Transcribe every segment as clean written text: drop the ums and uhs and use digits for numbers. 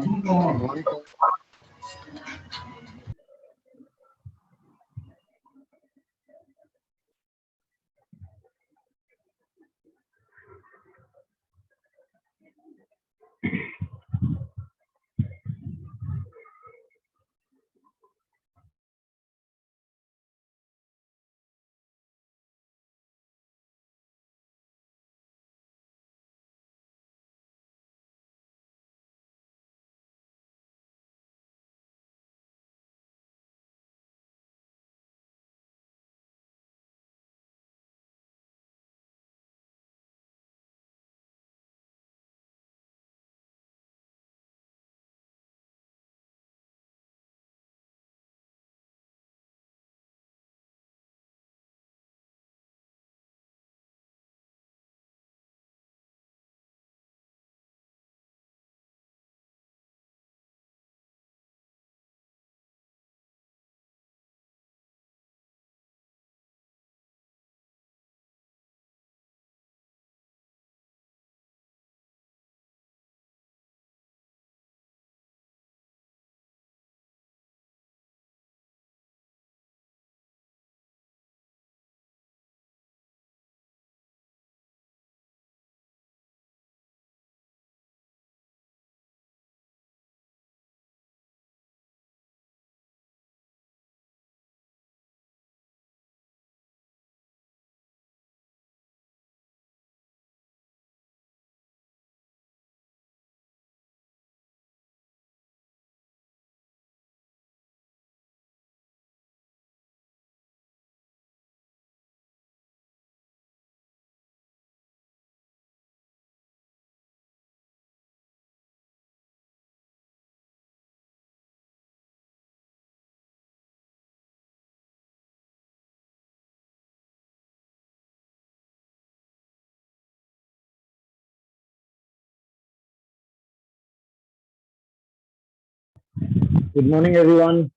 Morning. Good morning, everyone.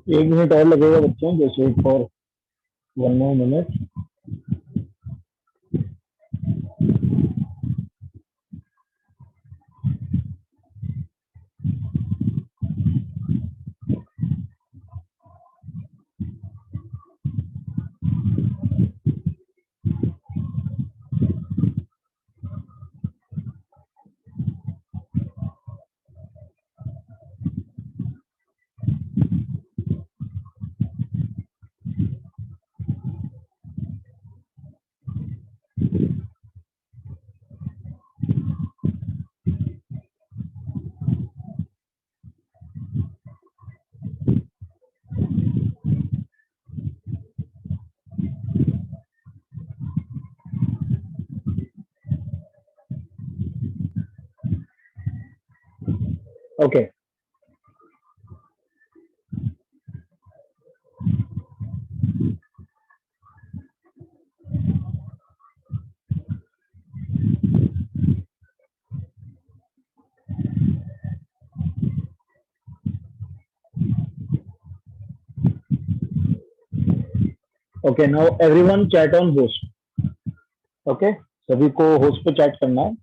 एक minute और लगेगा बच्चों, just wait for one more minute. Okay. Okay, now everyone chat on host. Okay, सभी को host पे चैट करना है.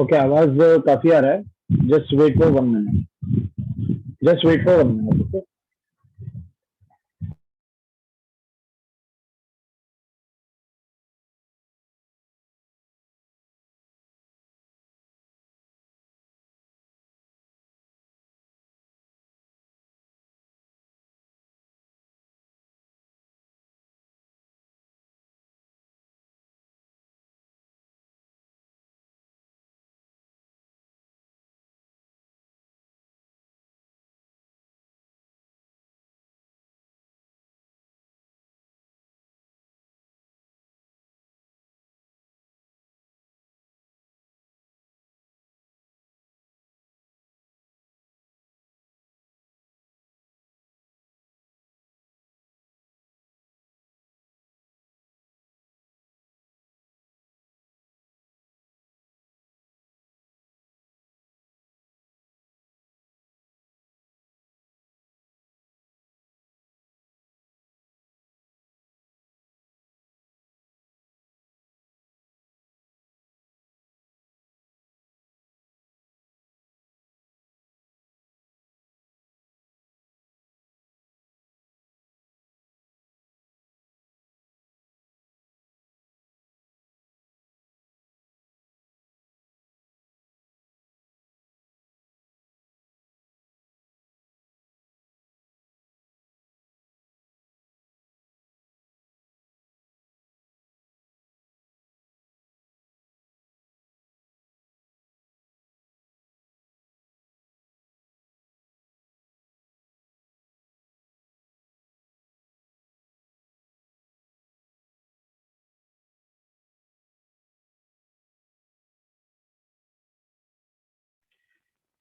ओके, आवाज काफी आ रहा है. Just wait for one minute. Just wait for one minute. Okay.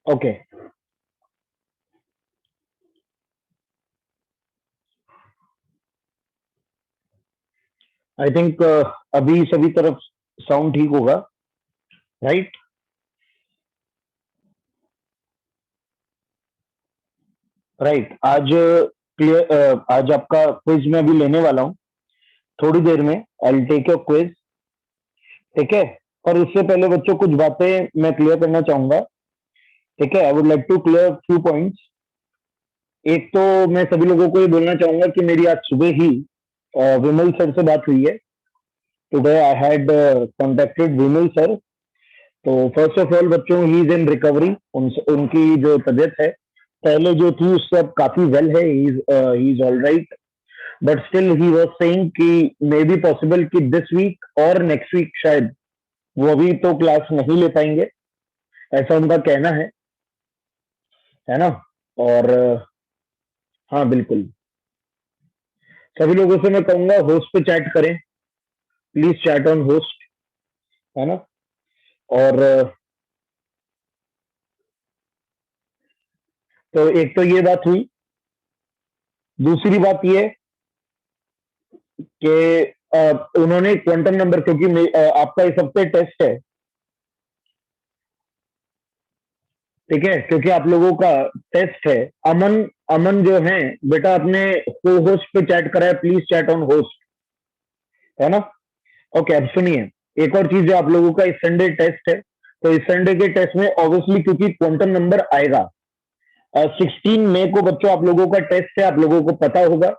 Okay, I think अभी सभी तरफ साउंड ठीक होगा, राइट? राइट. आज क्लियर, आज आपका क्विज मैं अभी लेने वाला हूँ थोड़ी देर में. I will take your quiz. ठीक है. और उससे पहले बच्चों कुछ बातें मैं क्लियर करना चाहूंगा. ठीक है. I would like to clear few points. एक तो मैं सभी लोगों को ये बोलना चाहूंगा कि मेरी आज सुबह ही विमल सर से बात हुई है. Today I had contacted Vimal sir. तो फर्स्ट ऑफ ऑल बच्चों, ही इज इन रिकवरी. उनकी जो तबीयत है पहले जो थी उससे अब काफी वेल है. He is all right. But still he was saying कि मे बी पॉसिबल कि दिस वीक और नेक्स्ट वीक शायद वो अभी तो क्लास नहीं ले पाएंगे, ऐसा उनका कहना है ना? और हाँ बिल्कुल, सभी लोगों से मैं कहूंगा होस्ट पे चैट करें. प्लीज चैट ऑन होस्ट, है ना? और तो एक तो ये बात हुई। दूसरी बात ये कि उन्होंने क्वांटम नंबर, क्योंकि आपका इस हफ्ते टेस्ट है, ठीक है, क्योंकि आप लोगों का टेस्ट है। अमन, अमन जो है बेटा, अपने को होस्ट पे चैट करा है, प्लीज चैट ऑन होस्ट, है ना? ओके, अब सुनिए, एक और चीज है, आप लोगों का इस संडे टेस्ट है, तो इस संडे के टेस्ट में ऑब्वियसली क्योंकि क्वांटम नंबर आएगा, 16 मई को बच्चों आप लोगों का टेस्ट है, आप लोगों को पता होगा।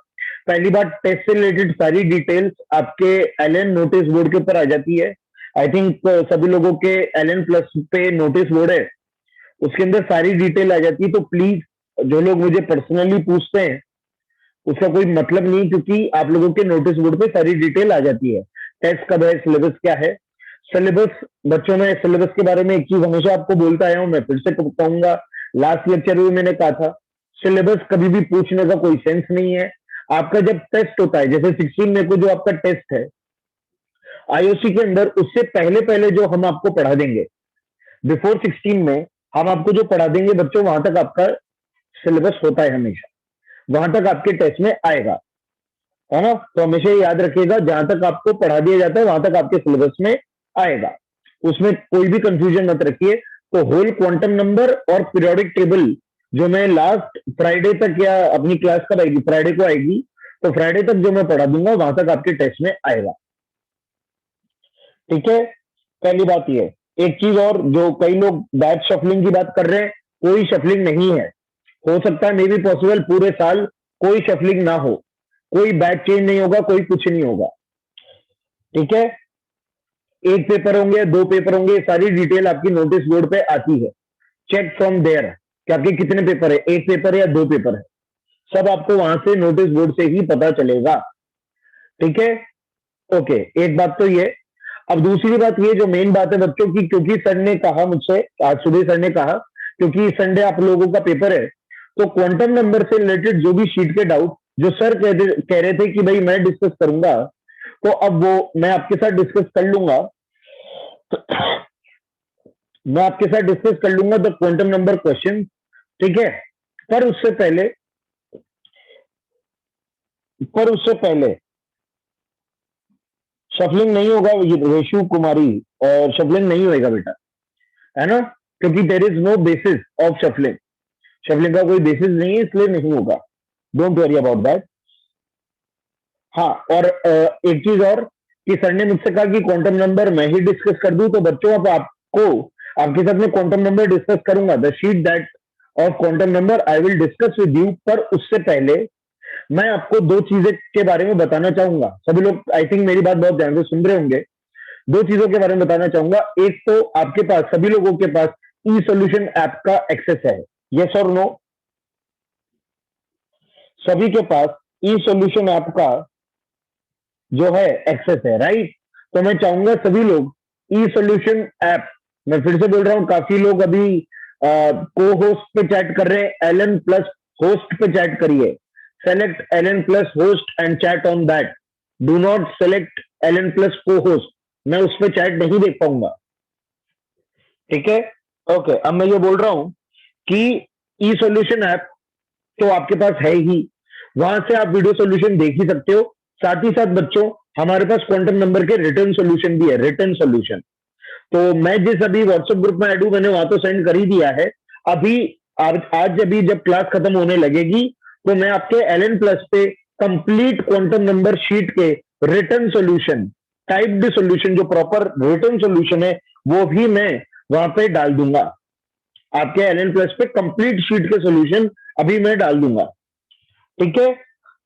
पहली बात, टेस्ट से रिलेटेड सारी डिटेल्स आपके एलएन नोटिस बोर्ड के ऊपर आ जाती है। आई थिंक सभी लोगों के एलएन प्लस पे नोटिस बोर्ड है, उसके अंदर सारी डिटेल आ जाती है। तो प्लीज, जो लोग मुझे पर्सनली पूछते हैं उसका कोई मतलब नहीं, क्योंकि आप लोगों के नोटिस बोर्ड पे सारी डिटेल आ जाती है। टेस्ट कब है, सिलेबस क्या है। सिलेबस बच्चों में, सिलेबस के बारे में एक चीज हमेशा आपको बोलता आया हूं, मैं फिर से कहूंगा, लास्ट लेक्चर में मैंने कहा था, सिलेबस कभी भी पूछने का कोई सेंस नहीं है। आपका जब टेस्ट होता है, जैसे 16 मई को जो आपका टेस्ट है आईओसी के अंदर, उससे पहले पहले जो हम आपको पढ़ा देंगे, बिफोर 16 में हम आपको जो पढ़ा देंगे बच्चों, वहां तक आपका सिलेबस होता है हमेशा, वहां तक आपके टेस्ट में आएगा, है ना? तो हमेशा याद रखिएगा, जहां तक आपको पढ़ा दिया जाता है वहां तक आपके सिलेबस में आएगा, उसमें कोई भी कंफ्यूजन मत रखिए। तो होल क्वांटम नंबर और पीरियोडिक टेबल जो मैं लास्ट फ्राइडे तक, या अपनी क्लास कब आएगी, फ्राइडे को आएगी, तो फ्राइडे तक जो मैं पढ़ा दूंगा वहां तक आपके टेस्ट में आएगा, ठीक है? पहली बात ये। एक चीज और, जो कई लोग बैच शफलिंग की बात कर रहे हैं, कोई शफलिंग नहीं है। हो सकता है मे बी पॉसिबल पूरे साल कोई शफलिंग ना हो, कोई बैच चेंज नहीं होगा, कोई कुछ नहीं होगा, ठीक है? एक पेपर होंगे, दो पेपर होंगे, सारी डिटेल आपकी नोटिस बोर्ड पे आती है। चेक फ्रॉम देयर कि आपके कितने पेपर है, एक पेपर है या दो पेपर है, सब आपको वहां से नोटिस बोर्ड से ही पता चलेगा, ठीक है? ओके, एक बात तो ये। अब दूसरी बात ये, जो मेन बात है बच्चों की, क्योंकि सर ने कहा मुझसे, आज सुबह सर ने कहा, क्योंकि संडे आप लोगों का पेपर है, तो क्वांटम नंबर से रिलेटेड जो भी शीट के डाउट जो सर कह रहे थे कि भाई मैं डिस्कस करूंगा, तो अब वो मैं आपके साथ डिस्कस कर लूंगा। मैं आपके साथ डिस्कस कर लूंगा द क्वांटम नंबर क्वेश्चन, ठीक है? पर उससे पहले, पर उससे पहले शफलिंग नहीं होगा रेशु कुमारी, और शफलिंग नहीं होएगा बेटा, है ना? क्योंकि there is no basis of shuffling, shuffling का कोई बेसिस नहीं है, इसलिए नहीं होगा, डोंट वरी अबाउट दैट। हाँ, और एक चीज और, कि सर ने मुझसे कहा कि क्वांटम नंबर मैं ही डिस्कस कर दूं, तो बच्चों अब आपको, आपके साथ में क्वांटम नंबर डिस्कस करूंगा, the sheet that of quantum number I will discuss with you. पर उससे पहले मैं आपको दो चीजें के बारे में बताना चाहूंगा। सभी लोग आई थिंक मेरी बात बहुत ध्यान से सुन रहे होंगे। दो चीजों के बारे में बताना चाहूंगा। एक तो आपके पास, सभी लोगों के पास ई सोल्यूशन ऐप का एक्सेस है, यस और नो? सभी के पास ई सोल्यूशन ऐप का जो है एक्सेस है, राइट? तो मैं चाहूंगा सभी लोग ई सोल्यूशन ऐप, मैं फिर से बोल रहा हूं, काफी लोग अभी को होस्ट पे चैट कर रहे हैं, एलन प्लस होस्ट पे चैट करिए। Select Allen plus host and chat on that, do not select Allen plus को होस्ट, मैं उस पर चैट नहीं देख पाऊंगा, ठीक है? ओके, अब मैं ये बोल रहा हूं कि ई सोल्यूशन ऐप तो आपके पास है ही, वहां से आप वीडियो सोल्यूशन देख ही सकते हो। साथ ही साथ बच्चों, हमारे पास क्वांटम नंबर के रिटर्न सोल्यूशन भी है, रिटर्न सोल्यूशन। तो मैं जिस अभी व्हाट्सएप ग्रुप में ऐड हूं, मैंने वहां तो सेंड कर ही दिया है। अभी आज अभी जब क्लास खत्म होने लगेगी, तो मैं आपके एलएन प्लस पे कंप्लीट क्वांटम नंबर शीट के रिटर्न सोल्यूशन, टाइप्ड सोल्यूशन, जो प्रॉपर रिटर्न सोल्यूशन है, वो भी मैं वहां पे डाल दूंगा। आपके एलएन प्लस पे कंप्लीट शीट के सोल्यूशन अभी मैं डाल दूंगा, ठीक है?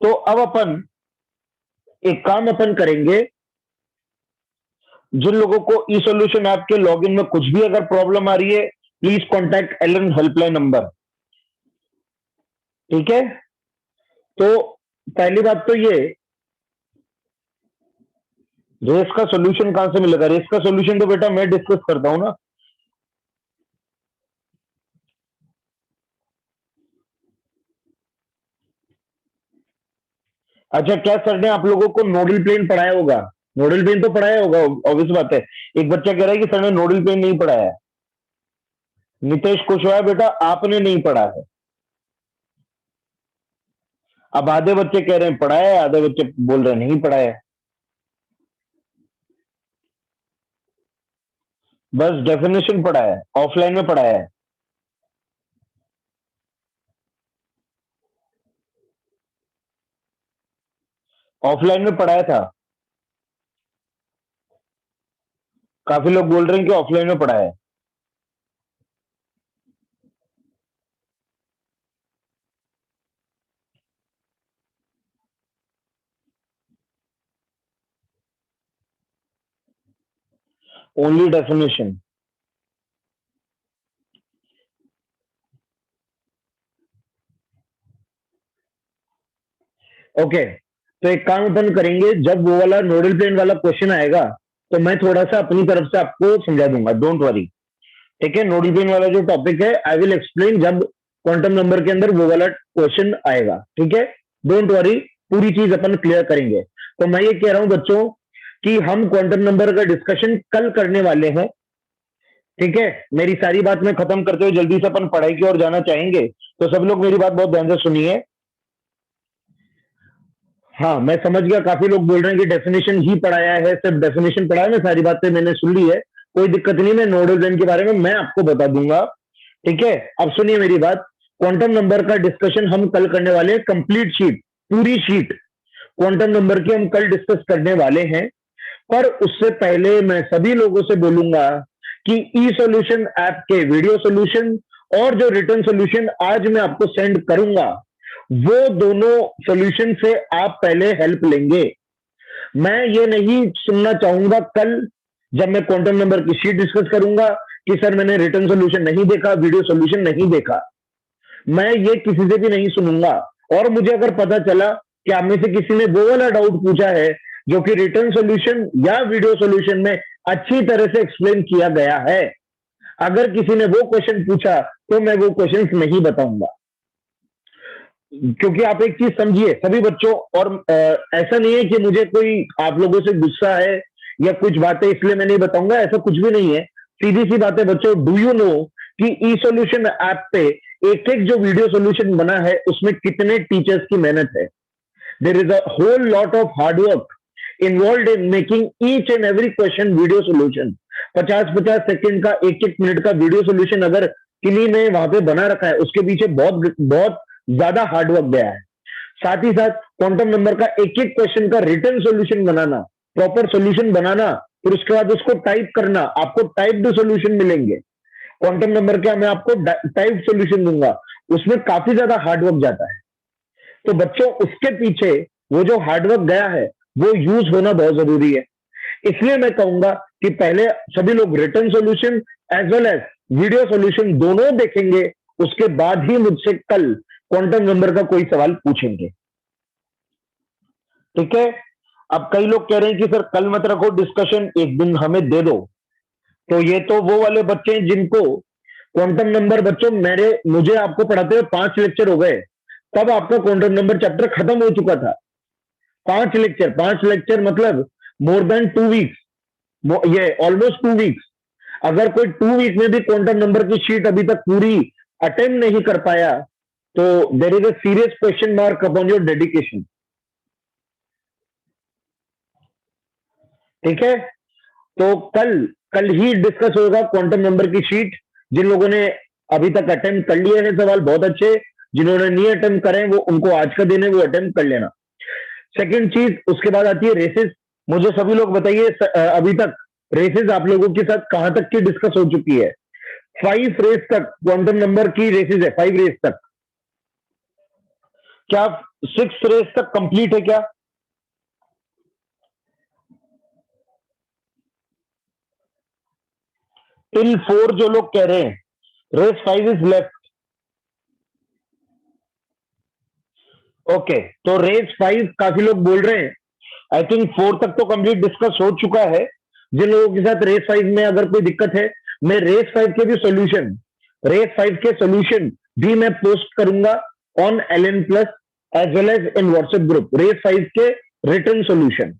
तो अब अपन एक काम अपन करेंगे, जिन लोगों को ई सोल्यूशन ऐप के लॉगिन में कुछ भी अगर प्रॉब्लम आ रही है, please contact Allen helpline number, ठीक है? तो पहली बात तो ये, रेस का सोल्यूशन कहां से मिलेगा? रेस का सोल्यूशन तो बेटा मैं डिस्कस करता हूं ना। अच्छा, क्या सर ने आप लोगों को नोडल प्लेन पढ़ाया होगा? नोडल प्लेन तो पढ़ाया होगा, ऑब्वियस बात है। एक बच्चा कह रहा है कि सर ने नोडल प्लेन नहीं पढ़ाया है। नितेश कुशवाहा बेटा, आपने नहीं पढ़ा है, अब आधे बच्चे कह रहे हैं पढ़ा है, आधे बच्चे बोल रहे हैं नहीं पढ़ा है। बस डेफिनेशन पढ़ा है, ऑफलाइन में पढ़ा है। ऑफलाइन में पढ़ाया था। काफी लोग बोल रहे हैं कि ऑफलाइन में पढ़ा है। Only definition. ओके, तो एक काम अपन करेंगे, जब वो वाला नोडल प्लेन वाला क्वेश्चन आएगा तो मैं थोड़ा सा अपनी तरफ से आपको समझा दूंगा, डोंट वरी। ठीक है, नोडल प्लेन वाला जो टॉपिक है आई विल एक्सप्लेन जब क्वांटम नंबर के अंदर वो वाला क्वेश्चन आएगा। ठीक है, डोंट वरी, पूरी चीज अपन क्लियर करेंगे। तो मैं ये कह रहा हूं बच्चों कि हम क्वांटम नंबर का डिस्कशन कल करने वाले हैं। ठीक है, मेरी सारी बात मैं खत्म करते हुए जल्दी से अपन पढ़ाई की ओर जाना चाहेंगे, तो सब लोग मेरी बात बहुत ध्यान से सुनिए। हाँ, मैं समझ गया, काफी लोग बोल रहे हैं कि डेफिनेशन ही पढ़ाया है, सिर्फ डेफिनेशन पढ़ाया। मैं सारी बातें मैंने सुन ली है, कोई दिक्कत नहीं। मैं नोडल प्लेन के बारे में मैं आपको बता दूंगा। ठीक है, अब सुनिए मेरी बात। क्वांटम नंबर का डिस्कशन हम कल करने वाले हैं, कंप्लीट शीट, पूरी शीट क्वांटम नंबर की हम कल डिस्कस करने वाले हैं। पर उससे पहले मैं सभी लोगों से बोलूंगा कि ई सॉल्यूशन ऐप के वीडियो सॉल्यूशन और जो रिटर्न सॉल्यूशन आज मैं आपको सेंड करूंगा, वो दोनों सॉल्यूशन से आप पहले हेल्प लेंगे। मैं ये नहीं सुनना चाहूंगा कल जब मैं क्वांटम नंबर की शीट डिस्कस करूंगा कि सर मैंने रिटर्न सॉल्यूशन नहीं देखा, वीडियो सॉल्यूशन नहीं देखा। मैं ये किसी से भी नहीं सुनूंगा। और मुझे अगर पता चला कि आप में से किसी ने वो वाला डाउट पूछा है जो कि रिटर्न सॉल्यूशन या वीडियो सॉल्यूशन में अच्छी तरह से एक्सप्लेन किया गया है, अगर किसी ने वो क्वेश्चन पूछा तो मैं वो क्वेश्चन नहीं बताऊंगा। क्योंकि आप एक चीज समझिए सभी बच्चों, और ऐसा नहीं है कि मुझे कोई आप लोगों से गुस्सा है या कुछ बातें इसलिए मैं नहीं बताऊंगा, ऐसा कुछ भी नहीं है। सीधी सी बात है बच्चों, डू यू नो कि ई सॉल्यूशन ऐप पे एक एक जो वीडियो सॉल्यूशन बना है उसमें कितने टीचर्स की मेहनत है। There is a whole lot of hard work involve in making each and every question video solution. 50-50 second का, एक एक मिनट का वीडियो सॉल्यूशन अगर किन्हीं ने वहां पे बना रखा है, उसके पीछे बहुत बहुत ज्यादा हार्डवर्क गया है। साथ ही साथ क्वांटम नंबर का एक एक क्वेश्चन का रिटर्न सॉल्यूशन बनाना, प्रॉपर सॉल्यूशन बनाना, फिर उसके बाद उसको टाइप करना, आपको टाइप्ड सॉल्यूशन मिलेंगे। क्वांटम नंबर का मैं आपको टाइप सॉल्यूशन दूंगा, उसमें काफी ज्यादा हार्डवर्क जाता है। तो बच्चों उसके पीछे वो जो हार्डवर्क गया है वो यूज होना बहुत जरूरी है। इसलिए मैं कहूंगा कि पहले सभी लोग written solution as well as video solution दोनों देखेंगे, उसके बाद ही मुझसे कल क्वांटम नंबर का कोई सवाल पूछेंगे। ठीक है, अब कई लोग कह रहे हैं कि सर कल मत रखो डिस्कशन, एक दिन हमें दे दो। तो ये तो वो वाले बच्चे हैं जिनको क्वांटम नंबर, बच्चों मेरे मुझे आपको पढ़ाते हुए 5 लेक्चर हो गए, तब आपका क्वांटम नंबर चैप्टर खत्म हो चुका था। 5 लेक्चर, 5 लेक्चर मतलब मोर देन 2 वीक्स, ये ऑलमोस्ट 2 वीक्स। अगर कोई 2 वीक में भी क्वांटम नंबर की शीट अभी तक पूरी अटेम्प्ट नहीं कर पाया, तो देर is a serious question mark upon your dedication. ठीक है, तो कल कल ही डिस्कस होगा क्वांटम नंबर की शीट। जिन लोगों ने अभी तक अटेम्प्ट कर लिए हैं सवाल, बहुत अच्छे। जिन्होंने नहीं अटेम्प्ट करे वो, उनको आज का दिन है, वो अटेम्प्ट कर लेना। सेकंड चीज, उसके बाद आती है रेसेस। मुझे सभी लोग बताइए अभी तक रेसेस आप लोगों के साथ कहां तक की डिस्कस हो चुकी है? 5 रेस तक क्वांटम नंबर की रेसेस है, 5 रेस तक। क्या 6 रेस तक कंप्लीट है क्या? टिल 4 जो लोग कह रहे हैं, रेस 5 इज लेफ्ट। ओके, तो रेस 5 काफी लोग बोल रहे हैं, आई थिंक 4 तक तो कंप्लीट डिस्कस हो चुका है। जिन लोगों के साथ रेस 5 में अगर कोई दिक्कत है, मैं रेस 5 के सॉल्यूशन भी मैं पोस्ट करूंगा on LN plus as well as in WhatsApp group, race 5 के रिटर्न सॉल्यूशन।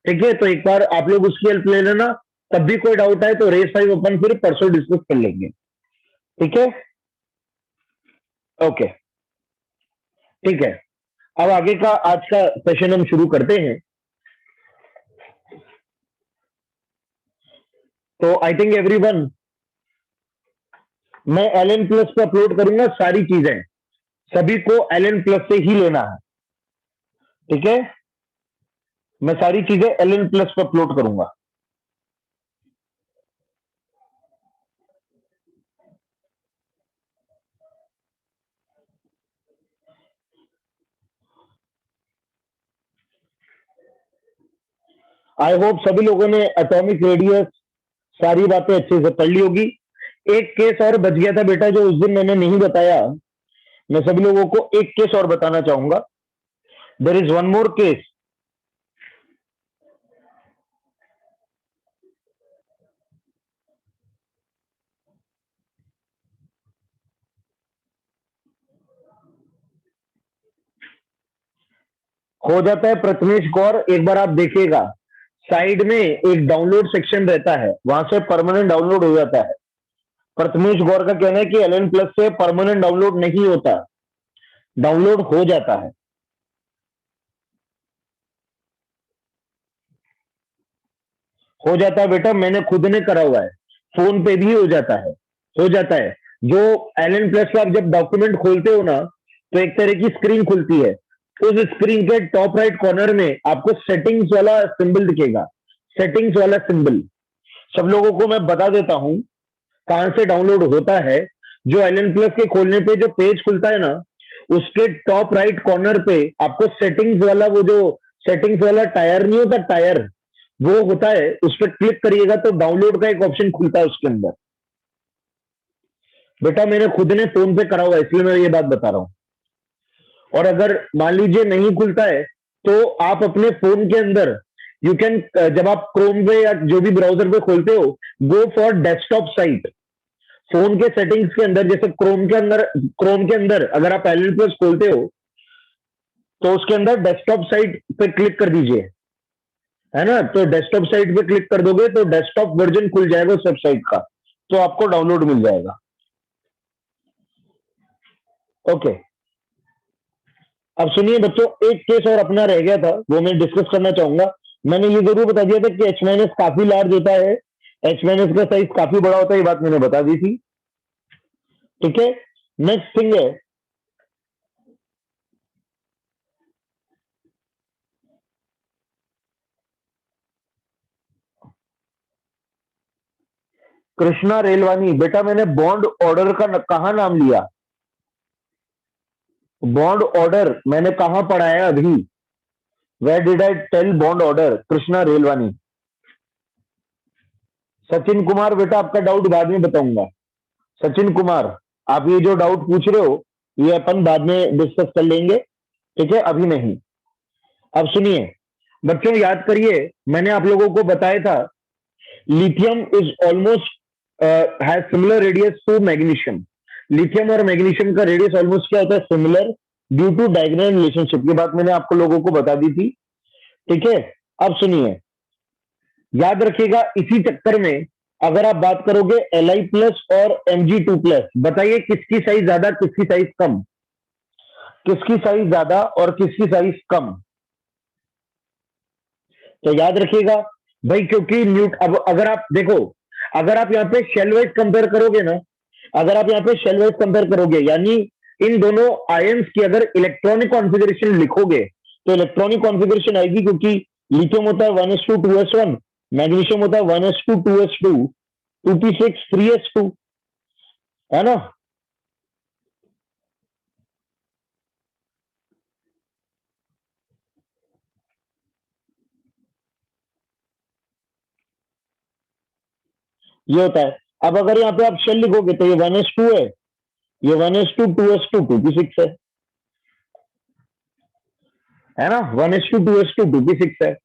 ठीक है, तो एक बार आप लोग उसकी हेल्प ले लेना। तब भी कोई डाउट आए तो रेस 5 अपन फिर परसों डिस्कस कर लेंगे। ठीक है, ओके, ठीक है। अब आगे का आज का सेशन हम शुरू करते हैं। तो आई थिंक एवरीवन, मैं एलएन प्लस पे अपलोड करूंगा सारी चीजें, सभी को एलएन प्लस से ही लेना है, ठीक है। मैं सारी चीजें एलएन प्लस पे अपलोड करूंगा। आई होप सभी लोगों ने एटॉमिक रेडियस सारी बातें अच्छे से पढ़ ली होगी। एक केस और बच गया था बेटा, जो उस दिन मैंने नहीं बताया। मैं सभी लोगों को एक केस और बताना चाहूंगा। There is one more case. हो जाता है प्रथमेश गौर, एक बार आप देखिएगा, साइड में एक डाउनलोड सेक्शन रहता है, वहां से परमानेंट डाउनलोड हो जाता है। प्रथमेश गौर का कहना है कि एलएन प्लस से परमानेंट डाउनलोड नहीं होता, डाउनलोड हो जाता है। हो जाता है बेटा, मैंने खुद ने करा हुआ है, फोन पे भी हो जाता है, हो जाता है। जो एलएन प्लस का आप जब डॉक्यूमेंट खोलते हो ना, तो एक तरह की स्क्रीन खुलती है। उस स्क्रीन के टॉप राइट कॉर्नर में आपको सेटिंग्स वाला सिंबल दिखेगा, सेटिंग्स वाला सिंबल। सब लोगों को मैं बता देता हूं कहां से डाउनलोड होता है। जो एलएन प्लस के खोलने पे जो पेज खुलता है ना, उसके टॉप राइट कॉर्नर पे आपको सेटिंग्स वाला, वो जो सेटिंग्स वाला टायर नहीं होता, टायर वो होता है, उस पर क्लिक करिएगा तो डाउनलोड का एक ऑप्शन खुलता है उसके अंदर। बेटा मैंने खुद ने फोन पे करा हुआ है, इसलिए मैं ये बात बता रहा हूं। और अगर मान लीजिए नहीं खुलता है, तो आप अपने फोन के अंदर यू कैन, जब आप क्रोम पे या जो भी ब्राउजर पे खोलते हो, go for desktop site. Phone के सेटिंग्स के अंदर, जैसे क्रोम के अंदर अगर आप एलएन प्लस खोलते हो, तो उसके अंदर डेस्कटॉप साइट पे क्लिक कर दीजिए, है ना। तो डेस्कटॉप साइट पे क्लिक कर दोगे तो डेस्कटॉप वर्जन खुल जाएगा उस वेबसाइट का, तो आपको डाउनलोड मिल जाएगा। ओके, अब सुनिए बच्चों, एक केस और अपना रह गया था, वो मैं डिस्कस करना चाहूंगा। मैंने ये जरूर बता दिया था कि एच माइनस काफी लार्ज होता है, एच माइनस का साइज काफी बड़ा होता है, ये बात मैंने बता दी थी, ठीक है। नेक्स्ट थिंग है, कृष्णा रेलवानी। बेटा मैंने बॉन्ड ऑर्डर का कहा नाम लिया, बॉन्ड ऑर्डर मैंने कहा पढ़ाया अभी, where did I tell bond order? Krishna Relwani. Sachin Kumar, बेटा आपका डाउट बाद में बताऊंगा। सचिन कुमार, आप ये जो डाउट पूछ रहे हो, ये अपन बाद में डिस्कस कर लेंगे, ठीक है, अभी नहीं। अब सुनिए बच्चों, याद करिए, मैंने आप लोगों को बताया था lithium is almost has similar radius to magnesium. Lithium और मैग्नीशियम का रेडियस ऑलमोस्ट क्या होता है? Similar, due to diagonal relationship. ये बात मैंने आपको लोगों को बता दी थी, ठीक है। अब सुनिए, याद रखिएगा, इसी चक्कर में अगर आप बात करोगे Li प्लस और Mg2+, बताइए किसकी साइज ज्यादा, किसकी साइज कम? किसकी साइज ज्यादा और किसकी साइज कम? तो याद रखिएगा भाई, क्योंकि न्यूट, अब अगर आप देखो, अगर आप यहाँ पे शेल वाइज कंपेयर करोगे ना, अगर आप यहाँ पे शेल वाइज कंपेयर करोगे, यानी इन दोनों आयंस की अगर इलेक्ट्रॉनिक कॉन्फ़िगरेशन लिखोगे, तो इलेक्ट्रॉनिक कॉन्फ़िगरेशन आएगी, क्योंकि लिथियम होता है 1s2 2s1, मैग्नीशियम होता है 1s2 2s2, 2p6 3s2, है ना। ये होता है। अब अगर यहाँ पे आप शेल लिखोगे तो ये 1s2 है, ये 1s2 2s2 2p6 है ना, 1s2 2s2 2p6 है।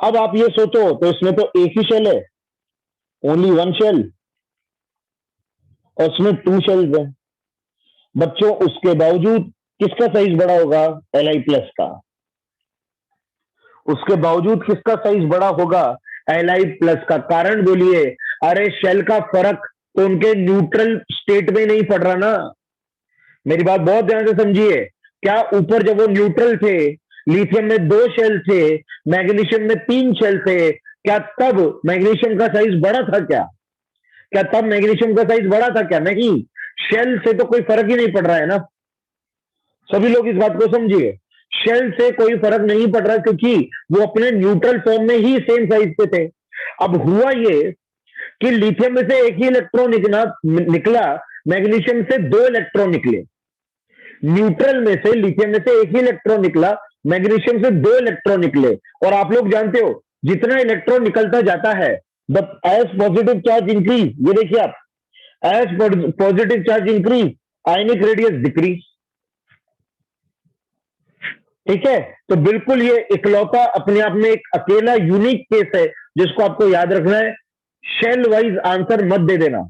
अब आप ये सोचो, तो इसमें तो एक ही शेल है, ओनली वन शेल, और उसमें टू शेल्स है। बच्चों उसके बावजूद किसका साइज बड़ा होगा? Li प्लस का। उसके बावजूद किसका साइज बड़ा होगा? Li प्लस का। कारण बोलिए? अरे शेल का फर्क तो उनके न्यूट्रल स्टेट में नहीं पड़ रहा ना। मेरी बात बहुत ध्यान से समझिए, क्या ऊपर जब वो न्यूट्रल थे, लिथियम में 2 शेल थे, मैग्नीशियम में 3 शेल थे, क्या तब मैग्नीशियम का साइज बड़ा था क्या? क्या तब मैग्नीशियम का साइज बड़ा था क्या? नहीं, शेल से तो कोई फर्क ही नहीं पड़ रहा है ना। सभी लोग इस बात को समझिए, शेल से कोई फर्क नहीं पड़ रहा क्योंकि वो अपने न्यूट्रल फॉर्म में ही सेम साइज पे थे। अब हुआ ये कि लिथियम में से एक ही इलेक्ट्रॉन निकला, मैग्नीशियम से 2 इलेक्ट्रॉन निकले। न्यूट्रल में से लिथियम में से एक ही इलेक्ट्रॉन निकला, मैग्नीशियम से 2 इलेक्ट्रॉन निकले। और आप लोग जानते हो जितना इलेक्ट्रॉन निकलता जाता है, the as positive charge increase, ये देखिए आप, as positive charge increase ionic radius decrease. ठीक है, तो बिल्कुल ये इकलौता अपने आप में एक अकेला यूनिक केस है जिसको आपको याद रखना है। शेल वाइज आंसर मत दे देना,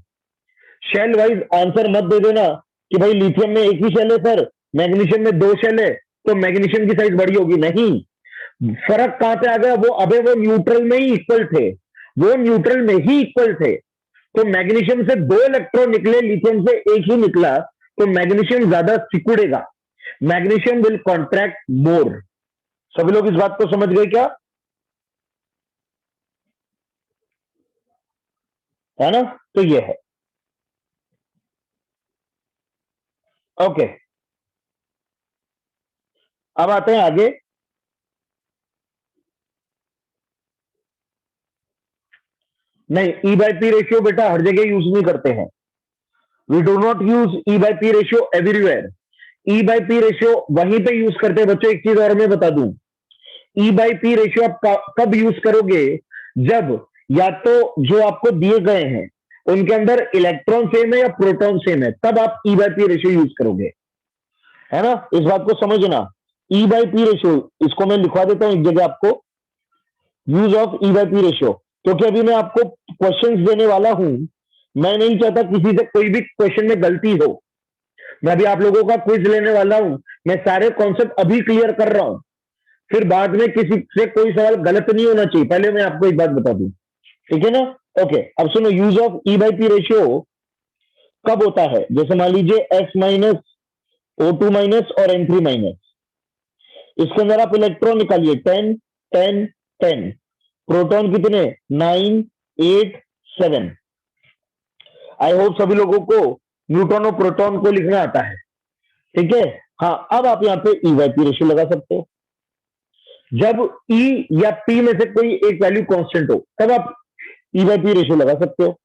शेल वाइज आंसर मत दे देना कि भाई लिथियम में एक ही शेल है सर, मैग्नीशियम में 2 शेल है तो मैग्नीशियम की साइज बड़ी होगी। नहीं, फर्क कहां पे आ गया? वो न्यूट्रल में ही इक्वल थे, वो न्यूट्रल में ही इक्वल थे। तो मैग्नीशियम से 2 इलेक्ट्रॉन निकले, लिथियम से एक ही निकला, तो मैग्नीशियम ज्यादा सिकुड़ेगा, मैग्नीशियम विल कॉन्ट्रैक्ट मोर। सभी लोग इस बात को समझ गए क्या? है ना? तो ये है। ओके, अब आते हैं आगे। नहीं, ई बाई पी रेशियो बेटा हर जगह यूज नहीं करते हैं। We do not use E by P ratio everywhere. E by P ratio वहीं पे यूज करते हैं बच्चों। एक चीज और मैं बता दूं, ई बाई पी रेशियो आप कब यूज करोगे? जब या तो जो आपको दिए गए हैं उनके अंदर इलेक्ट्रॉन सेम है या प्रोटॉन सेम है, तब आप ई बाई पी रेशियो यूज करोगे। है ना? इस बात को समझना। ई बाई पी रेशियो, इसको मैं लिखवा देता हूं एक जगह आपको, use of E by P ratio, क्योंकि अभी मैं आपको क्वेश्चंस देने वाला हूं। मैं नहीं चाहता किसी से कोई भी क्वेश्चन में गलती हो। मैं अभी आप लोगों का क्विज लेने वाला हूं, मैं सारे कॉन्सेप्ट अभी क्लियर कर रहा हूं, फिर बाद में किसी से कोई सवाल गलत नहीं होना चाहिए। पहले मैं आपको एक बात बता दूं, ठीक है ना? ओके, अब सुनो, use of E by P ratio कब होता है? जैसे मान लीजिए एस माइनस, O2 माइनस और N3 माइनस, इसके अंदर आप इलेक्ट्रॉन निकालिए, 10 10 10, प्रोटॉन कितने? 9 8 7। आई होप सभी लोगों को न्यूट्रॉन और प्रोटॉन को लिखना आता है। ठीक है, हाँ, अब आप यहाँ पे ई बाई पी रेशियो लगा सकते हो। जब ई या पी में से कोई एक वैल्यू कांस्टेंट हो तब आप ई बाई पी रेशियो लगा सकते हो।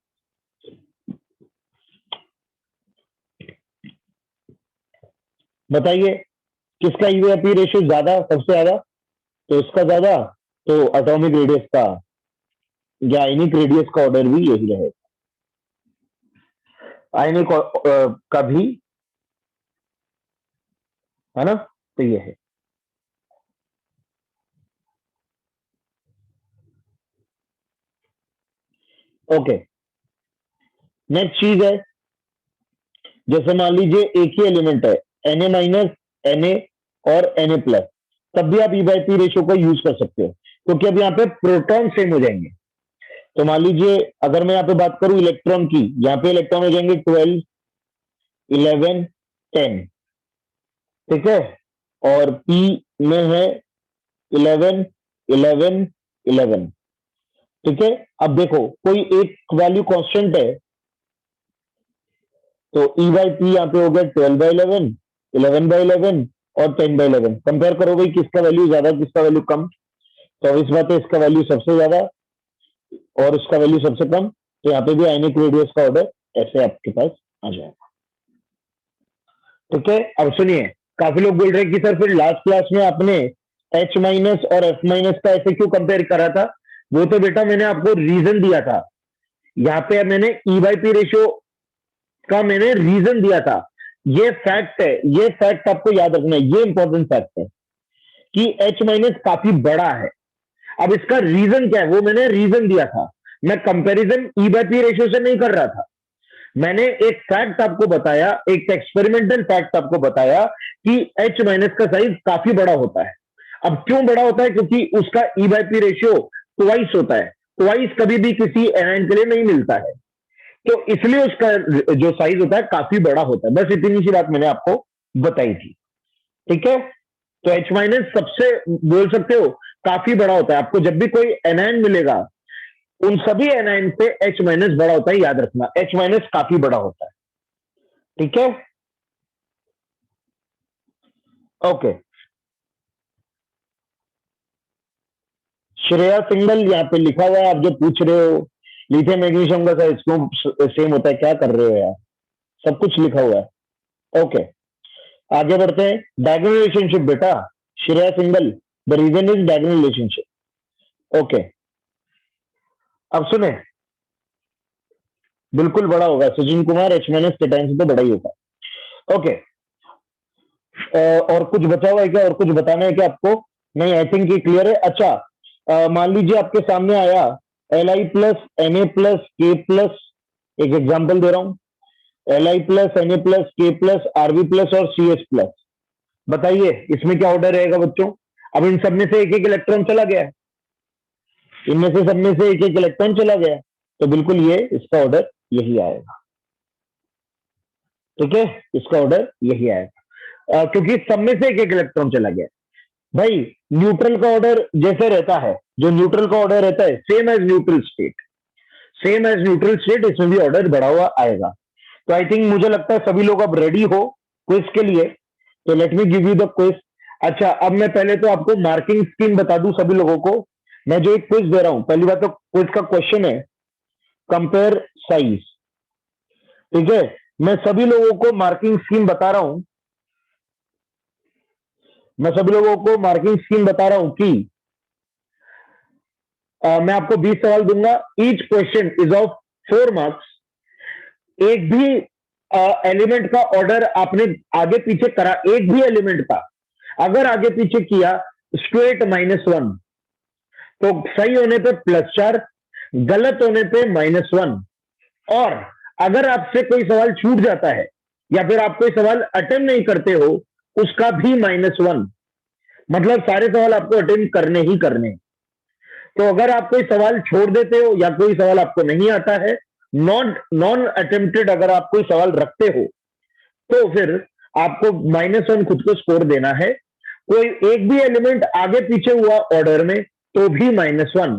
बताइए किसका ई बाई पी रेशियो ज्यादा, सबसे ज्यादा? तो इसका ज्यादा, तो एटॉमिक रेडियस का या आयनिक रेडियस का ऑर्डर भी यही रहेगा। आयनिक का भी, है ना? तो ये है। ओके, नेक्स्ट चीज है, जैसे मान लीजिए एक ही एलिमेंट है, Na माइनस, Na और Na प्लस, तब भी आप ई बाई पी रेशियो का यूज कर सकते हो, क्योंकि अब यहाँ पे प्रोटॉन सेम हो जाएंगे। तो मान लीजिए अगर मैं यहाँ पे बात करूं इलेक्ट्रॉन की, यहाँ पे इलेक्ट्रॉन हो जाएंगे 12 11 10। ठीक है, और पी में है 11 11 11। ठीक है, अब देखो कोई एक वैल्यू कांस्टेंट है, तो ई बाई पी यहाँ पे हो गया 12 बाई 11 11 बाई 11 और 10 बाई 11। कंपेयर करो भाई किसका वैल्यू ज्यादा किसका वैल्यू कम, तो इस बात है इसका वैल्यू सबसे ज्यादा और इसका वैल्यू सबसे कम, तो यहाँ पे भी आयनिक रेडियस का ऑर्डर ऐसे आपके पास आ जाएगा। ठीक है, अब सुनिए, काफी लोग बोल रहे हैं कि सर फिर लास्ट क्लास में आपने H माइनस और F माइनस का ऐसे क्यों कंपेयर करा था? वो तो बेटा मैंने आपको रीजन दिया था, यहाँ पे मैंने ई बाई पी रेशियो का मैंने रीजन दिया था। ये फैक्ट है, ये फैक्ट आपको याद रखना है, ये इंपॉर्टेंट फैक्ट है कि H माइनस काफी बड़ा है। अब इसका रीजन क्या है वो मैंने रीजन दिया था, मैं comparison E by P ratio से नहीं कर रहा था। मैंने एक फैक्ट आपको बताया, एक एक्सपेरिमेंटल फैक्ट आपको बताया कि H माइनस का साइज काफी बड़ा होता है। अब क्यों बड़ा होता है? क्योंकि उसका ई बाई पी रेशियो ट्वाइस होता है। ट्वाइस कभी भी किसी एनायन के लिए नहीं मिलता है, तो इसलिए उसका जो साइज होता है काफी बड़ा होता है। बस इतनी सी बात मैंने आपको बताई थी। ठीक है, तो H माइनस सबसे बोल सकते हो काफी बड़ा होता है। आपको जब भी कोई एनायन मिलेगा उन सभी एनायन पे H माइनस बड़ा होता है, याद रखना H माइनस काफी बड़ा होता है। ठीक है, ओके। श्रेया सिंगल यहाँ पे लिखा हुआ है, आप जो पूछ रहे हो लिथियम मैग्नीशियम का साइज क्यों सेम होता है, क्या कर रहे हो यार, सब कुछ लिखा हुआ है। ओके, आगे बढ़ते हैं। डायगोनल रिलेशनशिप बेटा, Shreya Singhal, the reason is diagonal relationship. Okay, अब सुने, बिल्कुल बड़ा होगा सचिन कुमार, H माइनस के टाइम से तो बड़ा ही होगा। ओके, और कुछ बचा हुआ है क्या, और कुछ बताना है क्या आपको? नहीं, आई थिंक ये क्लियर है। अच्छा, मान लीजिए आपके सामने आया Li प्लस Na प्लस के प्लस, एक एग्जाम्पल दे रहा हूं, Li प्लस Na प्लस के प्लस Rb प्लस और CS प्लस। बताइए इसमें क्या ऑर्डर रहेगा बच्चों? अब इन सब में से एक एक इलेक्ट्रॉन चला गया, इनमें से सब में से एक एक इलेक्ट्रॉन चला गया, तो बिल्कुल ये इसका ऑर्डर यही आएगा। ठीक है, इसका ऑर्डर यही आएगा, क्योंकि सब में से एक एक इलेक्ट्रॉन चला गया। भाई न्यूट्रल का ऑर्डर जैसे रहता है, जो न्यूट्रल का ऑर्डर रहता है same as neutral state, same as neutral state, इसमें भी ऑर्डर बढ़ा हुआ आएगा। तो आई थिंक मुझे लगता है सभी लोग अब रेडी हो क्विज के लिए, तो let me give you the quiz. अच्छा, अब मैं पहले तो आपको मार्किंग स्कीम बता दूं सभी लोगों को। मैं जो एक क्विज दे रहा हूं, पहली बात तो क्विज का क्वेश्चन है कंपेयर साइज। ठीक है, मैं सभी लोगों को मार्किंग स्कीम बता रहा हूं, मैं सभी लोगों को मार्किंग स्कीम बता रहा हूं कि मैं आपको 20 सवाल दूंगा, each question is of 4 marks. एक भी एलिमेंट का ऑर्डर आपने आगे पीछे करा, एक भी एलिमेंट का अगर आगे पीछे किया, स्ट्रेट -1, तो सही होने पे +4, गलत होने पे -1। और अगर आपसे कोई सवाल छूट जाता है या फिर आप कोई सवाल अटेम्प्ट नहीं करते हो, उसका भी -1। मतलब सारे सवाल आपको अटेम्प्ट करने ही करने। तो अगर आप कोई सवाल छोड़ देते हो या कोई सवाल आपको नहीं आता है, नॉन अटेम्प्टेड अगर आप कोई सवाल रखते हो, तो फिर आपको -1 खुद को स्कोर देना है। कोई एक भी एलिमेंट आगे पीछे हुआ ऑर्डर में तो भी -1।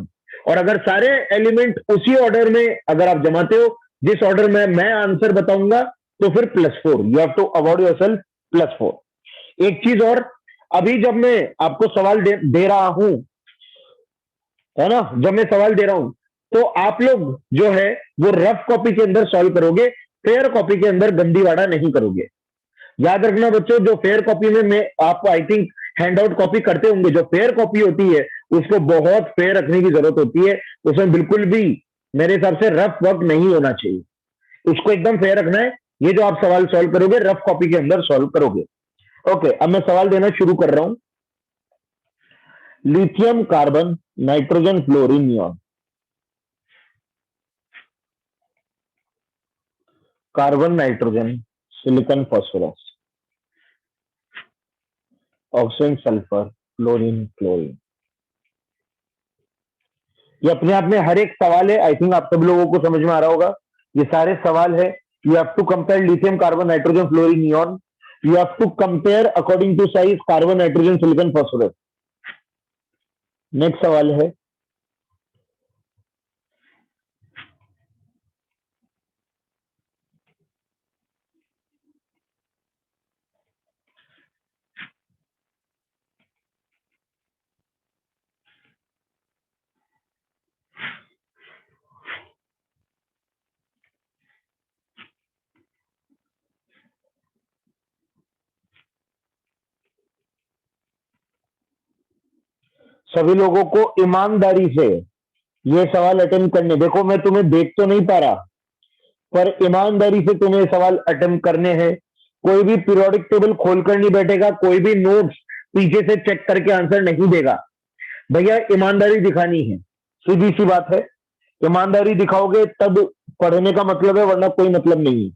और अगर सारे एलिमेंट उसी ऑर्डर में अगर आप जमाते हो जिस ऑर्डर में मैं आंसर बताऊंगा, तो फिर +4। You have to award yourself +4। एक चीज और, अभी जब मैं आपको सवाल दे रहा हूं, है ना, जब मैं सवाल दे रहा हूं, तो आप लोग जो है वो रफ कॉपी के अंदर सॉल्व करोगे, फेयर कॉपी के अंदर गंदीवाड़ा नहीं करोगे। याद रखना बच्चों, जो फेयर कॉपी में मैं आप I think hand out copy करते होंगे, जो फेयर कॉपी होती है उसको बहुत फेयर रखने की जरूरत होती है। उसमें बिल्कुल भी मेरे हिसाब से रफ वर्क नहीं होना चाहिए, उसको एकदम फेयर रखना है। ये जो आप सवाल सॉल्व करोगे रफ कॉपी के अंदर सॉल्व करोगे। ओके, अब मैं सवाल देना शुरू कर रहा हूं। Lithium carbon nitrogen fluorine neon, carbon nitrogen silicon phosphorus, oxygen sulphur, fluorine chlorine. ये अपने आप में हर एक सवाल है, आई थिंक आप सब लोगों को समझ में आ रहा होगा, ये सारे सवाल है। You have to compare lithium carbon nitrogen fluorine neon, you have to compare according to size carbon nitrogen silicon phosphorus. Next सवाल है, सभी लोगों को ईमानदारी से ये सवाल अटेम्प्ट करने, देखो मैं तुम्हें देख तो नहीं पा रहा, पर ईमानदारी से तुम्हें सवाल अटेम्प्ट करने हैं। कोई भी पीरियोडिक टेबल खोलकर नहीं बैठेगा, कोई भी नोट्स पीछे से चेक करके आंसर नहीं देगा। भैया ईमानदारी दिखानी है, सीधी सी बात है। ईमानदारी दिखाओगे तब पढ़ने का मतलब है, वरना कोई मतलब नहीं है।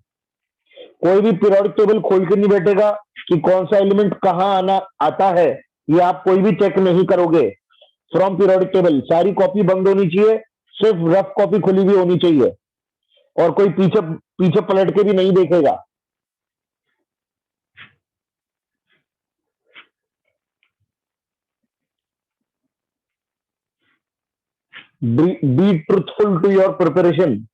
कोई भी पीरियोडिक टेबल खोल के नहीं बैठेगा कि कौन सा एलिमेंट कहाँ आना आता है, ये आप कोई भी चेक नहीं करोगे। फ्रॉम पीरियोडिक टेबल सारी कॉपी बंद होनी चाहिए, सिर्फ रफ कॉपी खुली हुई होनी चाहिए, और कोई पीछे पीछे पलट के भी नहीं देखेगा। Be truthful to your preparation.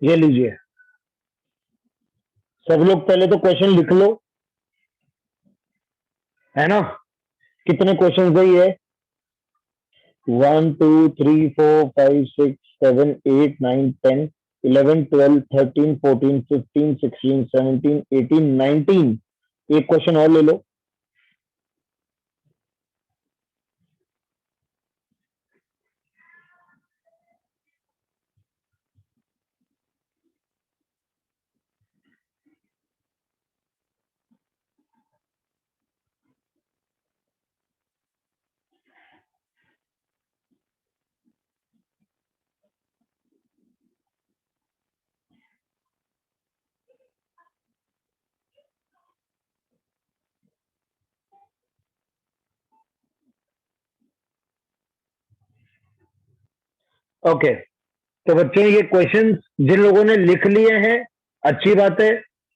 ये लीजिए, सब लोग पहले तो क्वेश्चन लिख लो, है ना? कितने क्वेश्चन है ये? 1 2 3 4 5 6 7 8 9 10 11 12 13 14 15 16 17 18 19। एक क्वेश्चन और ले लो। ओके, तो बच्चों ये क्वेश्चंस जिन लोगों ने लिख लिए हैं अच्छी बात है,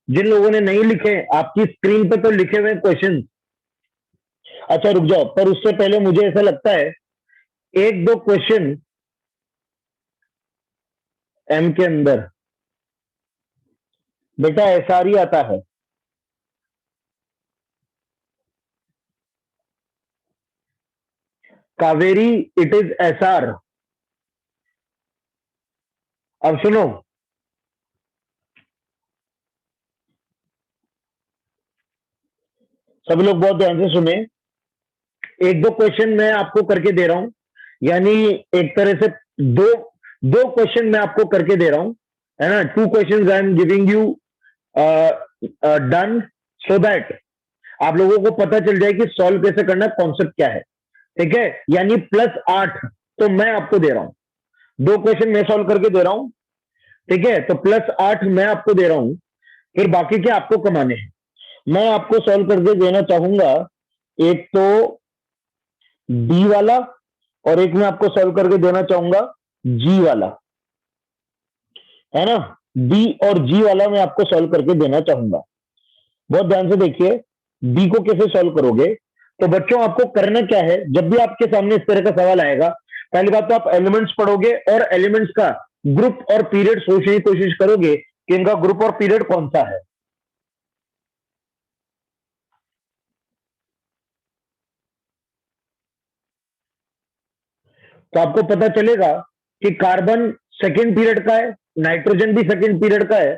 जिन लोगों ने नहीं लिखे आपकी स्क्रीन पे तो लिखे हुए क्वेश्चन। अच्छा रुक जाओ, पर उससे पहले मुझे ऐसा लगता है एक दो क्वेश्चन एम के अंदर बेटा एसआर ही आता है। Kaveri it is SR. अब सुनो, सब लोग बहुत ध्यान से सुने। एक दो क्वेश्चन मैं आपको करके दे रहा हूं, यानी एक तरह से दो दो क्वेश्चन मैं आपको करके दे रहा हूं, है ना? 2 question I am giving you done, so that आप लोगों को पता चल जाए कि सॉल्व कैसे करना, कॉन्सेप्ट क्या है। ठीक है, यानी +8 तो मैं आपको दे रहा हूं, 2 क्वेश्चन मैं सॉल्व करके दे रहा हूं। ठीक है, तो +8 मैं आपको दे रहा हूं, फिर बाकी के आपको कमाने हैं। मैं आपको सॉल्व करके देना चाहूंगा, एक तो डी वाला और एक मैं आपको सॉल्व करके देना चाहूंगा जी वाला, है ना? डी और जी वाला मैं आपको सॉल्व करके देना चाहूंगा। बहुत ध्यान से देखिए, डी को कैसे सॉल्व करोगे। तो बच्चों आपको करना क्या है, जब भी आपके सामने इस तरह का सवाल आएगा, पहली बात तो आप एलिमेंट्स पढ़ोगे और एलिमेंट्स का ग्रुप और पीरियड सोचने की कोशिश करोगे कि इनका ग्रुप और पीरियड कौन सा है। तो आपको पता चलेगा कि कार्बन सेकेंड पीरियड का है, नाइट्रोजन भी सेकेंड पीरियड का है,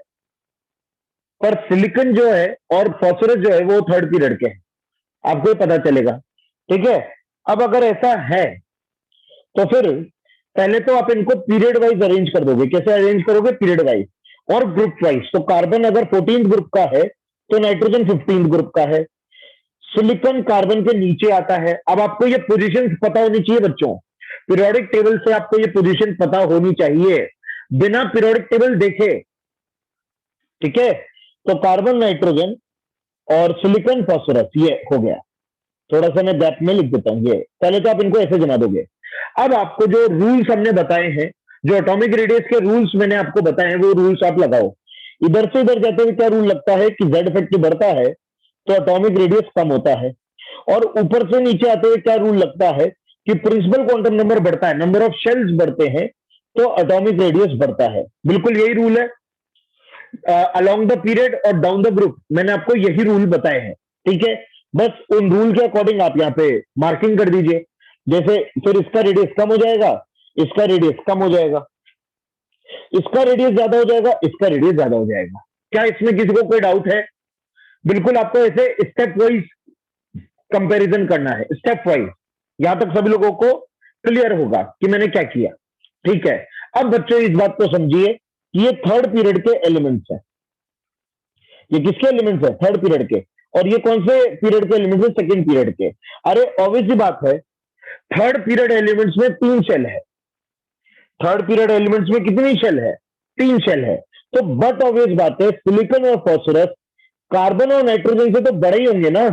पर सिलिकॉन जो है और फॉस्फोरस जो है वो थर्ड पीरियड के हैं। आपको ये पता चलेगा। ठीक है, अब अगर ऐसा है तो फिर पहले तो आप इनको पीरियड वाइज अरेंज कर दोगे। कैसे अरेंज करोगे? पीरियड वाइज और ग्रुप वाइज। तो कार्बन अगर 14th ग्रुप का है तो नाइट्रोजन 15th ग्रुप का है, सिलिकॉन कार्बन के नीचे आता है। अब आपको ये पोजीशंस पता होनी चाहिए बच्चों। पीरियोडिक टेबल से आपको ये पोजीशन पता होनी चाहिए, बिना पीरियोडिक टेबल देखे, ठीक है। तो कार्बन नाइट्रोजन और सिलिकॉन फास्फोरस ये हो गया। थोड़ा सा मैं गैप में लिख देता हूं, ये पहले तो आप इनको ऐसे जमा दोगे। अब आपको जो रूल्स हमने बताए हैं, जो एटॉमिक रेडियस के रूल्स मैंने आपको बताए हैं, वो रूल्स आप लगाओ। इधर से इधर जाते हुए क्या रूल लगता है कि जेड फैक्टर बढ़ता है तो एटॉमिक रेडियस कम होता है, और ऊपर से नीचे आते हुए क्या रूल लगता है कि प्रिंसिपल क्वांटम नंबर बढ़ता है, नंबर ऑफ शेल्स बढ़ते हैं तो एटॉमिक रेडियस बढ़ता है। बिल्कुल यही रूल है अलोंग द पीरियड और डाउन द ग्रुप, मैंने आपको यही रूल बताए हैं, ठीक है। बस उन रूल के अकॉर्डिंग आप यहाँ पे मार्किंग कर दीजिए। जैसे फिर इसका रेडियस कम हो जाएगा, इसका रेडियस कम हो जाएगा, इसका रेडियस ज्यादा हो जाएगा, इसका रेडियस ज्यादा हो जाएगा। क्या इसमें किसी को कोई डाउट है? बिल्कुल आपको ऐसे स्टेप वाइज कंपैरिजन करना है, स्टेप वाइज, यहां तक सभी लोगों को क्लियर होगा कि मैंने क्या किया, ठीक है। अब बच्चों इस बात को समझिए कि ये थर्ड पीरियड के एलिमेंट्स हैं। ये किसके एलिमेंट्स है? थर्ड पीरियड के। और ये कौन से पीरियड के एलिमेंट्स है? सेकेंड पीरियड के। अरे ऑब्वियस बात है, थर्ड पीरियड एलिमेंट्स में 3 शेल है। थर्ड पीरियड एलिमेंट्स में कितनी शेल है? 3 शेल है। तो बट ऑब्वियस बात है, सिलिकॉन और फास्फोरस कार्बन और नाइट्रोजन से तो बड़े ही होंगे ना।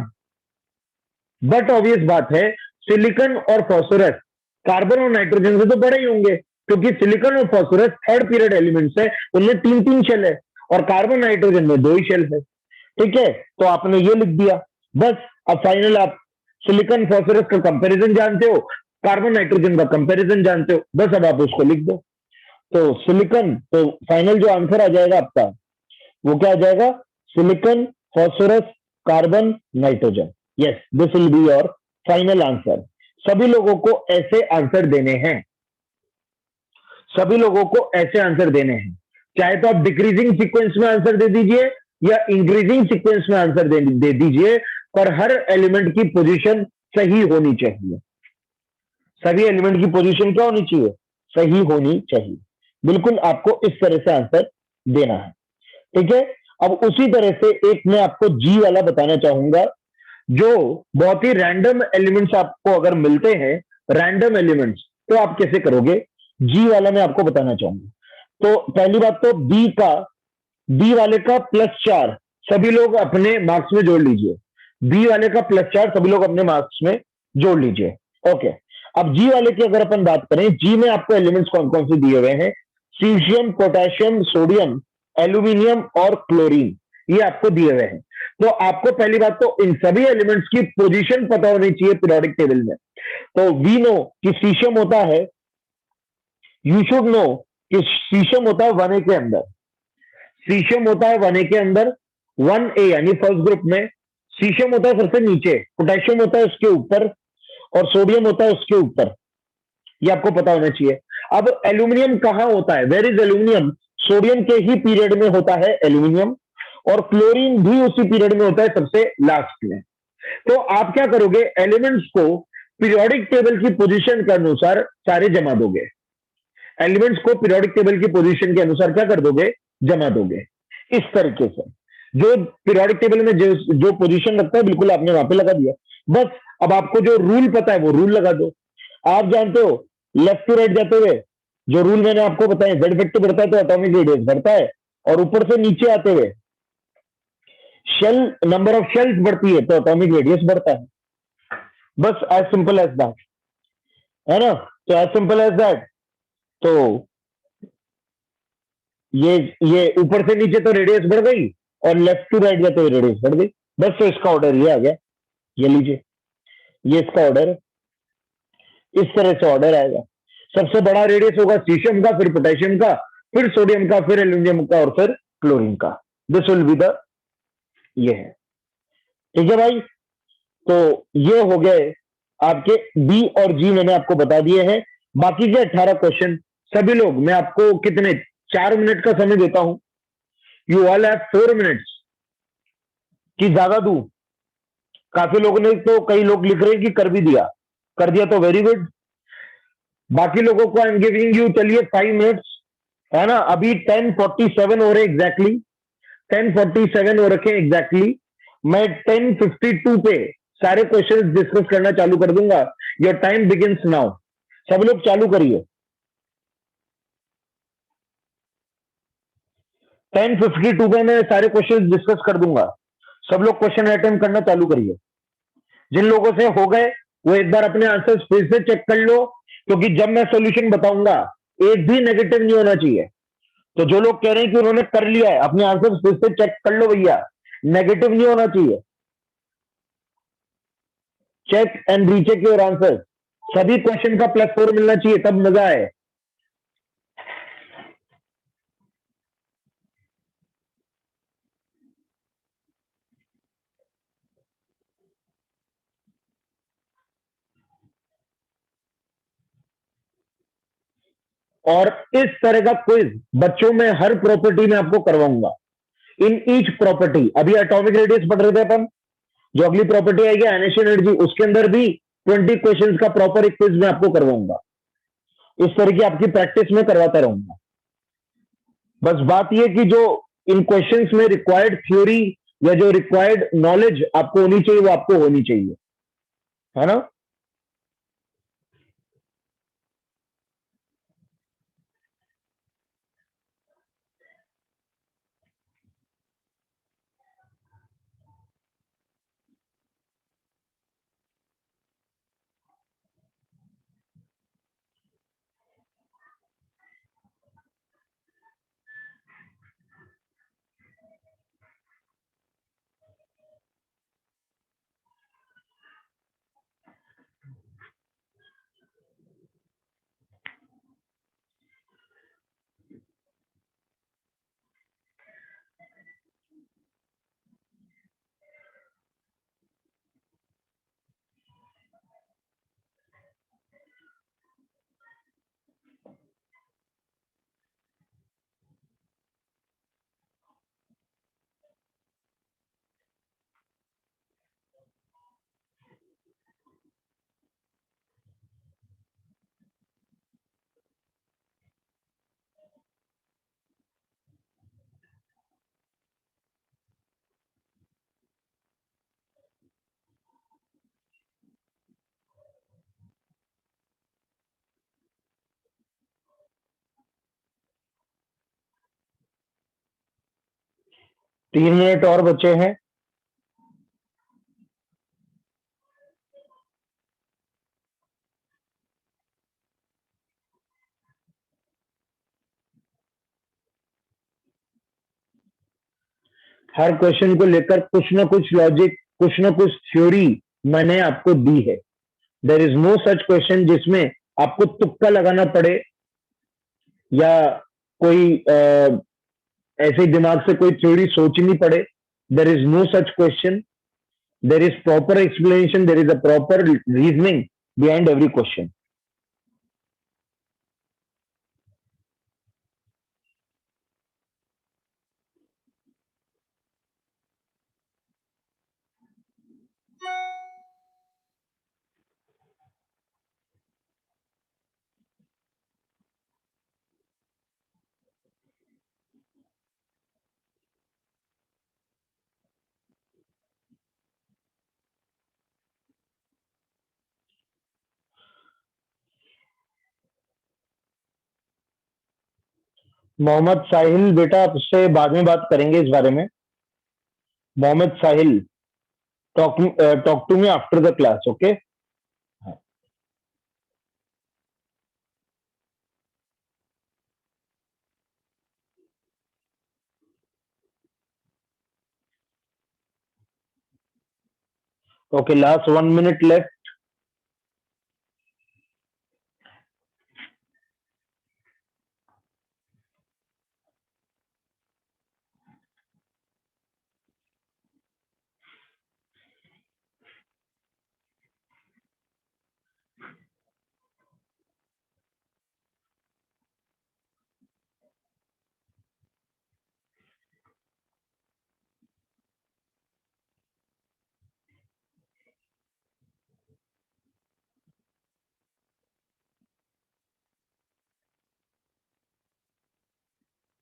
बट ऑब्वियस बात है, सिलिकॉन और फास्फोरस कार्बन और नाइट्रोजन से तो बड़े ही होंगे, क्योंकि सिलिकॉन और फास्फोरस थर्ड पीरियड एलिमेंट्स है, उनमें 3-3 शेल है, और कार्बन नाइट्रोजन में 2 ही शेल है, ठीक है। तो आपने ये लिख दिया। बस अब फाइनल आप सिलिकॉन फास्फोरस का कंपैरिजन जानते हो, कार्बन नाइट्रोजन का कंपैरिजन जानते हो, बस अब आप उसको लिख दो। तो सिलिकॉन, तो फाइनल जो आंसर आ जाएगा आपका वो क्या आ जाएगा? Silicon phosphorus carbon nitrogen. Yes, this will be your final answer. सभी लोगों को ऐसे आंसर देने हैं, सभी लोगों को ऐसे आंसर देने हैं। चाहे तो आप डिक्रीजिंग सीक्वेंस में आंसर दे दीजिए या इंक्रीजिंग सीक्वेंस में आंसर दे दीजिए, पर हर एलिमेंट की पोजीशन सही होनी चाहिए। सभी एलिमेंट की पोजीशन क्या होनी चाहिए? सही होनी चाहिए। बिल्कुल आपको इस तरह से आंसर देना है, ठीक है। अब उसी तरह से एक मैं आपको जी वाला बताना चाहूंगा, जो बहुत ही रैंडम एलिमेंट्स आपको अगर मिलते हैं, रैंडम एलिमेंट्स, तो आप कैसे करोगे? जी वाला मैं आपको बताना चाहूंगा। तो पहली बात तो बी वाले का +4 सभी लोग अपने मार्क्स में जोड़ लीजिए। बी वाले का +4 सभी लोग अपने मार्क्स में जोड़ लीजिए। ओके, अब जी वाले की अगर अपन बात करें, जी में आपको एलिमेंट्स कौन कौन से दिए हुए हैं? सीजियम, पोटेशियम, सोडियम, एल्यूमिनियम और क्लोरीन, ये आपको दिए हुए हैं। तो आपको पहली बात तो इन सभी एलिमेंट्स की पोजीशन पता होनी चाहिए पीरियोडिक टेबल में। तो वी नो कि सीशियम होता है, यू शुड नो कि सीशियम होता है 1A के अंदर, सीशियम होता है 1A के अंदर, 1A यानी फर्स्ट ग्रुप में। सीशियम होता है सबसे नीचे, पोटेशियम होता है उसके ऊपर, और सोडियम होता है उसके ऊपर, ये आपको पता होना चाहिए। अब एल्यूमिनियम कहां होता है? Where is aluminium? सोडियम के ही पीरियड में होता है एल्यूमिनियम, और क्लोरीन भी उसी पीरियड में होता है सबसे लास्ट में। तो आप क्या करोगे? एलिमेंट्स को पीरियोडिक टेबल की पोजीशन के अनुसार सारे जमा दोगे। एलिमेंट्स को पीरियोडिक टेबल की पोजीशन के अनुसार क्या कर दोगे? जमा दोगे। इस तरीके से जो पीरियोडिक टेबल में जो पोजीशन लगता है, बिल्कुल आपने वहां पे लगा दिया। बस अब आपको जो रूल पता है वो रूल लगा दो। आप जानते हो लेफ्ट टू राइट जाते हुए जो रूल मैंने आपको बताया, जेड फैक्टर बढ़ता है तो एटॉमिक रेडियस बढ़ता है, और ऊपर से नीचे आते हुए शेल, नंबर ऑफ शेल्स बढ़ती है तो एटॉमिक रेडियस बढ़ता है। बस एज सिंपल एज दैट, है ना। तो एज सिंपल एज दैट, तो ये ऊपर से नीचे तो रेडियस बढ़ गई, और लेफ्ट टू राइट जाते हुए रेडियस बढ़ गई। बस तो इसका ऑर्डर ये आ गया, ये लीजिए, ये इसका ऑर्डर है। इस तरह से ऑर्डर आएगा। सबसे बड़ा रेडियस होगा सीशियम का, फिर पोटेशियम का, फिर सोडियम का, फिर एल्यूमिनियम का, और फिर क्लोरीन का। दिस विल बी द, ये है, ठीक है भाई। तो ये हो गए आपके बी और जी, मैंने आपको बता दिए हैं। बाकी के 18 क्वेश्चन सभी लोग, मैं आपको कितने 4 मिनट का समय देता हूं। यू ऑल हैव 4 मिनट्स, कि ज्यादा दूं? काफी लोगों ने, तो कई लोग लिख रहे हैं कि कर भी दिया, कर दिया तो वेरी गुड। बाकी लोगों को आई एम गिविंग यू, चलिए 5 मिनट्स, है ना। अभी 10:47 हो रहे एग्जैक्टली, 10:47 हो रखे एग्जैक्टली। मैं 10:52 पे सारे क्वेश्चंस डिस्कस करना चालू कर दूंगा। Your time begins now. सब लोग चालू करिए। 10:52 में मैं सारे क्वेश्चन डिस्कस कर दूंगा। सब लोग क्वेश्चन अटेम्प्ट करना चालू करिए। जिन लोगों से हो गए वो एक बार अपने आंसर्स फिर से चेक कर लो, क्योंकि जब मैं सॉल्यूशन बताऊंगा एक भी नेगेटिव नहीं होना चाहिए। तो जो लोग कह रहे हैं कि उन्होंने कर लिया है, अपने आंसर्स फिर से चेक कर लो भैया, नेगेटिव नहीं होना चाहिए। Check and recheck your answer. सभी क्वेश्चन का +4 मिलना चाहिए, तब मजा है। और इस तरह का क्विज बच्चों में हर प्रॉपर्टी में आपको करवाऊंगा। इन ईच प्रॉपर्टी, अभी एटॉमिक रेडियस पढ़ रहे थे अपन, जो अगली प्रॉपर्टी आएगी आयनेशन एनर्जी, उसके अंदर भी 20 क्वेश्चंस का प्रॉपर एक क्विज मैं आपको करवाऊंगा। इस तरह की आपकी प्रैक्टिस में करवाता रहूंगा। बस बात यह कि जो इन क्वेश्चंस में रिक्वायर्ड थ्योरी या जो रिक्वायर्ड नॉलेज आपको होनी चाहिए वो आपको होनी चाहिए, है ना। तीन मिनट और बचे हैं। हर क्वेश्चन को लेकर कुछ ना कुछ लॉजिक, कुछ ना कुछ थ्योरी मैंने आपको दी है। There is no such question जिसमें आपको तुक्का लगाना पड़े या कोई ऐसे दिमाग से कोई थ्योरी सोचनी पड़े। There is no such question. There is proper explanation, there is a proper reasoning behind every question. Mohammad Sahil बेटा, आपसे बाद में बात करेंगे इस बारे में। Mohammad Sahil, talk to me after the class, okay. Okay, last 1 minute left.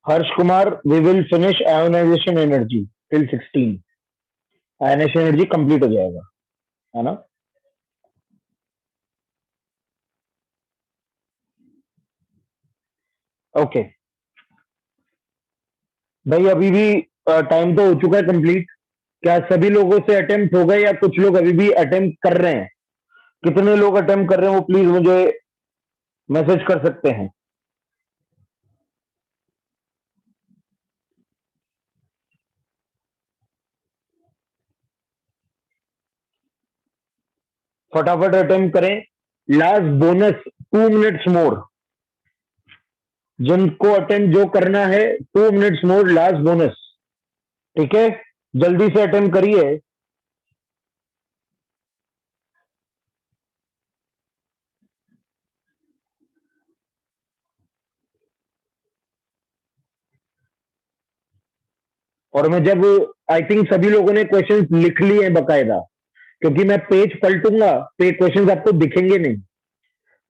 Harsh Kumar, we will finish ionization energy till 16। Ionization energy complete हो जाएगा, है ना। ओके भाई, अभी भी टाइम तो हो चुका है कंप्लीट। क्या सभी लोगों से अटेम्प्ट हो गए या कुछ लोग अभी भी अटेम्प्ट कर रहे हैं? कितने लोग अटेम्प्ट कर रहे हैं वो प्लीज मुझे मैसेज कर सकते हैं। फटाफट अटेम्प्ट करें। Last bonus 2 minutes more. जिनको अटेम्प्ट जो करना है 2 मिनट्स मोर लास्ट बोनस। ठीक है, जल्दी से अटेम्प्ट करिए। और मैं जब आई थिंक सभी लोगों ने क्वेश्चंस लिख लिए हैं बकायदा, क्योंकि मैं पेज पलटूंगा तो ये क्वेश्चंस आपको दिखेंगे नहीं।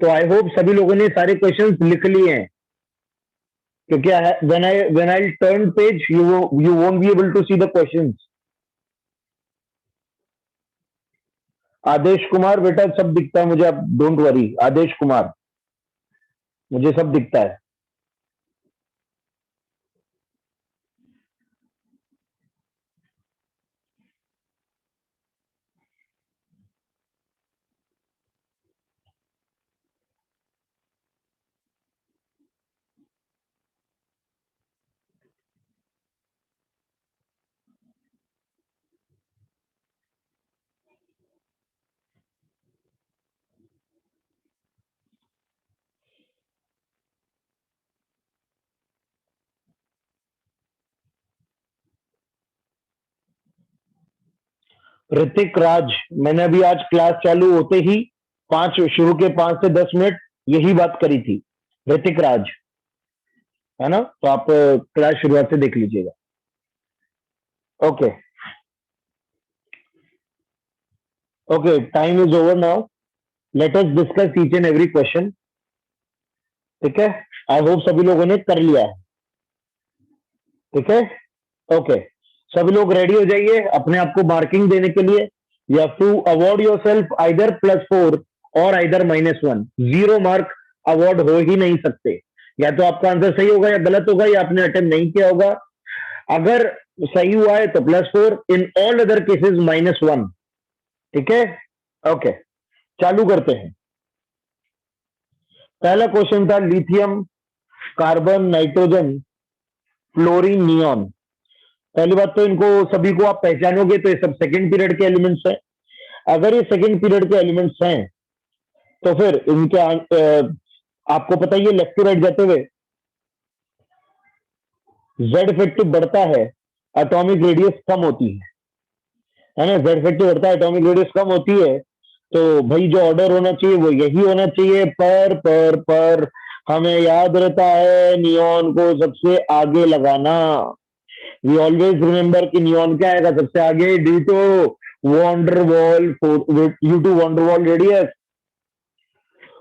तो आई होप सभी लोगों ने सारे क्वेश्चंस लिख लिए हैं, क्योंकि when I turn page you won't be able to see the questions. Adesh Kumar बेटा सब दिखता है मुझे, आप डोंट वरी। आदेश कुमार, मुझे सब दिखता है। ऋतिक राज, मैंने अभी आज क्लास चालू होते ही शुरू के 5 से 10 मिनट यही बात करी थी। ऋतिक राज है ना, तो आप क्लास शुरुआत से देख लीजिएगा। Okay okay, time is over now. Let us discuss each and every question. ठीक है, आई होप सभी लोगों ने कर लिया है। ठीक है, ओके, सभी लोग रेडी हो जाइए अपने आप को मार्किंग देने के लिए। You have to award yourself either +4 और आइदर -1। 0 मार्क अवॉर्ड हो ही नहीं सकते। या तो आपका आंसर सही होगा या गलत होगा, या आपने अटेम्प्ट नहीं किया होगा। अगर सही हुआ है तो +4, इन ऑल अदर केसेस -1। ठीक है, ओके, चालू करते हैं। पहला क्वेश्चन था lithium, carbon, nitrogen, fluorine, neon. पहली बात तो इनको सभी को आप पहचानोगे तो ये सब सेकंड पीरियड के एलिमेंट्स हैं। अगर ये सेकंड पीरियड के एलिमेंट्स हैं तो फिर इनके आपको पता ही है, लेफ्ट टू राइट जाते हुए जेड इफेक्टिव बढ़ता है, एटॉमिक रेडियस कम होती है ना। जेड इफेक्टिव बढ़ता है, एटॉमिक रेडियस कम होती है। तो भाई जो ऑर्डर होना चाहिए वो यही होना चाहिए। पर हमें याद रहता है नियॉन को सबसे आगे लगाना। वी ऑलवेज रिमेंबर कि नियॉन क्या आएगा सबसे आगे, due to van der Waals, due to van der Waals radius.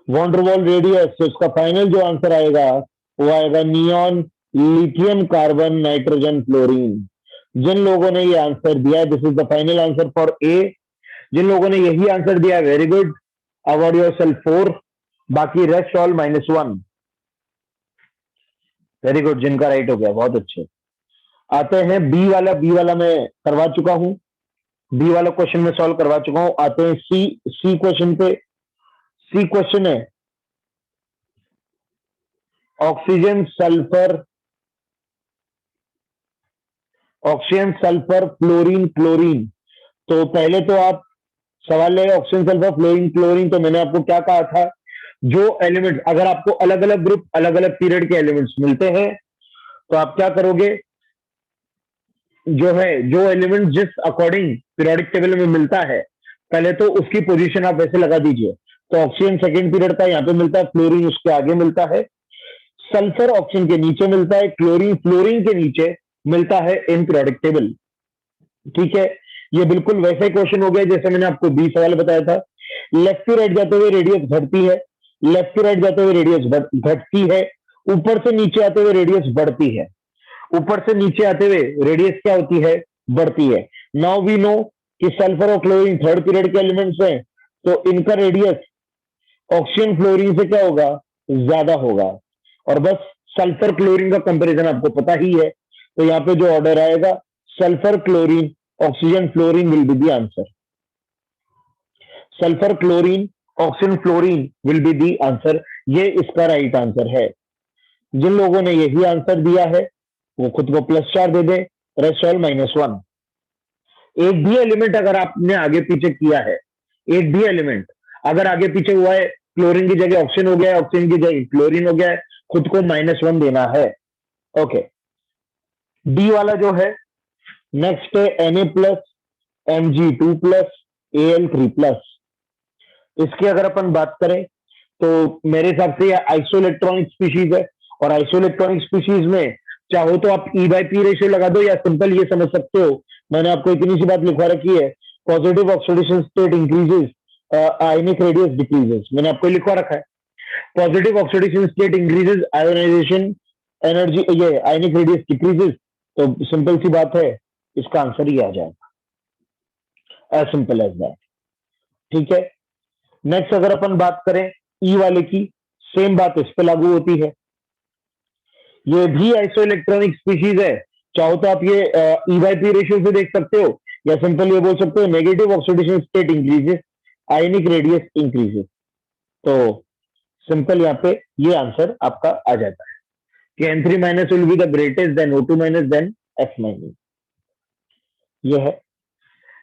Van der Waals radius, तो इसका फाइनल जो आंसर आएगा वो आएगा neon, lithium, carbon, nitrogen, fluorine. जिन लोगों ने ये आंसर दिया है, this is the final answer for A. जिन लोगों ने यही आंसर दिया, very good, award yourself 4। बाकी रेस्ट ऑल -1। वेरी गुड, जिनका राइट हो गया बहुत अच्छे। आते हैं बी वाला। बी वाला मैं करवा चुका हूं, बी वाला क्वेश्चन में सॉल्व करवा चुका हूं। आते हैं सी क्वेश्चन पे। सी क्वेश्चन है oxygen, sulphur, oxygen, sulphur, fluorine, chlorine. तो पहले तो आप सवाल है ऑक्सीजन, सल्फर, फ्लोरीन, क्लोरीन। तो मैंने आपको क्या कहा था, जो एलिमेंट अगर आपको अलग अलग ग्रुप अलग अलग पीरियड के एलिमेंट्स मिलते हैं तो आप क्या करोगे, जो एलिमेंट जिस अकॉर्डिंग पीरियोडिक टेबल में मिलता है पहले तो उसकी पोजीशन आप वैसे लगा दीजिए। तो ऑक्सीजन सेकंड पीरियड का यहाँ पे मिलता है, फ्लोरीन उसके आगे मिलता है, सल्फर ऑक्सीजन के नीचे मिलता है, क्लोरीन फ्लोरीन के नीचे मिलता है इन पीरियोडिक टेबल। ठीक है, ये बिल्कुल वैसे क्वेश्चन हो गया जैसे मैंने आपको 20 सवाल बताया था। लेफ्ट टू राइट जाते हुए रेडियस घटती है, लेफ्ट टू राइट जाते हुए रेडियस घटती है, ऊपर से नीचे आते हुए रेडियस बढ़ती है, ऊपर से नीचे आते हुए रेडियस क्या होती है, बढ़ती है। नाउ वी नो कि सल्फर और क्लोरीन थर्ड पीरियड के एलिमेंट्स हैं, तो इनका रेडियस ऑक्सीजन फ्लोरीन से क्या होगा, ज्यादा होगा। और बस सल्फर क्लोरीन का कंपैरिजन आपको पता ही है, तो यहाँ पे जो ऑर्डर आएगा sulphur chlorine oxygen fluorine will be the answer. Sulphur chlorine oxygen fluorine will be the answer, ये इसका राइट आंसर है। जिन लोगों ने यही आंसर दिया है वो खुद को +4 दे दे, रेस्ट ऑल -1। एक भी एलिमेंट अगर आपने आगे पीछे किया है, एक भी एलिमेंट अगर आगे पीछे हुआ है, क्लोरीन की जगह ऑक्सीजन हो गया है, ऑक्सीजन की जगह क्लोरीन हो गया है, खुद को -1 देना है। ओके, डी वाला जो है नेक्स्ट है Na+, Mg2+, Al3+। इसकी अगर अपन बात करें तो मेरे हिसाब से यह आइसोइलेक्ट्रॉनिक स्पीशीज है, और आइसोइलेक्ट्रॉनिक स्पीशीज में चाहो तो आप E/P रेशियो लगा दो, या सिंपल ये समझ सकते हो, मैंने आपको इतनी सी बात लिखवा रखी है, positive oxidation state increases, ionic radius decreases, मैंने आपको लिखवा रखा है। Positive oxidation state increases, ionization energy, ये आयनिक रेडियस डिक्रीजेस, तो सिंपल सी बात है, इसका आंसर ही आ जाएगा, एज सिंपल एज दैट। ठीक है, नेक्स्ट अगर अपन बात करें ई वाले की, सेम बात इस पे लागू होती है। ये भी आइसोइलेक्ट्रॉनिक स्पीशीज है, चाहो तो आप ये E/P रेशियो से देख सकते हो, या सिंपल ये बोल सकते हो negative oxidation state increases, ionic radius increases. तो सिंपल यहाँ पे ये आंसर आपका आ जाता है कि N3- will be the greatest, then O2-, then F-। ये है।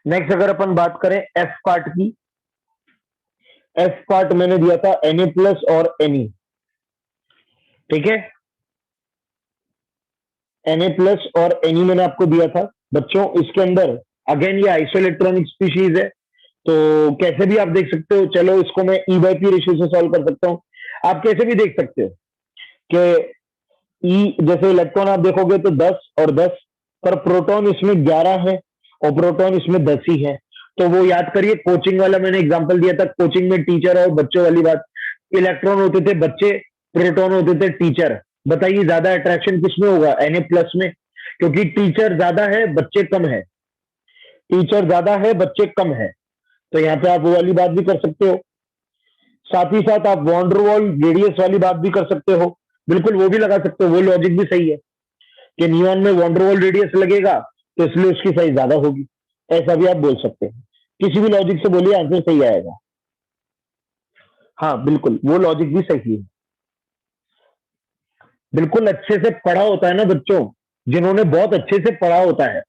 नेक्स्ट अगर अपन बात करें एफ पार्ट की, एफ पार्ट मैंने दिया था Na+ और Ne। ठीक है, Na+ और Ne मैंने आपको दिया था बच्चों। इसके अंदर अगेन ये आइसोइलेक्ट्रॉनिक स्पीशीज है, तो कैसे भी आप देख सकते हो, चलो इसको मैं E/P रेशियो से सॉल्व कर सकता हूं। आप कैसे भी देख सकते हो कि E जैसे इलेक्ट्रॉन आप देखोगे तो 10 और 10, पर प्रोटॉन इसमें 11 है और प्रोटॉन इसमें 10 ही है। तो वो याद करिए, कोचिंग वाला मैंने एग्जांपल दिया था, कोचिंग में टीचर और बच्चों वाली बात, इलेक्ट्रॉन होते थे बच्चे, प्रोटॉन होते थे टीचर। बताइए ज्यादा अट्रैक्शन किसमें होगा, Na+ में, क्योंकि टीचर ज्यादा है बच्चे कम है, टीचर ज्यादा है बच्चे कम है। तो यहाँ पे आप वो वाली बात भी कर सकते हो। साथ ही साथ आप वॉन्डरवॉल रेडियस वाली बात भी कर सकते हो, बिल्कुल वो भी लगा सकते हो, वो लॉजिक भी सही है कि नियॉन में वॉन्डरवॉल रेडियस लगेगा तो इसलिए उसकी साइज ज्यादा होगी, ऐसा भी आप बोल सकते हैं। किसी भी लॉजिक से बोलिए आंसर सही आएगा। हाँ बिल्कुल, वो लॉजिक भी सही है। बिल्कुल अच्छे से पढ़ा होता है ना बच्चों, जिन्होंने बहुत अच्छे से पढ़ा होता है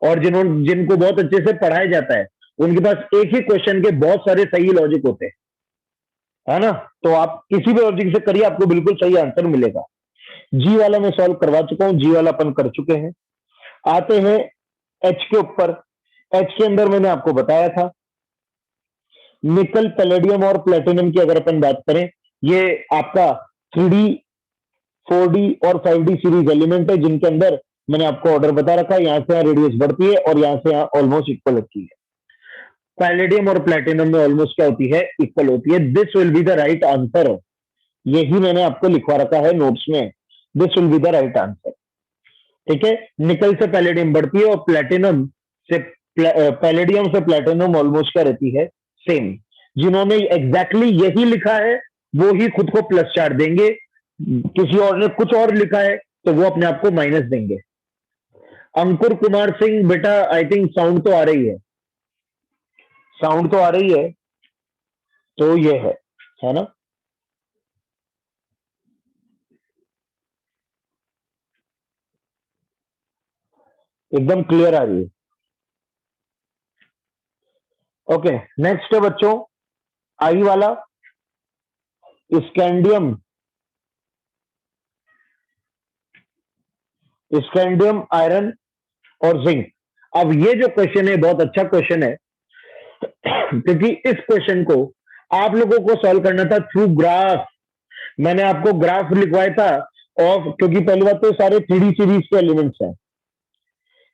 और जिनको बहुत अच्छे से पढ़ाया जाता है, उनके पास एक ही क्वेश्चन के बहुत सारे सही लॉजिक होते हैं, है ना। तो आप किसी भी लॉजिक से करिए, आपको बिल्कुल सही आंसर मिलेगा। जी वाला मैं सॉल्व करवा चुका हूं, जी वाला अपन कर चुके हैं। आते हैं एच के ऊपर। एच के अंदर मैंने आपको बताया था निकल, पैलेडियम और प्लेटिनम की अगर अपन बात करें, ये आपका 3D, 4D और 5D सीरीज एलिमेंट है, जिनके अंदर मैंने आपको ऑर्डर बता रखा है, यहां से यहाँ रेडियस बढ़ती है और यहां से यहाँ ऑलमोस्ट इक्वल होती है। पैलेडियम और प्लेटिनम में ऑलमोस्ट क्या होती है, इक्वल होती है। This will be the right answer, यही मैंने आपको लिखवा रखा है नोट्स में, this will be the right answer. ठीक है, निकल से पैलेडियम बढ़ती है और प्लेटिनम से पैलेडियम से प्लेटिनम ऑलमोस्ट क्या रहती है, सेम। जिन्होंने एग्जैक्टली यही लिखा है वो ही खुद को +4 देंगे, किसी और ने कुछ और लिखा है तो वो अपने आप को माइनस देंगे। अंकुर कुमार सिंह बेटा, आई थिंक साउंड तो आ रही है, साउंड तो आ रही है, तो ये है ना। एकदम क्लियर आ रही है। ओके, नेक्स्ट है बच्चों आई वाला, स्कैंडियम, स्कैंडियम, आयरन और जिंक। अब ये जो क्वेश्चन है बहुत अच्छा क्वेश्चन है, क्योंकि इस क्वेश्चन को आप लोगों को सॉल्व करना था थ्रू ग्राफ। मैंने आपको ग्राफ लिखवाया था, और क्योंकि पहली बात तो सारे 3D सीरीज के एलिमेंट्स हैं।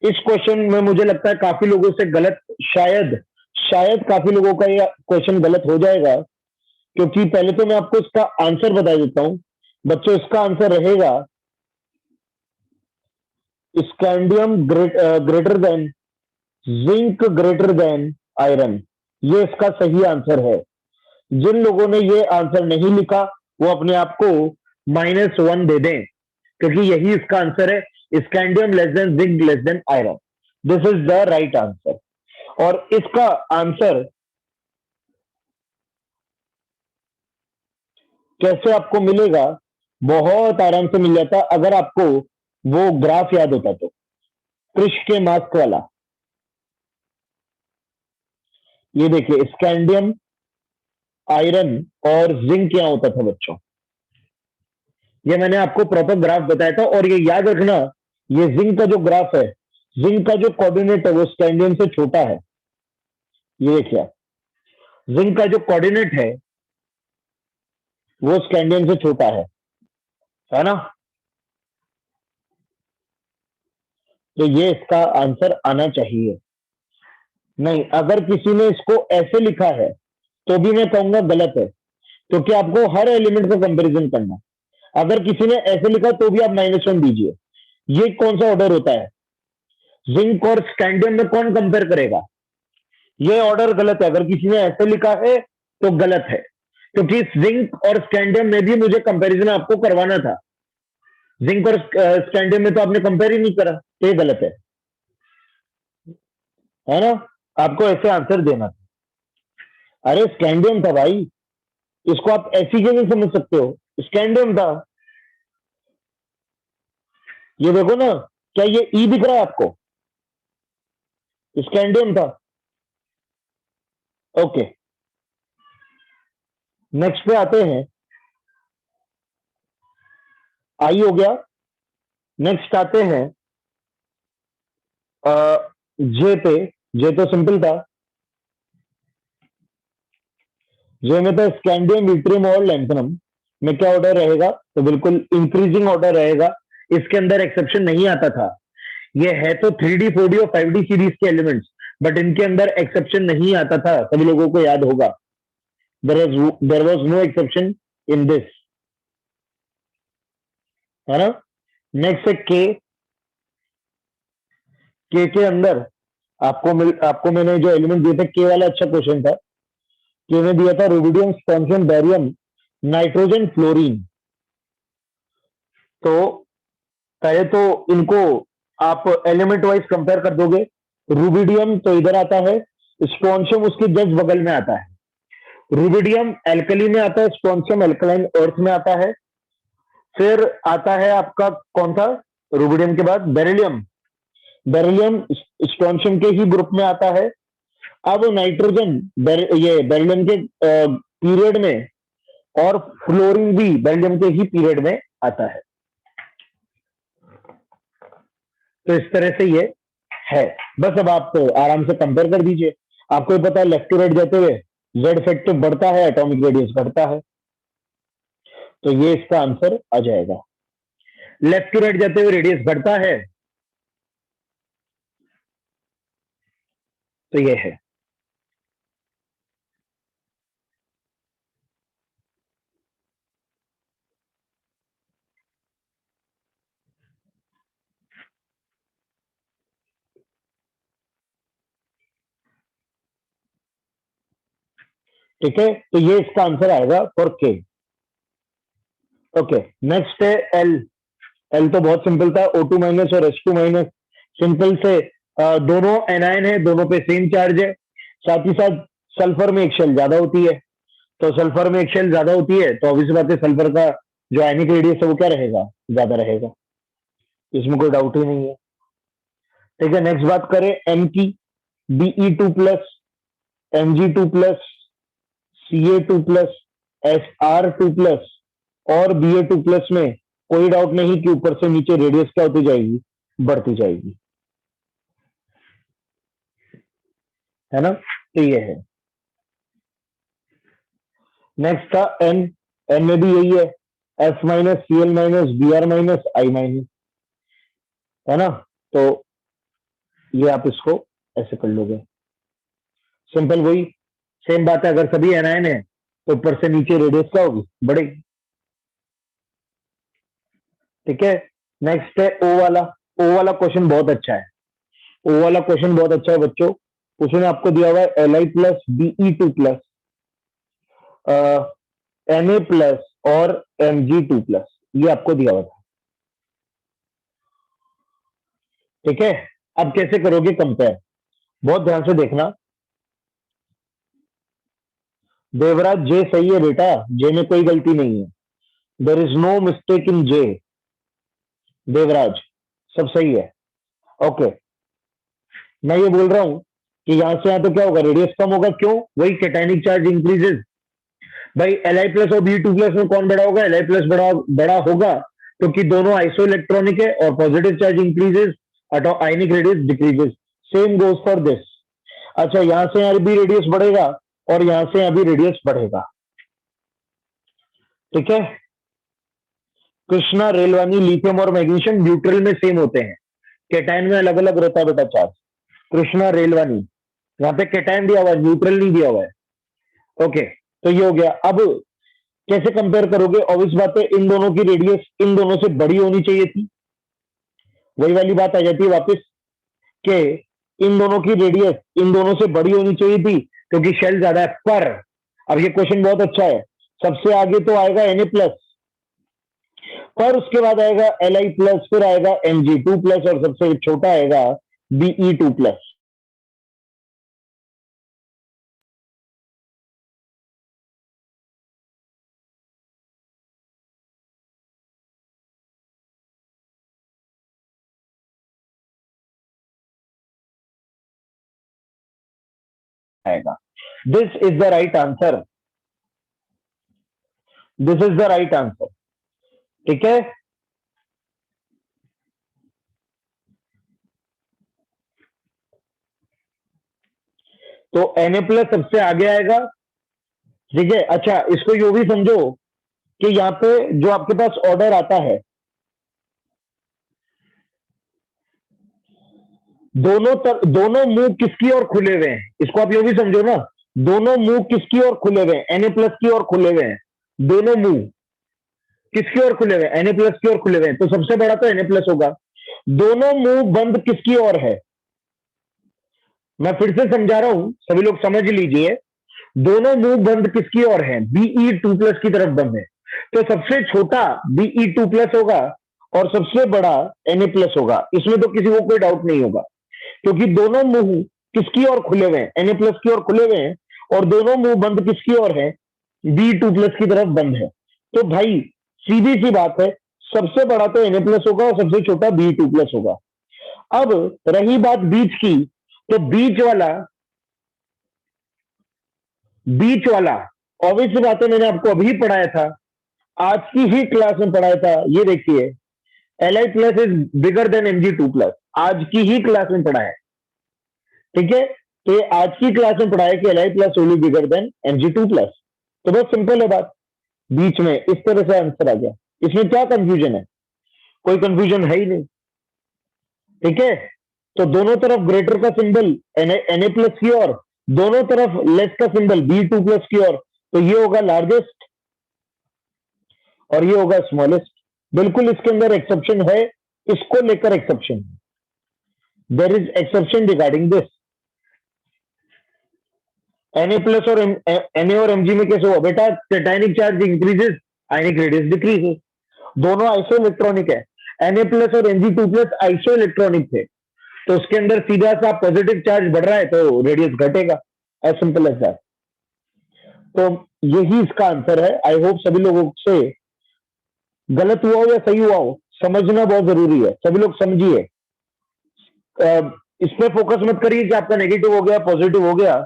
इस क्वेश्चन में मुझे लगता है काफी लोगों से गलत, शायद शायद काफी लोगों का ये क्वेश्चन गलत हो जाएगा, क्योंकि पहले तो मैं आपको इसका आंसर बता देता हूं बच्चों। इसका आंसर रहेगा scandium greater than, zinc greater than iron, ये इसका सही आंसर है। जिन लोगों ने ये आंसर नहीं लिखा वो अपने आप को -1 दे दें, क्योंकि यही इसका आंसर है, scandium less than zinc less than iron. This is the right answer. और इसका आंसर कैसे आपको मिलेगा, बहुत आराम से मिल जाता अगर आपको वो ग्राफ याद होता तो, कृष के मास्क वाला। ये देखिए स्कैंडियम, आयरन और जिंक क्या होता था बच्चों, ये मैंने आपको प्रॉपर ग्राफ बताया था। और ये याद रखना, ये जिंक का जो ग्राफ है, जिंक का जो कोऑर्डिनेट है वो स्कैंडियम से छोटा है। ये देखिए जिंक का जो कोऑर्डिनेट है वो स्कैंडियम से छोटा है ना। तो ये इसका आंसर आना चाहिए। नहीं, अगर किसी ने इसको ऐसे लिखा है तो भी मैं कहूंगा गलत है, क्योंकि आपको हर एलिमेंट का कंपैरिजन करना है। अगर किसी ने ऐसे लिखा तो भी आप -1 दीजिए। ये कौन सा ऑर्डर होता है, जिंक और स्कैंडियम में कौन कंपेयर करेगा, ये ऑर्डर गलत है। अगर किसी ने ऐसे लिखा है तो गलत है, क्योंकि जिंक और स्कैंडियम में भी मुझे कंपैरिजन आपको करवाना था। जिंक और स्कैंडियम में तो आपने कंपेयर ही नहीं करा, तो ये गलत है ना। आपको ऐसे आंसर देना था। अरे स्कैंडियम था भाई, इसको आप ऐसी क्यों नहीं समझ सकते हो, स्कैंडियम था। ये देखो ना, क्या ये ई दिख रहा है आपको, स्कैंडियम था। ओके, नेक्स्ट पे आते हैं। आई हो गया। नेक्स्ट आते हैं जे पे। जे तो सिंपल था, जे में तो स्कैंडियम, यूट्रियम और लैंथनम में क्या ऑर्डर रहेगा, तो बिल्कुल इंक्रीजिंग ऑर्डर रहेगा। इसके अंदर एक्सेप्शन नहीं आता था। ये है तो 3D 4D और 5D सीरीज के एलिमेंट्स, बट इनके अंदर एक्सेप्शन नहीं आता था, सभी लोगों को याद होगा। There was no exception in this, है ना। नेक्स्ट है के। के अंदर आपको मैंने जो एलिमेंट दिए थे, के वाला अच्छा क्वेश्चन था। के में दिया था rubidium, strontium, barium, nitrogen, fluorine. तो कहे तो इनको आप एलिमेंट वाइज कंपेयर कर दोगे। रुबिडियम तो इधर आता है, स्ट्रोंशियम उसके जस्ट बगल में आता है। रुबिडियम एल्कली में आता है, स्ट्रोंशियम एल्कलाइन अर्थ में आता है। फिर आता है आपका कौन था, रुबिडियम के बाद बेरिलियम। बेरिलियम स्ट्रोंशियम के ही ग्रुप में आता है। अब नाइट्रोजन ये बेरिलियम के पीरियड में, और फ्लोरीन भी बेरिलियम के ही पीरियड में आता है। तो इस तरह से ये है। बस अब आप आराम से कंपेयर कर दीजिए। आपको ये पता है लेफ्ट टू राइट जाते हुए जेड इफेक्टिव बढ़ता है, एटॉमिक रेडियस घटता है। तो ये इसका आंसर आ जाएगा। लेफ्ट टू राइट जाते हुए रेडियस घटता है, तो ये है। ठीक है, तो ये इसका आंसर आएगा फॉर के। ओके, नेक्स्ट है एल। एल तो बहुत सिंपल था, O2 माइनस और H2 माइनस। सिंपल से दोनों एनायन है, दोनों पे सेम चार्ज है। साथ ही साथ सल्फर में एक शेल ज्यादा होती है। तो सल्फर में एक शेल ज्यादा होती है तो ऑब्वियस बात है सल्फर का जो आयनिक रेडियस है वो क्या रहेगा, ज्यादा रहेगा। इसमें कोई डाउट ही नहीं है। ठीक है, नेक्स्ट बात करें एम की। Be2+, Mg2+, Ca2+, Sr2+, और Ba2+ में कोई डाउट नहीं कि ऊपर से नीचे रेडियस क्या होती जाएगी, बढ़ती जाएगी, है ना। तो ये है। नेक्स्ट था एन। एन में भी यही है, F minus, Cl minus, Br minus, I minus, है ना। तो ये आप इसको ऐसे कर लोगे, सिंपल वही सेम बात है। अगर सभी एनायन है तो ऊपर से नीचे रेडियस क्या होगी, बढ़ेगी। ठीक है, नेक्स्ट है ओ वाला। ओ वाला क्वेश्चन बहुत अच्छा है। ओ वाला क्वेश्चन बहुत अच्छा है बच्चों। उसमें आपको दिया हुआ है Li+, Be2+, Na+ और Mg2+, ये आपको दिया हुआ था। ठीक है। अब कैसे करोगे कंपेयर, बहुत ध्यान से देखना। देवराज जे सही है बेटा, जे में कोई गलती नहीं है, there is no mistake in J. Devraj सब सही है। ओके, मैं ये बोल रहा हूं कि यहां से यहां तो क्या होगा, रेडियस कम होगा, क्यों? वही कैटायनिक चार्ज इंक्रीजेस। भाई Li प्लस और Br2 प्लस में कौन बड़ा होगा? Li प्लस बड़ा बड़ा होगा, क्योंकि दोनों आइसो इलेक्ट्रॉनिक है, और positive charge increases, ionic radius decreases. Same goes for this. अच्छा, यहां से यहां भी रेडियस बढ़ेगा, और यहां से यहां भी रेडियस बढ़ेगा। ठीक है। कृष्णा, रेलवानी, लिथियम और मैग्नीशियम न्यूट्रल में सेम होते हैं, कैटायन में अलग अलग रहता है बेटा चार्ज। कृष्णा, रेलवानी, यहाँ पे कैटायन दिया हुआ है, न्यूट्रल नहीं दिया हुआ है। ओके, तो ये हो गया। अब कैसे कंपेयर करोगे? ऑब्वियस बात है, इन दोनों की रेडियस इन दोनों से बड़ी होनी चाहिए थी। वही वाली बात आ जाती है वापस कि इन दोनों की रेडियस इन दोनों से बड़ी होनी चाहिए थी, क्योंकि शेल ज्यादा है। पर अब ये क्वेश्चन बहुत अच्छा है, सबसे आगे तो आएगा Na प्लस, पर उसके बाद आएगा Li प्लस, फिर आएगा Mg2 प्लस, और सबसे छोटा आएगा Be2 प्लस। आएगा। This is the right answer, this is the right answer. ठीक है। तो Na प्लस सबसे आगे आएगा। ठीक है। अच्छा, इसको यू भी समझो कि यहाँ पे जो आपके पास ऑर्डर आता है, दोनों मुंह किसकी ओर खुले हुए हैं, इसको आप यू भी समझो ना। दोनों मुंह किसकी ओर खुले हुए हैं? Na प्लस की ओर खुले हुए हैं। दोनों मुंह किसकी ओर खुले हुए हैं? Na प्लस की ओर खुले हुए हैं, तो सबसे बड़ा तो Na प्लस होगा। दोनों मुंह बंद किसकी ओर है? मैं फिर से समझा रहा हूं, सभी लोग समझ लीजिए। दोनों मुंह बंद किसकी ओर है? Be2 प्लस की तरफ बंद है। तो सबसे छोटा Be2 प्लस होगा, और सबसे बड़ा Na प्लस होगा। इसमें तो किसी को कोई डाउट नहीं होगा, क्योंकि दोनों मुंह किसकी ओर खुले हुए हैं? Na प्लस की ओर खुले हुए हैं, और दोनों मुंह बंद किसकी ओर है? Be2 प्लस की तरफ बंद है। तो भाई सीधी सी बात है, सबसे बड़ा तो Na प्लस होगा, और सबसे छोटा Be2 प्लस होगा। अब रही बात बीच की, तो बीच वाला ऑब्वियस सी बात है, मैंने आपको अभी पढ़ाया था, आज की ही क्लास में पढ़ाया था। ये देखिए, Li plus is bigger than Mg2 plus, आज की ही क्लास में पढ़ाया है। ठीक है। तो ये आज की क्लास में पढ़ाया कि Li plus only bigger than Mg2 plus. तो बहुत सिंपल है बात, बीच में इस तरह से आंसर आ गया। इसमें क्या कंफ्यूजन है? कोई कंफ्यूजन है ही नहीं। ठीक है। तो दोनों तरफ ग्रेटर का सिंबल Na प्लस की ओर, दोनों तरफ लेस का सिंबल Be2 प्लस की ओर, तो ये होगा लार्जेस्ट और ये होगा स्मॉलेस्ट। बिल्कुल इसके अंदर एक्सेप्शन है, इसको लेकर exception, there is exception regarding this. Na plus और Na और Mg में कैसे हुआ बेटा? Cationic charge increases, ionic radius decreases. दोनों आइसो इलेक्ट्रॉनिक है। Na प्लस और Mg2 प्लस आइसो इलेक्ट्रॉनिक थे, तो उसके अंदर सीधा सा पॉजिटिव चार्ज बढ़ रहा है, तो रेडियस घटेगा। As simple as that. तो यही इसका आंसर है। आई होप सभी लोगों से गलत हुआ हो या सही हुआ हो, समझना बहुत जरूरी है। सभी लोग समझिए। इस पे फोकस मत करिए कि आपका नेगेटिव हो गया पॉजिटिव हो गया,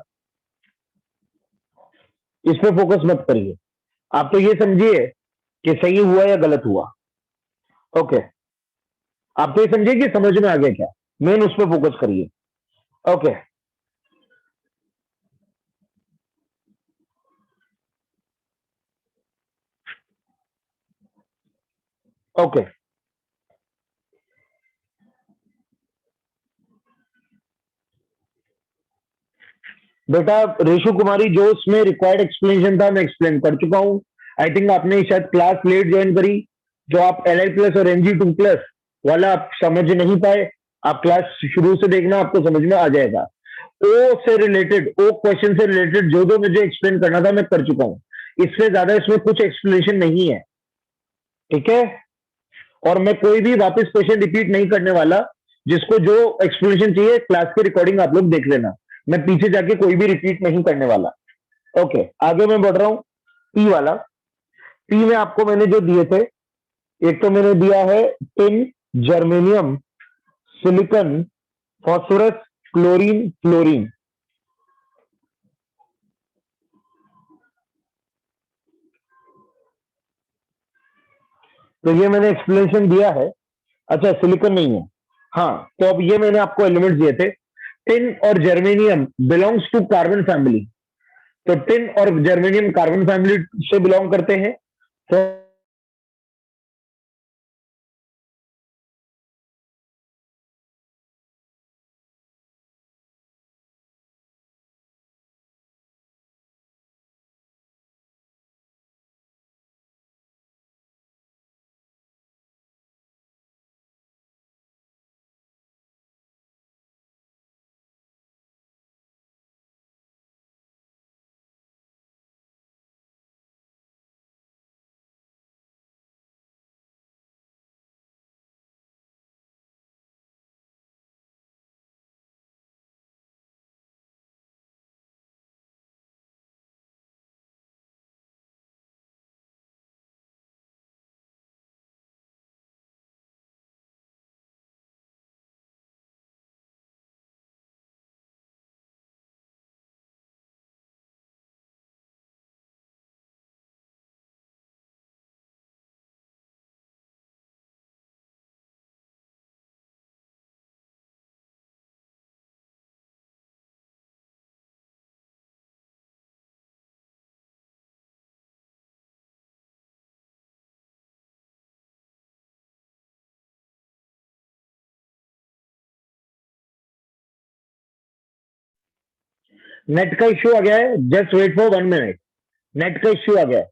इस पे फोकस मत करिए। आप तो ये समझिए कि सही हुआ या गलत हुआ। ओके, आप तो ये समझिए कि समझ में आ गया क्या, मेन उस पर फोकस करिए। ओके। ओके बेटा, रेशु कुमारी, जो उसमें रिक्वायर्ड एक्सप्लेनेशन था मैं एक्सप्लेन कर चुका हूं। आई थिंक आपने शायद क्लास लेट ज्वाइन करी, जो आप Li प्लस और Mg2 प्लस वाला आप समझ नहीं पाए। आप क्लास शुरू से देखना, आपको समझ में आ जाएगा। ओ से रिलेटेड, ओ क्वेश्चन से रिलेटेड जो जो मुझे एक्सप्लेन करना था मैं कर चुका हूं। इससे ज्यादा इसमें कुछ एक्सप्लेनेशन नहीं है। ठीक है। और मैं कोई भी वापस क्वेश्चन रिपीट नहीं करने वाला, जिसको जो एक्सप्लेनेशन चाहिए क्लास की रिकॉर्डिंग आप लोग देख लेना, मैं पीछे जाके कोई भी रिपीट नहीं करने वाला। ओके, आगे मैं बढ़ रहा हूं। पी वाला, पी में आपको मैंने जो दिए थे, एक तो मैंने दिया है tin, germanium, silicon, phosphorus, chlorine, fluorine. तो ये मैंने एक्सप्लेनेशन दिया है। अच्छा, सिलिकॉन नहीं है। हाँ, तो अब ये मैंने आपको एलिमेंट्स दिए थे। टिन और germanium belongs to carbon family, तो टिन और जर्मेनियम कार्बन फैमिली से बिलोंग करते हैं। तो नेट का इश्यू आ गया है, just wait for 1 minute. Net का इश्यू आ गया है।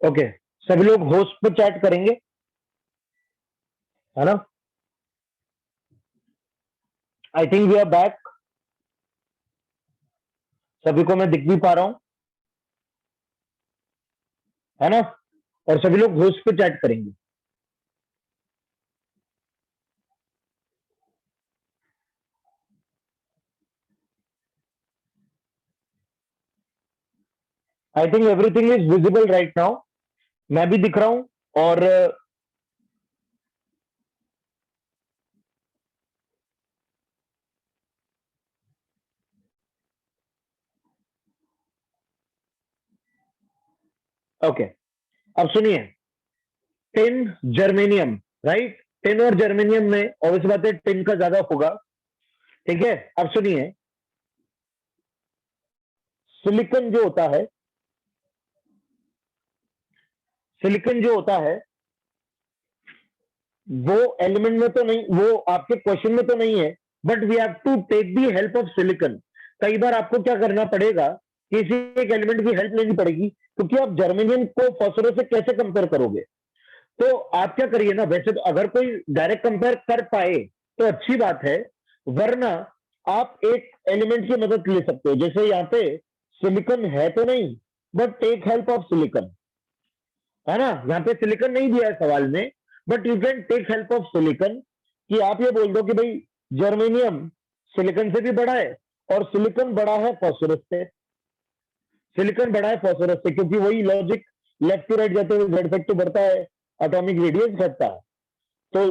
ओके, सभी लोग होस्ट पे चैट करेंगे, है ना? I think we are back. सभी को मैं दिख भी पा रहा हूं, है ना? और सभी लोग होस्ट पे चैट करेंगे। I think everything is visible right now. मैं भी दिख रहा हूं। और ओके, अब सुनिए। Tin, germanium, right? टिन और जर्मेनियम में ऑब्वियस बात है टिन का ज्यादा होगा। ठीक है, अब सुनिए। सिलिकॉन जो होता है, सिलिकॉन जो होता है वो एलिमेंट में तो नहीं, वो आपके क्वेश्चन में तो नहीं है, but we have to take the help of silicon. कई बार आपको क्या करना पड़ेगा, किसी एक एलिमेंट की हेल्प लेनी पड़ेगी, क्योंकि आप जर्मेनियम को फॉस्फोरस से कैसे कंपेयर करोगे? तो आप क्या करिए ना, वैसे तो अगर कोई डायरेक्ट कंपेयर कर पाए तो अच्छी बात है, वरना आप एक एलिमेंट की मदद ले सकते हो। जैसे यहाँ पे सिलिकॉन है तो नहीं, but take help of silicon. है ना। यहाँ पे सिलिकॉन नहीं दिया है सवाल में, but you can take help of silicon, कि आप ये बोल दो कि भाई जर्मेनियम सिलिकॉन से भी बड़ा है और सिलिकॉन बड़ा है फास्फोरस से, सिलिकॉन बड़ा है फास्फोरस से, क्योंकि वही लॉजिक, लेफ्ट टू राइट जाते हुए जेड फैक्टर बढ़ता है, एटॉमिक रेडियस घटता है। तो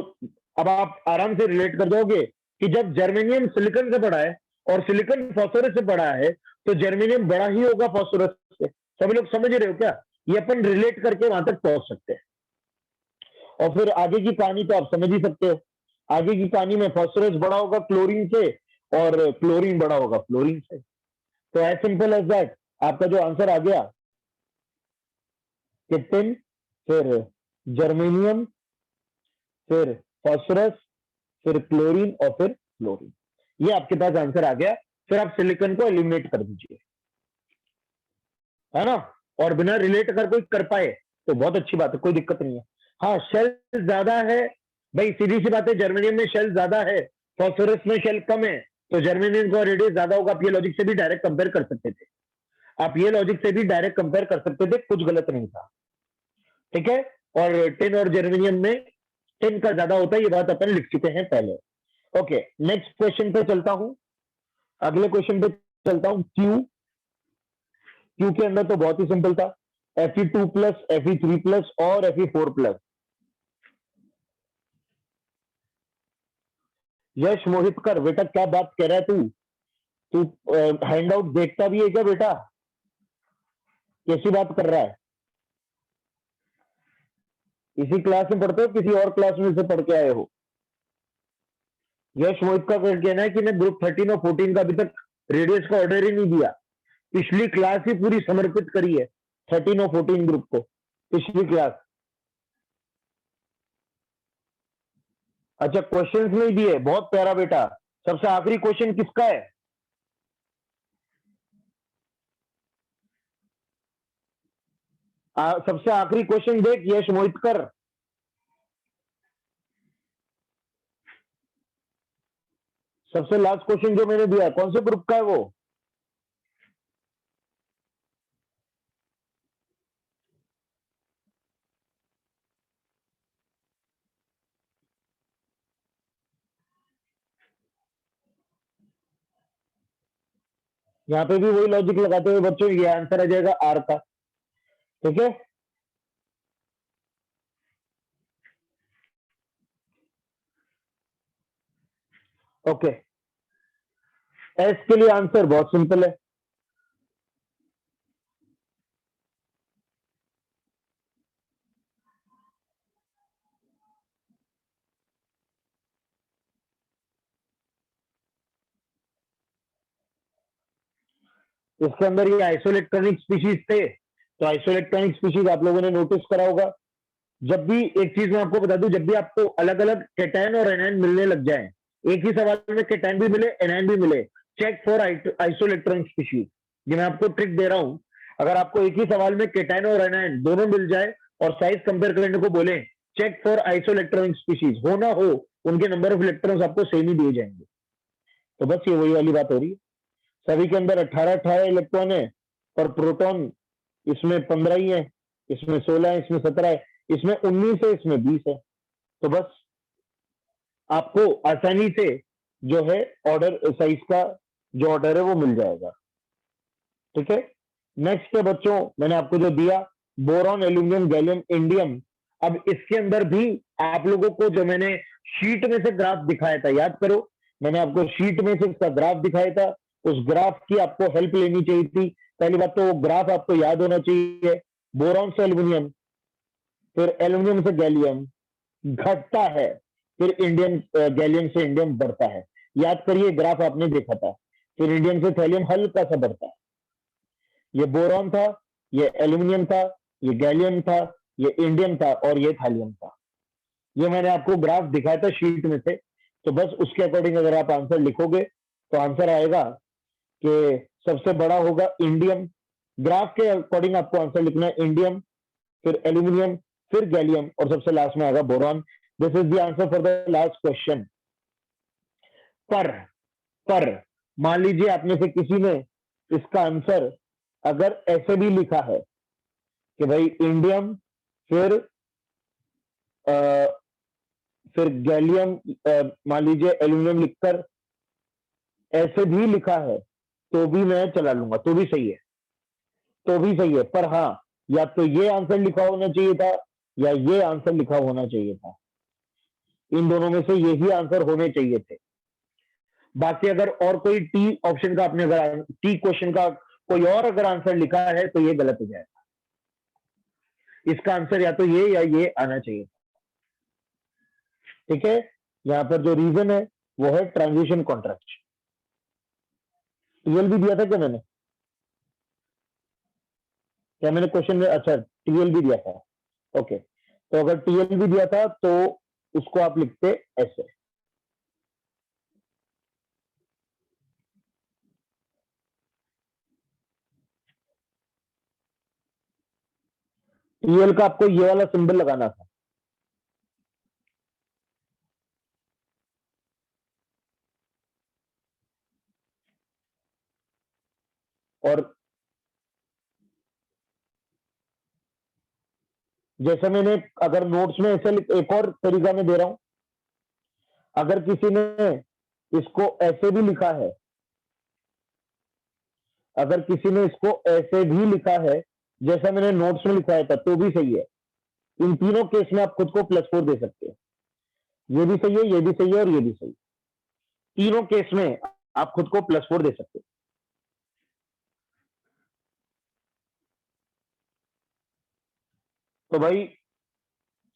अब आप आराम से रिलेट कर दोगे कि जब जर्मेनियम सिलिकॉन से बड़ा है और सिलिकॉन फास्फोरस से बड़ा है, तो जर्मेनियम बड़ा ही होगा फास्फोरस से। सभी लोग समझ रहे हो क्या? ये अपन रिलेट करके वहां तक पहुंच सकते हैं। और फिर आगे की कहानी तो आप समझ ही सकते हो। आगे की कहानी में फास्फोरस बड़ा होगा क्लोरीन से और क्लोरीन बड़ा होगा फ्लोरीन से। तो एज सिंपल एज दैट, आपका जो आंसर आ गया कि टिन, फिर जर्मेनियम, फिर फास्फोरस, फिर क्लोरीन और फिर फ्लोरीन, ये आपके पास आंसर आ गया। फिर आप सिलिकॉन को एलिमिनेट कर दीजिए, है ना। और बिना रिलेट अगर कोई कर पाए तो बहुत अच्छी बात है, कोई दिक्कत नहीं है। हाँ, शेल ज्यादा है भाई, सीधी सी बात है, जर्मेनियम में शेल ज्यादा है, फास्फोरस में शेल कम है, तो जर्मेनियम का रेडियस ज्यादा होगा। आप ये लॉजिक से भी डायरेक्ट कंपेयर कर सकते थे, आप ये लॉजिक से भी डायरेक्ट कंपेयर कर सकते थे, कुछ गलत नहीं था, ठीक है। और टिन और जर्मेनियम में टिन का ज्यादा होता है, ये बात अपन लिख चुके हैं पहले। ओके, नेक्स्ट क्वेश्चन पे चलता हूं, अगले क्वेश्चन पे चलता हूं। क्यू, क्यू के अंदर तो बहुत ही सिंपल था, Fe2 प्लस, Fe3 प्लस और Fe4 प्लस। यश मोहित कर, बेटा क्या बात कह रहा है तू? तू हैंड आउट देखता भी है क्या बेटा? कैसी बात कर रहा है? इसी क्लास में पढ़ते हो, किसी और क्लास में से पढ़ के आए हो? यश मोहित का कहना है कि मैं ग्रुप 13 और 14 का अभी तक रेडियस का ऑर्डर ही नहीं दिया, पिछली क्लास ही पूरी समर्पित करी है 13 और 14 ग्रुप को, पिछली क्लास। अच्छा, क्वेश्चंस नहीं दिए, बहुत प्यारा बेटा। सबसे आखिरी क्वेश्चन किसका है? सबसे आखिरी क्वेश्चन देख यश मोहित कर। सबसे लास्ट क्वेश्चन जो मैंने दिया, कौन से ग्रुप का है वो? यहाँ पे भी वही लॉजिक लगाते हुए बच्चों, ये आंसर आ जाएगा आर का, ठीक है। ओके, एस के लिए आंसर बहुत सिंपल है, इसके अंदर ये आइसोइलेक्ट्रॉनिक स्पीशीज थे, तो आइसोइलेक्ट्रॉनिक स्पीशीज आप लोगों ने नोटिस करा होगा। जब भी, एक चीज मैं आपको बता दूं, जब भी आपको अलग अलग केटायन और एनायन मिलने लग जाए, एक ही सवाल में केटायन भी मिले एनायन भी मिले, चेक फॉर आइसोइलेक्ट्रॉनिक स्पीशीज। ये मैं आपको ट्रिक दे रहा हूं, अगर आपको एक ही सवाल में केटायन और एनायन दोनों मिल जाए और साइज कंपेयर करने को बोले, चेक फॉर आइसोइलेक्ट्रॉनिक स्पीशीज, हो ना हो उनके नंबर ऑफ इलेक्ट्रॉन्स आपको सेम ही दिए जाएंगे। तो बस ये वही वाली बात हो रही है, सभी के अंदर 18-18 इलेक्ट्रॉन है, पर प्रोटॉन इसमें 15 ही है, इसमें 16 है, इसमें 17 है, इसमें 19 है, इसमें 20 है। तो बस आपको आसानी से जो है ऑर्डर साइज का जो ऑर्डर है वो मिल जाएगा, ठीक है। नेक्स्ट है बच्चों, मैंने आपको जो दिया बोरॉन, एल्यूमिनियम, गैलियम, इंडियम। अब इसके अंदर भी आप लोगों को जो मैंने शीट में से ग्राफ दिखाया था, याद करो, मैंने आपको शीट में से इसका ग्राफ दिखाया था, उस ग्राफ की आपको हेल्प लेनी चाहिए थी। पहली बात तो वो ग्राफ आपको याद होना चाहिए, बोरॉन से एल्यूमिनियम, फिर एल्यूमिनियम से गैलियम घटता है, फिर इंडियम, गैलियम से इंडियम बढ़ता है। याद करिए, ग्राफ आपने देखा था, फिर इंडियम से थैलियम हल्का सा बढ़ता है। ये बोरॉन था, ये एल्यूमिनियम था, ये गैलियम था, ये इंडियम था और ये थैलियम था। ये मैंने आपको ग्राफ दिखाया था शीट में से, तो बस उसके अकॉर्डिंग अगर आप आंसर लिखोगे तो आंसर आएगा कि सबसे बड़ा होगा इंडियम। ग्राफ के अकॉर्डिंग आपको आंसर लिखना है इंडियम, फिर एल्यूमिनियम, फिर गैलियम और सबसे लास्ट में आएगा boron. This is the answer for the last question. पर पर मान लीजिए आप में से किसी ने इसका आंसर अगर ऐसे भी लिखा है कि भाई इंडियम, फिर अ, फिर गैलियम, मान लीजिए एल्यूमिनियम लिखकर ऐसे भी लिखा है तो भी मैं चला लूंगा, तो भी सही है, तो भी सही है। पर हाँ, या तो ये आंसर लिखा होना चाहिए था या ये आंसर लिखा होना चाहिए था, इन दोनों में से यही आंसर होने चाहिए थे। बाकी अगर और कोई टी ऑप्शन का आपने अगर टी क्वेश्चन का कोई और अगर आंसर लिखा है तो ये गलत हो जाएगा। इसका आंसर या तो ये आना चाहिए। ठीक है, यहां पर जो रीजन है वो है ट्रांजिशन कॉन्ट्रैक्ट। टीएल भी दिया था क्या मैंने? क्या मैंने क्वेश्चन में, अच्छा टीएल भी दिया था। ओके, तो अगर टीएल भी दिया था तो उसको आप लिखते ऐसे। टीएल का आपको ये वाला सिंबल लगाना था। और जैसे मैंने, अगर नोट्स में ऐसे एक और तरीका मैं दे रहा हूं, अगर किसी ने इसको ऐसे भी लिखा है, अगर किसी ने इसको ऐसे भी लिखा है जैसा मैंने नोट्स में लिखवाया था तो भी सही है। इन तीनों केस में आप खुद को +4 दे सकते हैं। ये भी सही है, ये भी सही है और ये भी सही है। तीनों केस में आप खुद को +4 दे सकते हैं। तो भाई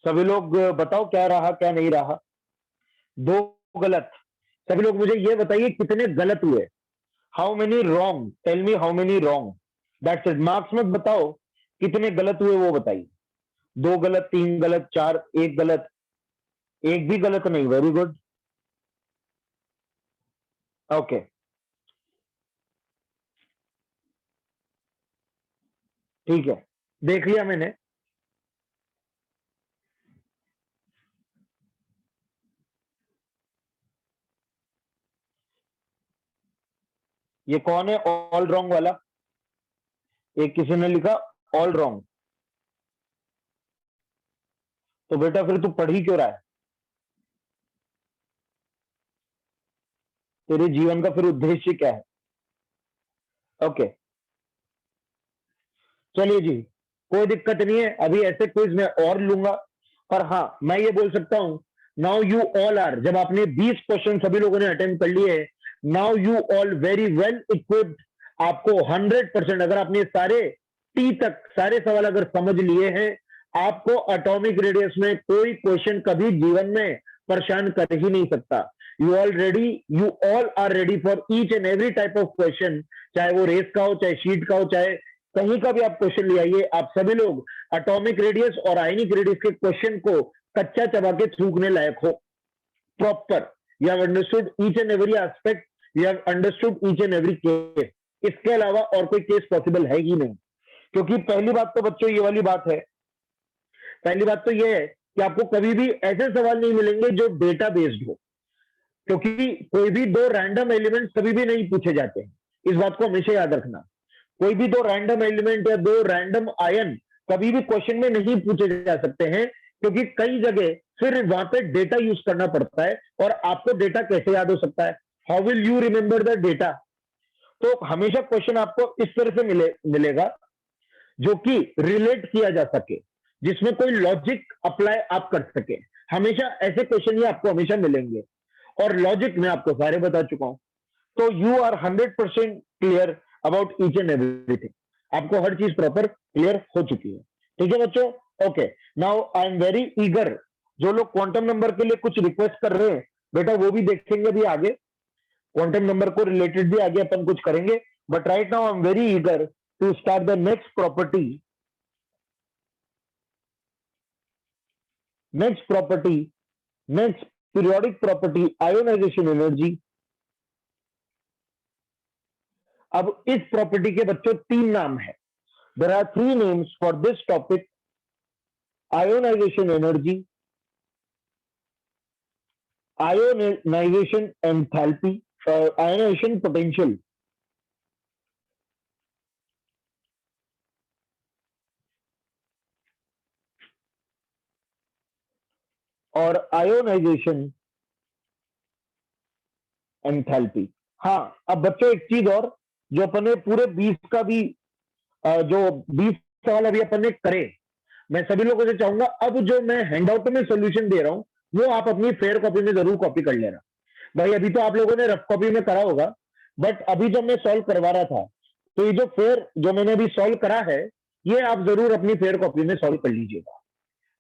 सभी लोग बताओ क्या रहा क्या नहीं रहा। दो गलत। सभी लोग मुझे ये बताइए कितने गलत हुए। How many wrong, tell me how many wrong, that's it. Marks मत बताओ, कितने गलत हुए वो बताइए। 2 गलत, 3 गलत, 4, 1 गलत, एक भी गलत नहीं। Very good. ओके, ठीक है, देख लिया मैंने। ये कौन है ऑल रॉन्ग वाला? एक किसी ने लिखा ऑल रॉन्ग। तो बेटा फिर तू पढ़ ही क्यों रहा है? तेरे जीवन का फिर उद्देश्य क्या है? ओके, चलिए जी, कोई दिक्कत नहीं है। अभी ऐसे क्विज मैं और लूंगा। पर हाँ, मैं ये बोल सकता हूं, नाउ यू ऑल आर, जब आपने 20 क्वेश्चन सभी लोगों ने अटेम्प्ट कर लिए, now you all very well equipped. आपको 100%, अगर आपने सारे टी तक सारे सवाल अगर समझ लिए हैं, आपको एटॉमिक रेडियस में कोई क्वेश्चन कभी जीवन में परेशान कर ही नहीं सकता। You all ready, you all are ready for each and every type of question, चाहे वो रेस का हो, चाहे शीट का हो, चाहे कहीं का भी आप क्वेश्चन ले आइए। आप सभी लोग एटॉमिक रेडियस और आयनिक रेडियस के क्वेश्चन को कच्चा चबा के थूकने लायक हो। Proper, you have understood each and every aspect, you have understood each and every case. इसके अलावा और कोई केस पॉसिबल है ही नहीं। क्योंकि पहली बात तो बच्चों ये वाली बात है, पहली बात तो ये है कि आपको कभी भी ऐसे सवाल नहीं मिलेंगे जो डेटा बेस्ड हो। क्योंकि कोई भी दो रैंडम एलिमेंट कभी भी नहीं पूछे जाते हैं, इस बात को हमेशा याद रखना। कोई भी दो रैंडम एलिमेंट या दो रैंडम आयन कभी भी क्वेश्चन में नहीं पूछे जा सकते हैं, क्योंकि कई जगह फिर वहां पे डेटा यूज करना पड़ता है। और आपको डेटा कैसे याद हो सकता है? How will you remember the data? तो हमेशा क्वेश्चन आपको इस तरह से मिलेगा जो कि रिलेट किया जा सके, जिसमें कोई लॉजिक अप्लाई आप कर सके। हमेशा ऐसे क्वेश्चन ही आपको हमेशा मिलेंगे। और लॉजिक मैं आपको सारे बता चुका हूं। तो you are 100% clear about each and everything. आपको हर चीज प्रॉपर क्लियर हो चुकी है। ठीक है बच्चों? Okay, now I am very eager. जो लोग क्वांटम नंबर के लिए कुछ रिक्वेस्ट कर रहे हैं, बेटा वो भी देखेंगे अभी आगे। क्वांटम नंबर को रिलेटेड भी आगे अपन कुछ करेंगे। But right now I am very eager to start the next property. Next property, next periodic property, ionization energy. अब इस प्रॉपर्टी के बच्चों 3 नाम है। There are 3 names for this topic: ionization energy, ionization enthalpy, ionization potential. और ionization enthalpy. हाँ, अब बच्चों एक चीज और, जो अपन ने पूरे 20 का भी जो 20 सवाल अभी अपन ने करे, मैं सभी लोगों से चाहूंगा अब जो मैं हैंडआउट में सॉल्यूशन दे रहा हूं वो आप अपनी फेयर कॉपी में जरूर कॉपी कर लेना। भाई अभी तो आप लोगों ने रफ कॉपी में करा होगा, बट अभी जब मैं सॉल्व करवा रहा था तो ये जो फेयर जो मैंने अभी सॉल्व करा है ये आप जरूर अपनी फेयर कॉपी में सॉल्व कर लीजिएगा।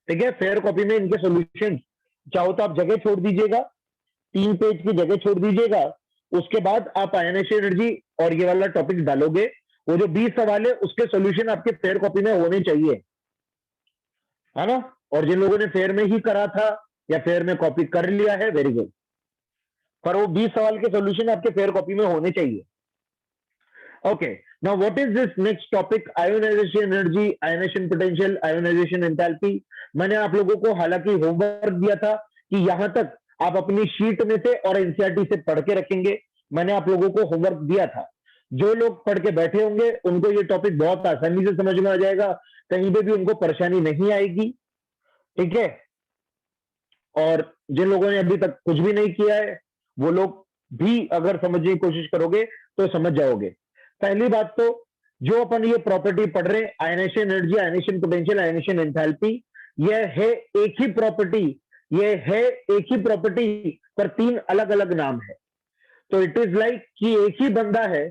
ठीक है, फेयर कॉपी में इनके सॉल्यूशन चाहो तो आप जगह छोड़ दीजिएगा, 3 पेज की जगह छोड़ दीजिएगा। उसके बाद आप आयनेशन एनर्जी और ये वाला टॉपिक डालोगे, वो जो 20 सवाल है उसके सॉल्यूशन आपके फेयर कॉपी में होने चाहिए, है ना। और जिन लोगों ने फेयर में ही करा था या फेयर में कॉपी कर लिया है, वेरी गुड, पर वो 20 सवाल के सॉल्यूशन आपके फेयर कॉपी में होने चाहिए। Okay, now what is this next topic? Ionization energy, ionization potential, ionization enthalpy. मैंने आप लोगों को हालांकि होमवर्क दिया था कि यहां तक आप अपनी शीट में से और एनसीईआरटी से पढ़ के रखेंगे। मैंने आप लोगों को होमवर्क दिया था, जो लोग पढ़ के बैठे होंगे उनको ये टॉपिक बहुत आसानी से समझ में आ जाएगा, कहीं पे भी उनको परेशानी नहीं आएगी। ठीक है, और जिन लोगों ने अभी तक कुछ भी नहीं किया है वो लोग भी अगर समझने की कोशिश करोगे तो समझ जाओगे। पहली बात तो जो अपन ये प्रॉपर्टी पढ़ रहे हैं, ionisation energy, ionization potential, ionisation enthalpy, यह है एक ही प्रॉपर्टी, ये है एक ही प्रॉपर्टी पर 3 अलग अलग नाम है। तो इट इज लाइक कि एक ही बंदा है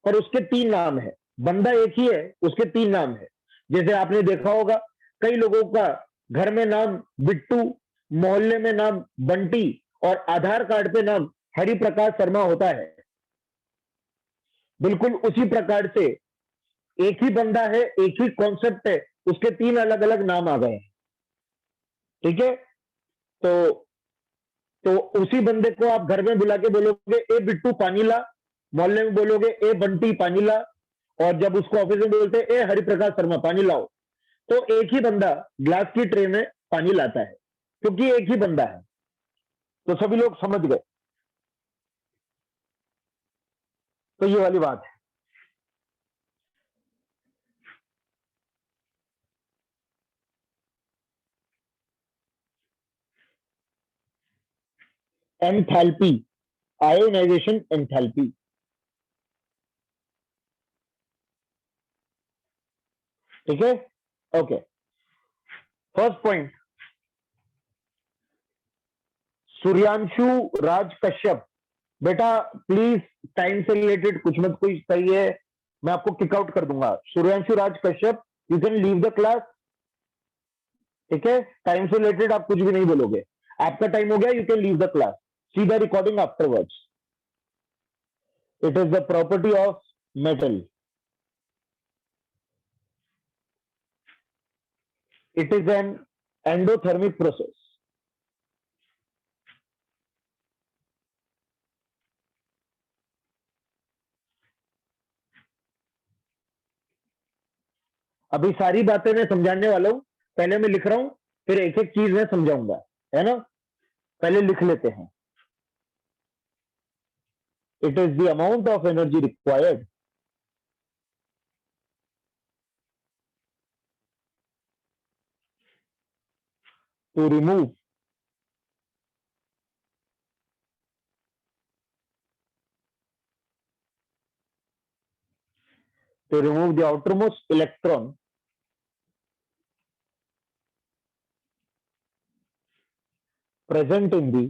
पर उसके 3 नाम है। बंदा एक ही है, उसके 3 नाम है। जैसे आपने देखा होगा कई लोगों का घर में नाम बिट्टू, मोहल्ले में नाम बंटी और आधार कार्ड पे नाम हरि प्रकाश शर्मा होता है। बिल्कुल उसी प्रकार से एक ही बंदा है, एक ही कॉन्सेप्ट है, उसके 3 अलग अलग नाम आ गए हैं। ठीक है, तो उसी बंदे को आप घर में बुला के बोलोगे ए बिट्टू पानी ला, मोहल्ले में बोलोगे ए बंटी पानी ला, और जब उसको ऑफिस में बोलते ए हरिप्रकाश शर्मा पानी लाओ, तो एक ही बंदा ग्लास की ट्रे में पानी लाता है क्योंकि एक ही बंदा है। तो सभी लोग समझ गए, तो ये वाली बात है। Enthalpy, ionisation enthalpy. ठीक है, okay, first point, Suryanshu Raj Kashyap. बेटा प्लीज टाइम से रिलेटेड कुछ मत कोई सही है, मैं आपको किक आउट कर दूंगा। Suryanshu Raj Kashyap, you can leave the class. ठीक है, टाइम से रिलेटेड आप कुछ भी नहीं बोलोगे, आपका टाइम हो गया, you can leave the class, see the recording afterwards. It is the property of metal, it is an endothermic process। अभी सारी बातें मैं समझाने वाला हूं, पहले मैं लिख रहा हूं, फिर एक एक चीज मैं समझाऊंगा, है ना। पहले लिख लेते हैं। It is the amount of energy required to remove the outermost electron present in the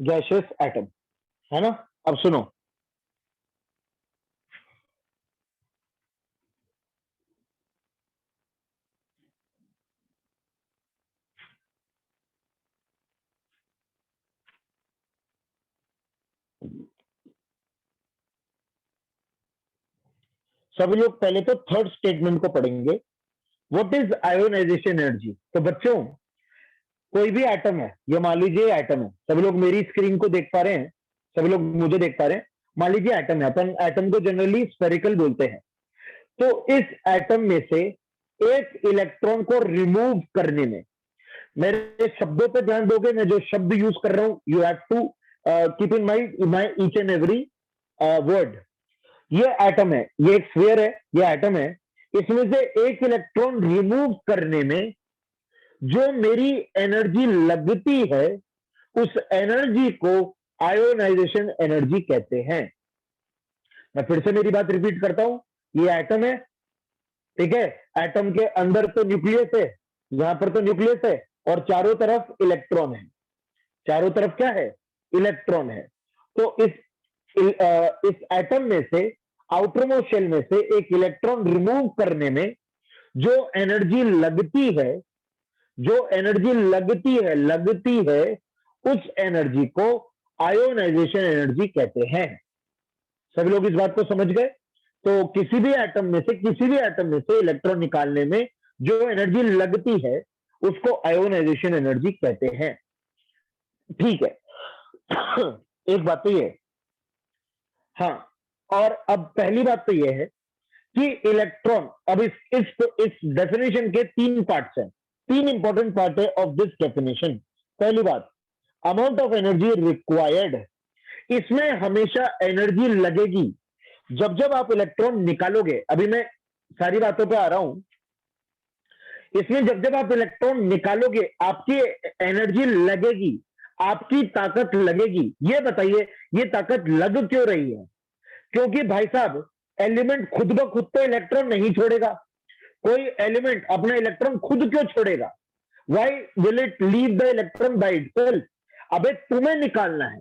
gaseous atom, है ना। अब सुनो, सभी लोग पहले तो थर्ड स्टेटमेंट को पढ़ेंगे। What is ionization energy? तो बच्चों कोई भी एटम है, ये मान लीजिए एटम है, सभी लोग मेरी स्क्रीन को देख पा रहे हैं, सभी लोग मुझे देख पा रहे हैं। मान लीजिए एटम है, अपन एटम को जनरली स्फेरिकल बोलते हैं। तो इस एटम में से एक इलेक्ट्रॉन को रिमूव करने में मेरे शब्दों पे ध्यान दोगे, मैं जो शब्द यूज कर रहा हूं, you have to keep in my each and every word. ये एटम है, ये एक स्फीयर है, ये एटम है। इसमें से एक इलेक्ट्रॉन रिमूव करने में जो मेरी एनर्जी लगती है, उस एनर्जी को आयोनाइजेशन एनर्जी कहते हैं। मैं फिर से मेरी बात रिपीट करता हूं, ये एटम है, ठीक है। एटम के अंदर तो न्यूक्लियस है, यहां पर तो न्यूक्लियस है, और चारों तरफ इलेक्ट्रॉन है। चारों तरफ क्या है? इलेक्ट्रॉन है। तो इस एटम में से, आउटर मोस्ट शेल में से एक इलेक्ट्रॉन रिमूव करने में जो एनर्जी लगती है, जो एनर्जी लगती है, उस एनर्जी को आयोनाइजेशन एनर्जी कहते हैं। सभी लोग इस बात को समझ गए? तो किसी भी एटम में से इलेक्ट्रॉन निकालने में जो एनर्जी लगती है, उसको आयोनाइजेशन एनर्जी कहते हैं। ठीक है। एक बात तो ये, हाँ, और अब पहली बात तो ये है कि इलेक्ट्रॉन, अब इस डेफिनेशन के 3 पार्ट्स हैं, 3 इंपॉर्टेंट पार्ट है ऑफ दिस डेफिनेशन। पहली बात, अमाउंट ऑफ एनर्जी रिक्वायर्ड। इसमें हमेशा एनर्जी लगेगी जब जब आप इलेक्ट्रॉन निकालोगे। अभी मैं सारी बातों पे आ रहा हूं। इसमें जब जब आप इलेक्ट्रॉन निकालोगे, आपकी एनर्जी लगेगी, आपकी ताकत लगेगी। ये बताइए, ये ताकत लग क्यों रही है? क्योंकि भाई साहब, एलिमेंट खुद ब खुद तो इलेक्ट्रॉन नहीं छोड़ेगा। कोई एलिमेंट अपना इलेक्ट्रॉन खुद क्यों छोड़ेगा? Why will it leave the electron by itself? अबे तुम्हें निकालना है,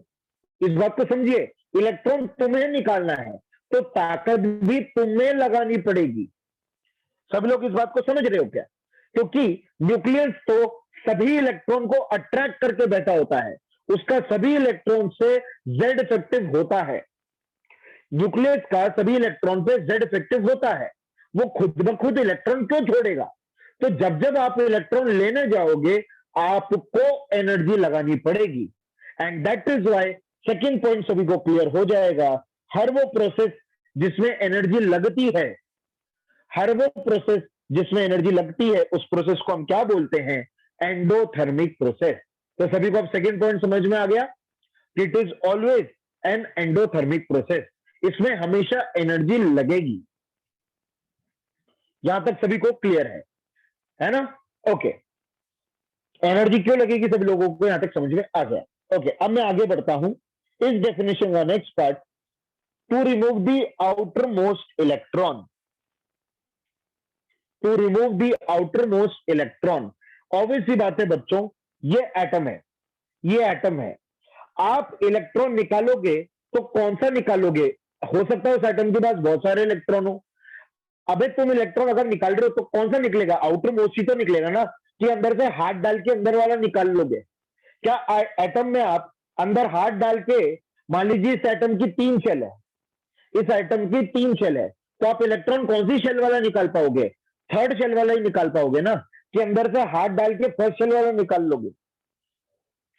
इस बात को समझिए। इलेक्ट्रॉन तुम्हें निकालना है, तो ताकत भी तुम्हें लगानी पड़ेगी। सब लोग इस बात को समझ रहे हो क्या? क्योंकि न्यूक्लियस तो सभी इलेक्ट्रॉन को अट्रैक्ट करके बैठा होता है, उसका सभी इलेक्ट्रॉन से जेड इफेक्टिव होता है। न्यूक्लियस का सभी इलेक्ट्रॉन पे जेड इफेक्टिव होता है। वो खुद ब खुद इलेक्ट्रॉन क्यों छोड़ेगा? तो जब जब आप इलेक्ट्रॉन लेने जाओगे, आपको एनर्जी लगानी पड़ेगी। And that is why second point सभी को क्लियर हो जाएगा। हर वो प्रोसेस जिसमें एनर्जी लगती है, हर वो प्रोसेस जिसमें एनर्जी लगती है, उस प्रोसेस को हम क्या बोलते हैं? Endothermic process. तो सभी को अब सेकेंड पॉइंट समझ में आ गया? It is always an endothermic process. इसमें हमेशा एनर्जी लगेगी। यहां तक सभी को क्लियर है ना? ओके। एनर्जी क्यों लगेगी, सभी लोगों को यहां तक समझ में आ गया? ओके, अब मैं आगे बढ़ता हूं इस डेफिनेशन का next part, to remove the outermost electron. To remove the outermost electron. Obvious सी बात है बच्चों, ये एटम है, ये एटम है। आप इलेक्ट्रॉन निकालोगे तो कौन सा निकालोगे? हो सकता है उस एटम के पास बहुत सारे इलेक्ट्रॉन हो। अबे तुम इलेक्ट्रॉन अगर निकाल रहे हो तो कौन सा निकलेगा? आउटर मोस्ट ही तो निकलेगा ना, कि अंदर से हाथ डाल के अंदर वाला निकाल लोगे क्या? एटम में आप अंदर हाथ डाल के, मान लीजिए इस एटम की 3 शेल है, इस एटम की 3 शेल है, तो आप इलेक्ट्रॉन कौन सी शेल वाला निकाल पाओगे? थर्ड शेल वाला ही निकाल पाओगे ना, कि अंदर से हाथ डाल के फर्स्ट शेल वाला निकाल लोगे।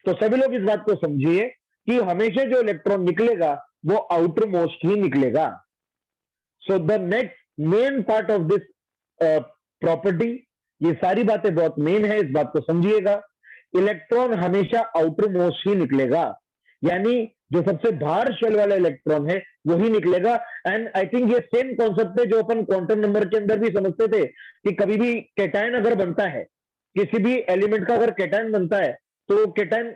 तो सभी लोग इस बात को समझिए कि हमेशा जो इलेक्ट्रॉन निकलेगा वो आउटर मोस्ट ही निकलेगा। So the next main part of this property, ये सारी बातें बहुत मेन है, इस बात को समझिएगा। इलेक्ट्रॉन हमेशा आउटर मोस्ट ही निकलेगा, यानी जो सबसे बाहर शेल वाला इलेक्ट्रॉन है वही निकलेगा। एंड आई थिंक ये सेम कॉन्सेप्ट है जो अपन क्वांटम नंबर के अंदर भी समझते थे, कि कभी भी कैटायन अगर बनता है, किसी भी एलिमेंट का अगर कैटायन बनता है, तो कैटायन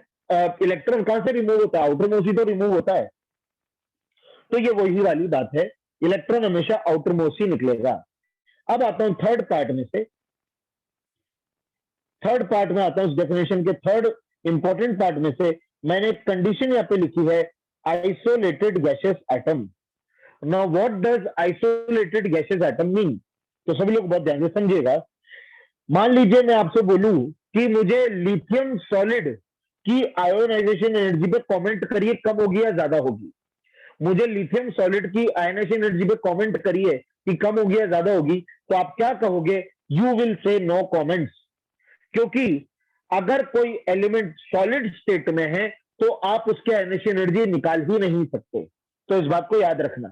इलेक्ट्रॉन कहां से रिमूव होता है? आउटर मोस्ट ही तो रिमूव होता है। तो ये वही वाली बात है, इलेक्ट्रॉन हमेशा आउटर मोस्ट ही निकलेगा। अब आता हूं थर्ड पार्ट में से, थर्ड पार्ट में आता हूं इस डेफिनेशन के थर्ड इंपॉर्टेंट पार्ट में से। मैंने एक कंडीशन यहां पे लिखी है, isolated gaseous atom. Now what does isolated gaseous atom mean? तो सभी लोग बहुत ध्यान से समझिएगा। मान लीजिए मैं आपसे बोलूं कि मुझे लिथियम सॉलिड की आयोनाइजेशन एनर्जी पे कमेंट करिए, कम होगी या ज्यादा होगी। मुझे लिथियम सॉलिड की आयोनाइजेशन एनर्जी पे कमेंट करिए कि कम होगी या ज्यादा होगी, तो आप क्या कहोगे? You will say no comments. क्योंकि अगर कोई एलिमेंट सॉलिड स्टेट में है तो आप उसके आयोनाइजेशन एनर्जी निकाल ही नहीं सकते। तो इस बात को याद रखना,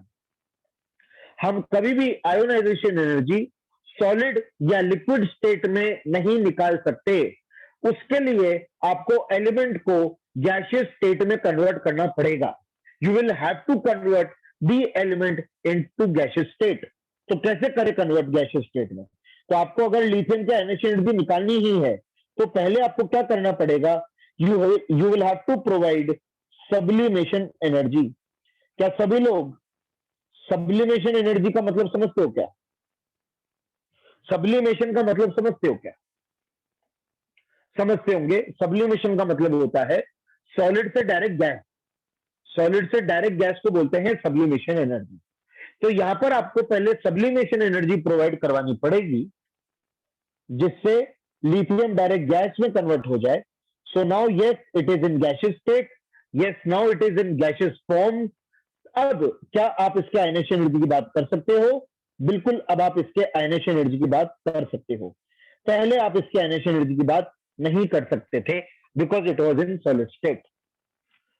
हम कभी भी आयोनाइजेशन एनर्जी सॉलिड या लिक्विड स्टेट में नहीं निकाल सकते। उसके लिए आपको एलिमेंट को गैसियस स्टेट में कन्वर्ट करना पड़ेगा। You will have to convert the element into gaseous state. तो कैसे करें कन्वर्ट गैसियस स्टेट में? तो आपको अगर लिथियम की आयनाइजेशन एनर्जी निकालनी ही है तो पहले आपको क्या करना पड़ेगा? You will have to provide sublimation energy. क्या सभी लोग सब्लिमेशन एनर्जी का मतलब समझते हो क्या? सब्लिमेशन का मतलब समझते हो क्या? समझते होंगे। सब्लिमेशन का मतलब होता है सॉलिड से डायरेक्ट गैस। सॉलिड से डायरेक्ट गैस को बोलते हैं सब्लिमेशन एनर्जी। तो यहां पर आपको पहले सब्लिमेशन एनर्जी प्रोवाइड करवानी पड़ेगी जिससे लिथियम डायरेक्ट गैस में कन्वर्ट हो जाए। So now yes it is in gaseous state, yes now it is in gaseous form. अब क्या आप इसके आयनेशन एनर्जी की बात कर सकते हो? बिल्कुल, अब आप इसके आयनेशन एनर्जी की बात कर सकते हो। पहले आप इसके आयनेशन एनर्जी की बात नहीं कर सकते थे because it was in solid state.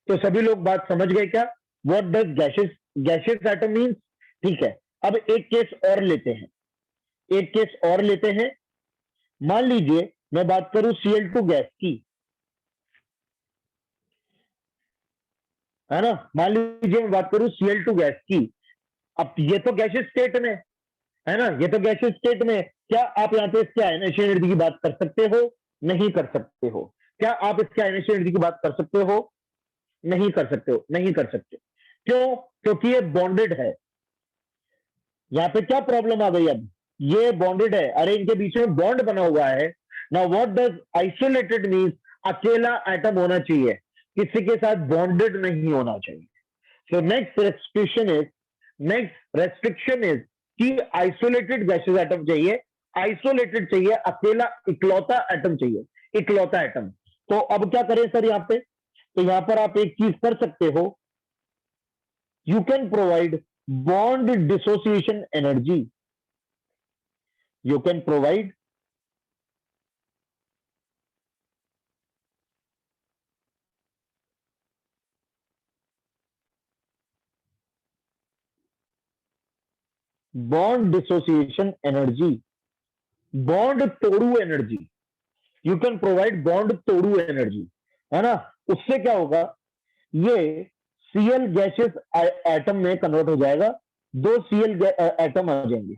तो सभी लोग बात समझ गए क्या? What does gaseous atom means? ठीक है, अब एक केस और लेते हैं। एक केस और लेते हैं। मान लीजिए मैं बात करूं Cl2 गैस की, है ना? मान लीजिए मैं बात करूं Cl2 गैस की। अब ये तो गैसियस स्टेट में है ना, ये तो गैसियस स्टेट में। क्या आप यहाँ पे इसके आयनेशन एनर्जी की बात कर सकते हो? नहीं कर सकते हो। क्या आप इसके आयनेशन एनर्जी की बात कर सकते हो? नहीं कर सकते हो, नहीं कर सकते। क्यों? क्योंकि ये बॉन्डेड है। यहाँ पे क्या प्रॉब्लम आ गई? अब ये बॉन्डेड है, अरे इनके बीच में बॉन्ड बना हुआ है। Now what does isolated means? अकेला एटम होना चाहिए, किसी के साथ बॉन्डेड नहीं होना चाहिए। सो नेक्स्ट रेस्ट्रिक्शन इज कि आइसोलेटेड गैसेस एटम चाहिए। आइसोलेटेड चाहिए, अकेला इकलौता एटम चाहिए, इकलौता एटम। तो अब क्या करें सर यहाँ पे? तो यहां पर आप एक चीज कर सकते हो, you can provide bond dissociation energy. You can provide bond dissociation energy, bond तोड़ू energy. You can provide bond तोड़ू एनर्जी, है ना? उससे क्या होगा? ये Cl गैसियस एटम में कन्वर्ट हो जाएगा, दो Cl एटम आ जाएंगे।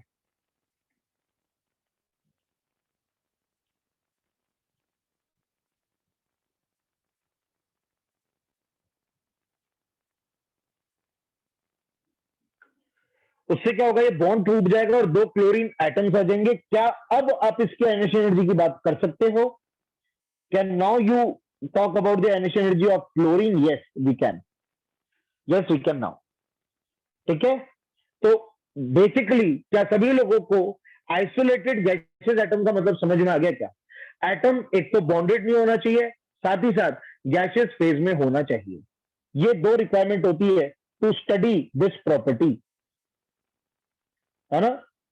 उससे क्या होगा? ये बॉन्ड टूट जाएगा और दो क्लोरीन एटम्स आ जाएंगे। क्या अब आप इसके आयनेशन एनर्जी की बात कर सकते हो? Can now you talk about the ionization energy of chlorine? Yes we can, yes we can now. ठीक है, तो बेसिकली क्या सभी लोगों को आइसोलेटेड गैसेस एटम का मतलब समझ में आ गया क्या? एटम एक तो बॉन्डेड नहीं होना चाहिए, साथ ही साथ गैसियस फेज में होना चाहिए। ये दो रिक्वायरमेंट होती है टू स्टडी दिस प्रॉपर्टी, है ना?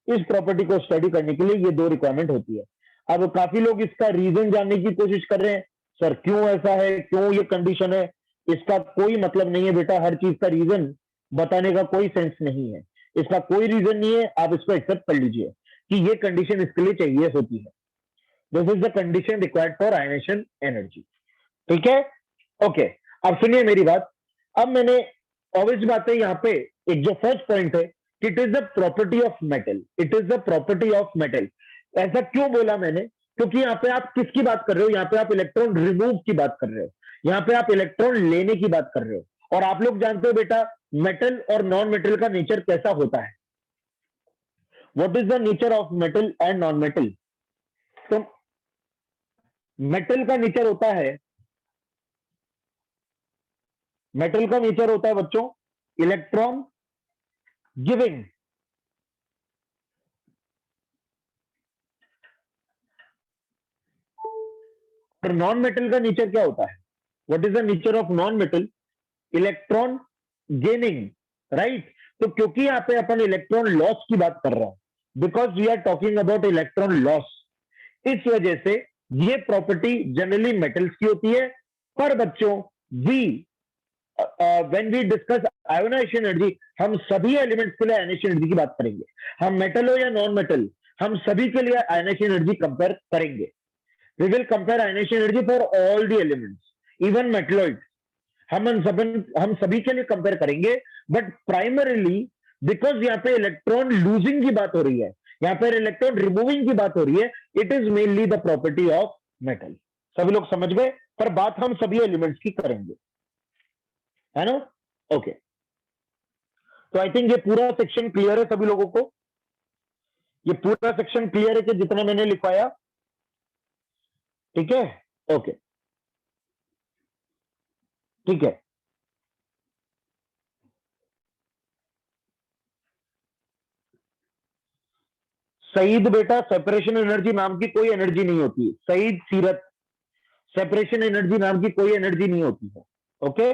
इस प्रॉपर्टी को स्टडी करने के लिए ये दो रिक्वायरमेंट होती है। अब काफी लोग इसका रीजन जानने की कोशिश कर रहे हैं, सर क्यों ऐसा है, क्यों ये कंडीशन है? इसका कोई मतलब नहीं है बेटा, हर चीज का रीजन बताने का कोई सेंस नहीं है। इसका कोई रीजन नहीं है, आप इसको एक्सेप्ट कर लीजिए कि ये कंडीशन इसके लिए चाहिए होती है। This is the condition required for ionisation energy. ठीक है, ओके। अब सुनिए मेरी बात। अब मैंने ऑब्वियस बात है यहाँ पे एक जो फर्स्ट पॉइंट है, it is the property of metal, it is the property of metal. ऐसा क्यों बोला मैंने? क्योंकि यहाँ पे आप किसकी बात कर रहे हो? यहाँ पे आप इलेक्ट्रॉन रिमूव की बात कर रहे हो, यहाँ पे आप इलेक्ट्रॉन लेने की बात कर रहे हो। और आप लोग जानते हो बेटा मेटल और नॉन मेटल का नेचर कैसा होता है। What is the nature of metal and non metal? तो मेटल का नेचर होता है, मेटल का नेचर होता है बच्चों इलेक्ट्रॉन गिविंग। और नॉन मेटल का नेचर क्या होता है? What is the nature of non metal? Electron gaining, right? तो क्योंकि यहां पे अपन इलेक्ट्रॉन लॉस की बात कर रहे हैं, because we are talking about electron loss, इस वजह से ये प्रॉपर्टी जनरली मेटल्स की होती है। पर बच्चों we when we discuss ionization energy, हम सभी एलिमेंट्स के लिए आयोनाइजेशन एनर्जी की बात करेंगे। हम मेटल हो या नॉन मेटल, हम सभी के लिए आयोनाइजेशन एनर्जी कंपेयर करेंगे। We will compare ionization energy for all the elements, even metalloid हम सभी के लिए कंपेयर करेंगे, बट प्राइमरीली बिकॉज यहाँ पे इलेक्ट्रॉन लूजिंग की बात हो रही है, यहाँ पर इलेक्ट्रॉन रिमूविंग की बात हो रही है, it is mainly the property of metal. सभी लोग समझ गए, पर बात हम सभी एलिमेंट्स की करेंगे, है ना? ओके, तो आई थिंक ये पूरा सेक्शन क्लियर है सभी लोगों को, ये पूरा सेक्शन क्लियर है कि जितना मैंने लिखवाया, ठीक है? ओके, ठीक है। सईद बेटा, सेपरेशन एनर्जी नाम की कोई एनर्जी नहीं होती। सईद, सीरत, सेपरेशन एनर्जी नाम की कोई एनर्जी नहीं होती है। ओके,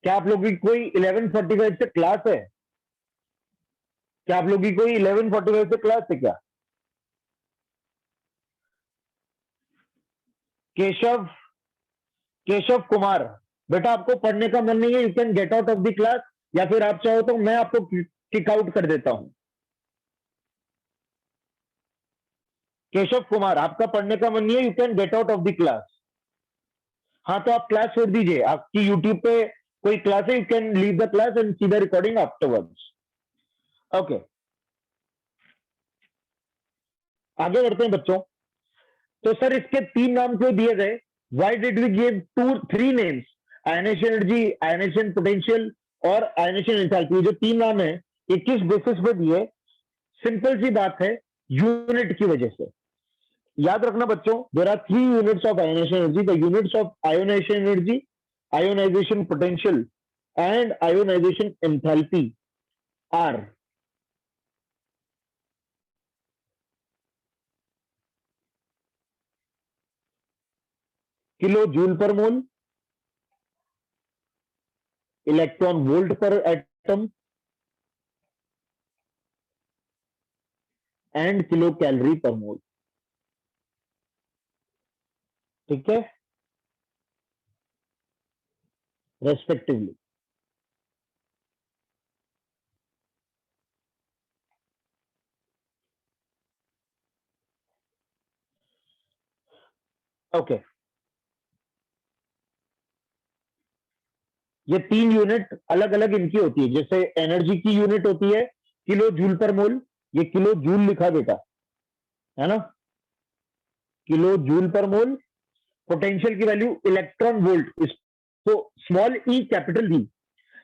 क्या आप लोगों की कोई 11:45 से क्लास है? क्या आप लोगों की कोई 11:45 से क्लास है क्या? केशव, केशव कुमार, बेटा आपको पढ़ने का मन नहीं है, you can get out of the class, या फिर आप चाहो तो मैं आपको किक आउट कर देता हूं। केशव कुमार, आपका पढ़ने का मन नहीं है, you can get out of the class. हाँ, तो आप क्लास छोड़ दीजिए, आपकी यूट्यूब पे कोई क्लास है, you can leave the class and see the recording afterwards. Okay, आगे बढ़ते हैं बच्चों। तो सर इसके 3 नाम क्यों दिए गए? Why did we give 3 names? Ionization energy, ionization potential और आयनेशन एंथैल्पी। जो 3 नाम है ये किस बेसिस पे दिए? सिंपल सी बात है, यूनिट की वजह से। याद रखना बच्चों, there are 3 units of ionization energy, the units of ionization energy, ionization potential and ionization enthalpy are kilo joule per mole, electron volt per atom and kilo calorie per mole. ठीक है, respectively. Okay, ये 3 unit अलग अलग इनकी होती है। जैसे energy की यूनिट होती है किलो जूल पर मोल, ये किलो जूल लिखा बेटा, है ना? किलो जूल पर मोल। पोटेंशियल की वैल्यू इलेक्ट्रॉन वोल्ट, इसको स्मॉल ई कैपिटल वी,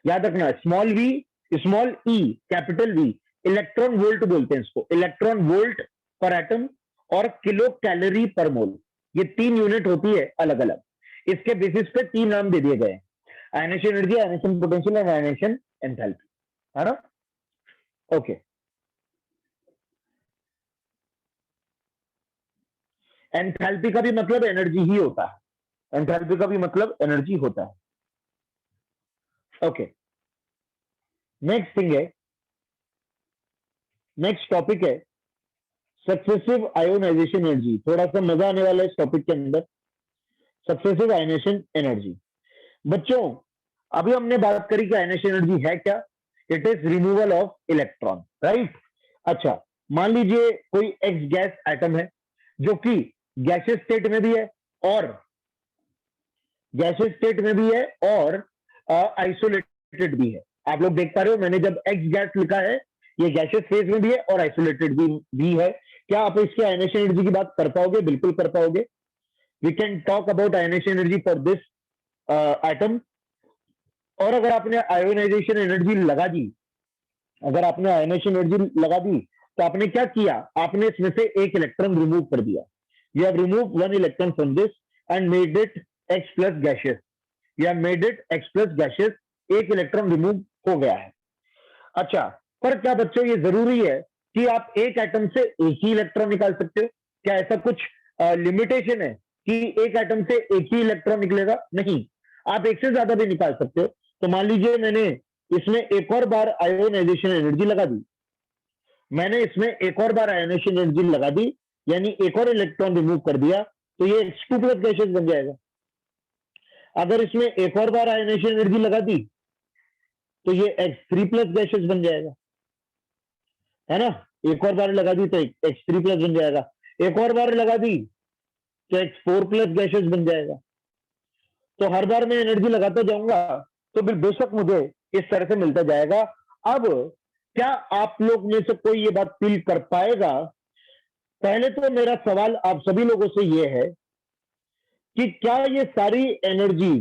याद रखना, small V small E capital V, electron volt बोलते हैं इसको, इलेक्ट्रॉन वोल्ट पर एटम, और किलो कैलोरी पर मोल। ये 3 यूनिट होती है अलग अलग, इसके बेसिस पे 3 नाम दे दिए गए, ionisation energy, ionization potential and ionisation enthalpy, है ना? ओके, एंथैल्पी का भी मतलब एनर्जी ही होता है, एंथैल्पी का भी मतलब एनर्जी होता है। ओके, नेक्स्ट थिंग है, नेक्स्ट टॉपिक है सक्सेसिव आयोनाइजेशन एनर्जी। थोड़ा सा मजा आने वाला है इस टॉपिक के अंदर, सक्सेसिव आयोनाइजेशन एनर्जी। बच्चों, अभी हमने बात करी कि आयनेशन एनर्जी है क्या? It is removal of electron, right? अच्छा, मान लीजिए कोई एक्स गैस एटम है जो कि गैसियस स्टेट में भी है और गैसियस स्टेट में भी है और आइसोलेटेड भी है। आप लोग देख पा रहे हो, मैंने जब एक्स गैस लिखा है, ये गैसियस फेज में भी है और आइसोलेटेड भी है। क्या आप इसके आयनेशन एनर्जी की बात कर पाओगे? बिल्कुल कर पाओगे। We can talk about ionization energy for this atom. और अगर आपने आयोनाइजेशन एनर्जी लगा दी, अगर आपने आयोनाइजेशन एनर्जी लगा दी, तो आपने क्या किया? आपने इसमें से एक इलेक्ट्रॉन रिमूव कर दिया। You have remove 1 electron from this and made it x plus gaseous. You have made it x plus gaseous, एक इलेक्ट्रॉन रिमूव हो गया है। अच्छा, पर क्या बच्चों ये जरूरी है कि आप एक एटम से एक ही इलेक्ट्रॉन निकाल सकते हो? क्या ऐसा कुछ लिमिटेशन है कि एक एटम से एक ही इलेक्ट्रॉन निकलेगा? नहीं, आप एक से ज्यादा भी निकाल सकते हो। तो मान लीजिए मैंने इसमें एक और बार आयोनाइजेशन एनर्जी लगा दी, मैंने इसमें एक और बार आयोनाइजेशन एनर्जी लगा दी, यानी एक और इलेक्ट्रॉन रिमूव कर दिया, तो ये X2 प्लस गैसेस बन जाएगा। अगर इसमें एक और बार आयोनाइजेशन एनर्जी लगा दी, तो ये X3 प्लस गैसेस बन जाएगा। है ना। एक और बार लगा दी तो X3+ बन जाएगा, एक और बार लगा दी तो X4+ गैसेस बन जाएगा। तो हर बार मैं एनर्जी लगाता जाऊंगा तो बेशक मुझे इस तरह से मिलता जाएगा। अब क्या आप लोग में से कोई ये बात फील कर पाएगा? पहले तो मेरा सवाल आप सभी लोगों से ये है कि क्या ये सारी एनर्जी,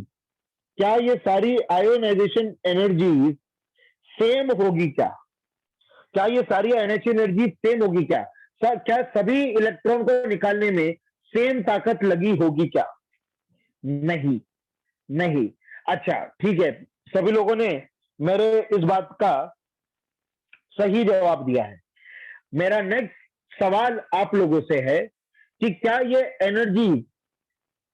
क्या ये सारी आयोनाइजेशन एनर्जी सेम होगी क्या? क्या ये सारी एनर्जी सेम होगी क्या? क्या सभी इलेक्ट्रॉन को निकालने में सेम ताकत लगी होगी क्या? नहीं, नहीं। अच्छा ठीक है, सभी लोगों ने मेरे इस बात का सही जवाब दिया है। मेरा नेक्स्ट सवाल आप लोगों से है कि क्या ये एनर्जी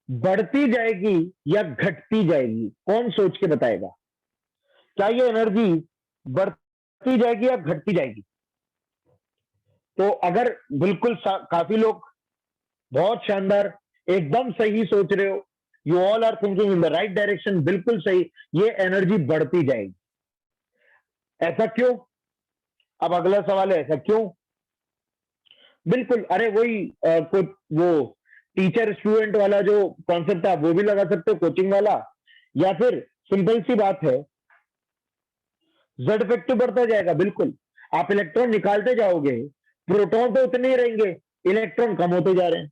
बढ़ती जाएगी या घटती जाएगी? कौन सोच के बताएगा? क्या ये एनर्जी बढ़ती जाएगी या घटती जाएगी? तो अगर बिल्कुल काफी लोग बहुत शानदार एकदम सही सोच रहे हो, you all are thinking in the right direction, बिल्कुल सही, ये एनर्जी बढ़ती जाएगी। ऐसा क्यों? अब अगला सवाल है, ऐसा क्यों? बिल्कुल, अरे वही कोई वो टीचर स्टूडेंट वाला जो कॉन्सेप्ट था वो भी लगा सकते हो, कोचिंग वाला, या फिर सिंपल सी बात है, जेड इफेक्टिव बढ़ता जाएगा। बिल्कुल, आप इलेक्ट्रॉन निकालते जाओगे, प्रोटॉन तो उतने ही रहेंगे, इलेक्ट्रॉन कम होते जा रहे हैं।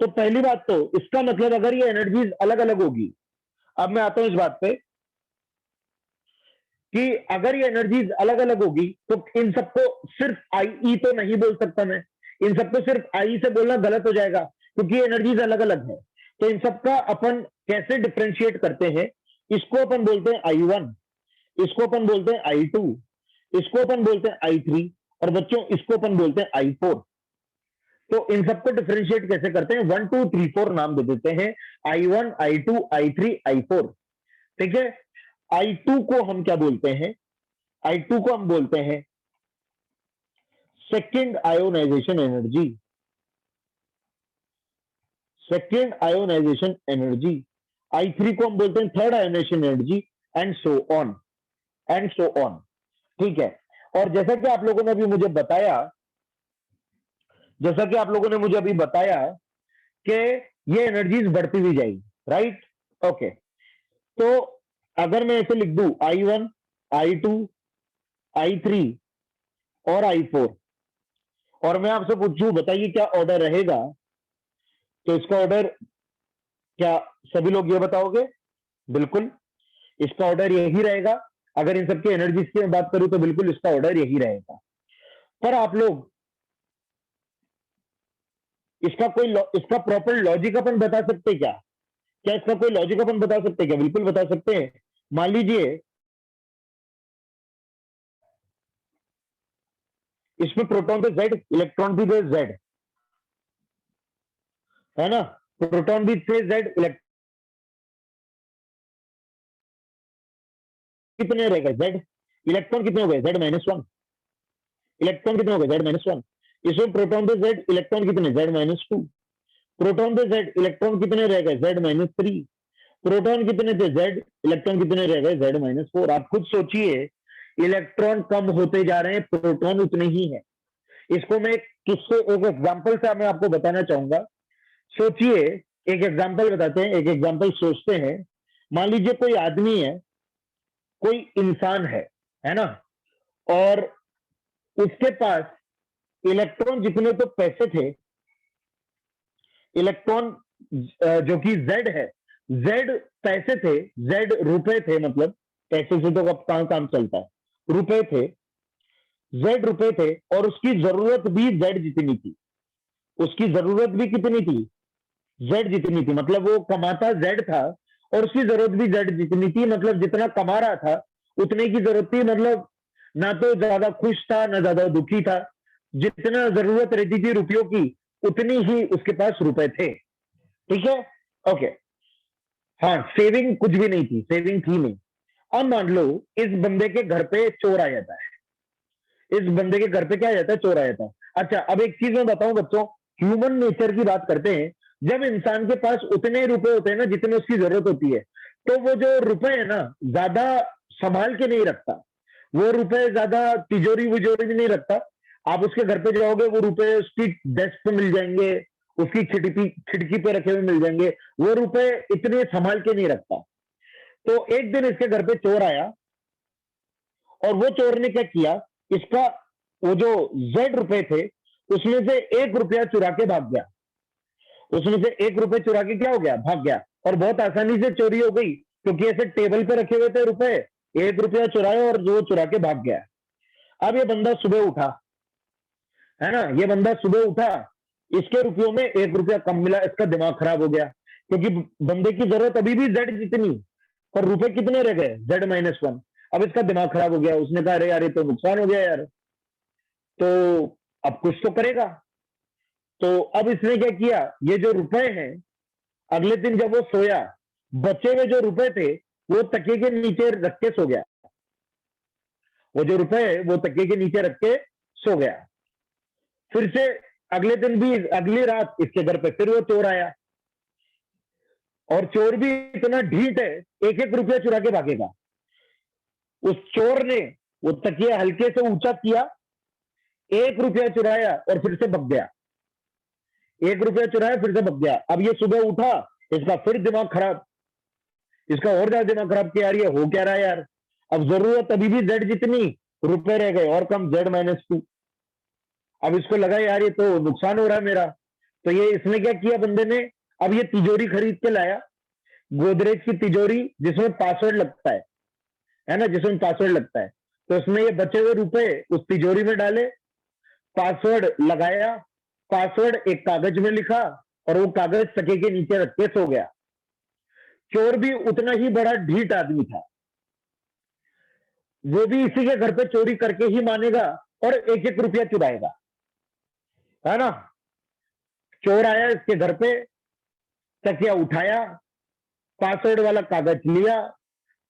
तो पहली बात तो इसका मतलब अगर ये एनर्जीज अलग अलग होगी, अब मैं आता हूं इस बात पे कि अगर ये एनर्जीज अलग अलग होगी तो इन सबको सिर्फ आई तो नहीं बोल सकता मैं, इन सबको सिर्फ आई से बोलना गलत हो जाएगा क्योंकि एनर्जीज अलग अलग है। तो इन सबका अपन कैसे डिफ्रेंशिएट करते हैं? इसको अपन बोलते हैं I1, इसको अपन बोलते हैं I2, इसको अपन बोलते हैं I3, और बच्चों इसको अपन बोलते हैं I4। तो इन सबको डिफरेंशिएट कैसे करते हैं? 1 2 3 4 नाम दे देते हैं, I1 I2 I3 I4। ठीक है, I2 को हम क्या बोलते हैं? I2 को हम बोलते हैं second ionization energy, second ionization energy. I3 को हम बोलते हैं third ionization energy, and so on, and so on. ठीक है, और जैसा कि आप लोगों ने अभी मुझे बताया, जैसा कि आप लोगों ने मुझे अभी बताया कि ये एनर्जीज बढ़ती हुई जाएगी, राइट? ओके, तो अगर मैं ऐसे लिख दूं I1 I2 I3 और I4, और मैं आपसे पूछूं बताइए क्या ऑर्डर रहेगा, तो इसका ऑर्डर क्या सभी लोग ये बताओगे? बिल्कुल, इसका ऑर्डर यही रहेगा। अगर इन सबकी एनर्जीज की बात करूं तो बिल्कुल इसका ऑर्डर यही रहेगा। पर आप लोग इसका प्रॉपर लॉजिक अपन बता सकते क्या? क्या इसका कोई लॉजिक अपन बता सकते क्या? बिल्कुल बता सकते हैं। मान लीजिए इसमें प्रोटॉन पे Z, इलेक्ट्रॉन भी थे Z, है ना? प्रोटॉन भी थे Z, कितने रह गए Z? इलेक्ट्रॉन कितने हो गए? Z-1। इलेक्ट्रॉन कितने हो गए? Z-1। इसमें प्रोटॉन पे Z, इलेक्ट्रॉन कितने? Z-2। प्रोटॉन पे Z, इलेक्ट्रॉन कितने रह गए? Z-3। प्रोटॉन कितने थे? Z, इलेक्ट्रॉन कितने रह गए? Z-4। आप खुद सोचिए, इलेक्ट्रॉन कम होते जा रहे हैं, प्रोटॉन उतने ही है। इसको मैं किससे, एक एग्जांपल से मैं आपको बताना चाहूंगा। सोचिए, एक एग्जांपल बताते हैं, एक एग्जांपल सोचते हैं। मान लीजिए कोई आदमी है, कोई इंसान है ना, और उसके पास इलेक्ट्रॉन जितने तो पैसे थे, इलेक्ट्रॉन जो कि Z है, Z पैसे थे, Z रुपए थे, मतलब पैसे से तो अब कहां काम चलता है, रुपए थे, Z रुपए थे, और उसकी जरूरत भी Z जितनी थी। उसकी जरूरत भी कितनी थी? Z जितनी थी, मतलब वो कमाता Z था और उसकी जरूरत भी Z जितनी थी, मतलब जितना कमा रहा था उतने की जरूरत थी, मतलब ना तो ज्यादा खुश था ना ज्यादा दुखी था, जितना जरूरत रहती थी रुपयों की उतनी ही उसके पास रुपए थे। ठीक है, ओके। हाँ, सेविंग कुछ भी नहीं थी, सेविंग थी नहीं। अब मान लो इस बंदे के घर पे चोर आ जाता है, इस बंदे के घर पे क्या आ जाता है? चोर आ जाता है। अच्छा, अब एक चीज मैं बताऊं बच्चों, ह्यूमन नेचर की बात करते हैं। जब इंसान के पास उतने रुपए होते हैं ना जितने उसकी जरूरत होती है, तो वो जो रुपए है ना ज्यादा संभाल के नहीं रखता, वो रुपए ज्यादा तिजोरी विजोरी में नहीं रखता। आप उसके घर पे जाओगे, वो रुपए उसकी डेस्क पे मिल जाएंगे, उसकी खिड़की खिड़की पे रखे हुए मिल जाएंगे। वो रुपए इतने संभाल के नहीं रखता। तो एक दिन इसके घर पे चोर आया, और वो चोर ने क्या किया, इसका वो जो जेड रुपए थे उसमें से 1 रुपया चुरा के भाग गया। उसमें से 1 रुपया चुरा के क्या हो गया, भाग गया। और बहुत आसानी से चोरी हो गई, क्योंकि ऐसे टेबल पे रखे हुए थे रुपए। 1 रुपया चुराया और वो चुरा के भाग गया। अब ये बंदा सुबह उठा, है ना, ये बंदा सुबह उठा, इसके रुपयों में 1 रुपया कम मिला। इसका दिमाग खराब हो गया, क्योंकि बंदे की जरूरत अभी भी जेड जितनी, पर रुपए कितने रह गए, Z-1। अब इसका दिमाग खराब हो गया। उसने कहा अरे यार, ये तो नुकसान हो गया यार, तो अब कुछ तो करेगा। तो अब इसने क्या किया, ये जो रुपए हैं, अगले दिन जब वो सोया, बचे हुए जो रुपए थे वो तकिए के नीचे रख के सो गया। वो जो रुपए है वो तकिए के नीचे रख के सो गया। फिर से अगले दिन भी, अगली रात इसके घर पे फिर वो चोर आया, और चोर भी इतना ढीठ है, 1-1 रुपया चुरा के भागेगा। उस चोर ने वो तकिया हल्के से ऊंचा किया, 1 रुपया चुराया और फिर से भग गया। 1 रुपया चुराया, फिर से भग गया। अब ये सुबह उठा, इसका फिर दिमाग खराब, इसका और ज्यादा दिमाग खराब कि यार ये हो क्या रहा है यार। अब जरूरत अभी भी जेड जितनी, रुपए रह गए और कम, Z-2। अब इसको लगा यार ये तो नुकसान हो रहा है मेरा। तो ये इसने क्या किया बंदे ने, अब ये तिजोरी खरीद के लाया, गोदरेज की तिजोरी जिसमें पासवर्ड लगता है ना, जिसमें पासवर्ड लगता है। तो उसने ये बचे हुए रुपए उस तिजोरी में डाले, पासवर्ड लगाया, पासवर्ड एक कागज में लिखा, और वो कागज तकिए के नीचे रख के सो गया। चोर भी उतना ही बड़ा ढीठ आदमी था, वो भी इसी के घर पे चोरी करके ही मानेगा और 1-1 रुपया चुराएगा, है ना। चोर आया इसके घर पे, तकिया उठाया, पासवर्ड वाला कागज लिया,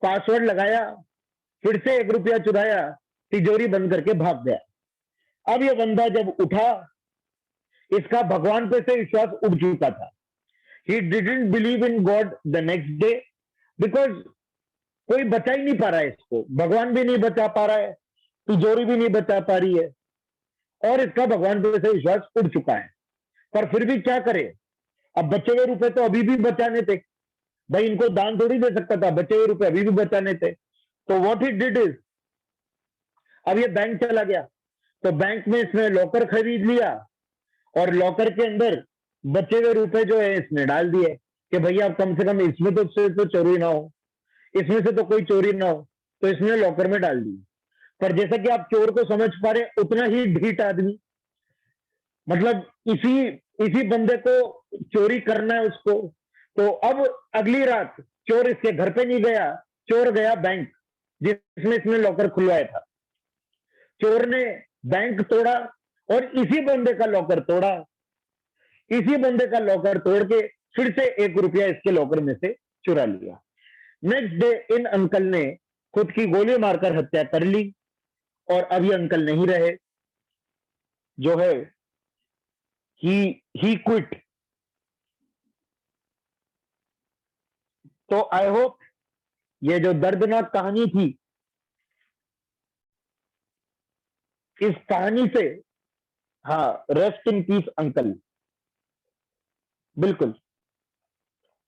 पासवर्ड लगाया, फिर से 1 रुपया चुराया, तिजोरी बंद करके भाग गया। अब ये बंदा जब उठा, इसका भगवान पे से विश्वास उठ चुका था। He didn't believe in God the next day, because कोई बचा ही नहीं पा रहा है इसको, भगवान भी नहीं बचा पा रहा है, तिजोरी भी नहीं बचा पा रही है, और इसका भगवान पे से विश्वास उड़ चुका है। पर फिर भी क्या करे, अब बचे हुए रुपए तो अभी भी बचाने थे भाई, इनको दान थोड़ी दे सकता था, बचे हुए रुपए अभी भी बचाने थे। तो व्हाट ही डिड इज, अब ये बैंक चला गया, तो बैंक में इसने लॉकर खरीद लिया, और लॉकर के अंदर बचे हुए रुपए जो है इसने डाल दिए कि भैया अब कम से कम इसमें तो चोरी ना हो, इसमें से तो कोई चोरी ना हो। तो इसने लॉकर में डाल दी। पर जैसा कि आप चोर को समझ पा रहे, उतना ही ढीठ आदमी, मतलब इसी इसी बंदे को चोरी करना है उसको। तो अब अगली रात चोर इसके घर पे नहीं गया, चोर गया बैंक जिसमें इसने लॉकर खुलवाया था। चोर ने बैंक तोड़ा और इसी बंदे का लॉकर तोड़ा, इसी बंदे का लॉकर तोड़ के फिर से 1 रुपया इसके लॉकर में से चुरा लिया। नेक्स्ट डे इन अंकल ने खुद की गोली मारकर हत्या कर ली, और अब ये अंकल नहीं रहे, जो है ही क्विट। तो आई होप ये जो दर्दनाक कहानी थी, इस कहानी से, हाँ, रेस्ट इन पीस अंकल, बिल्कुल।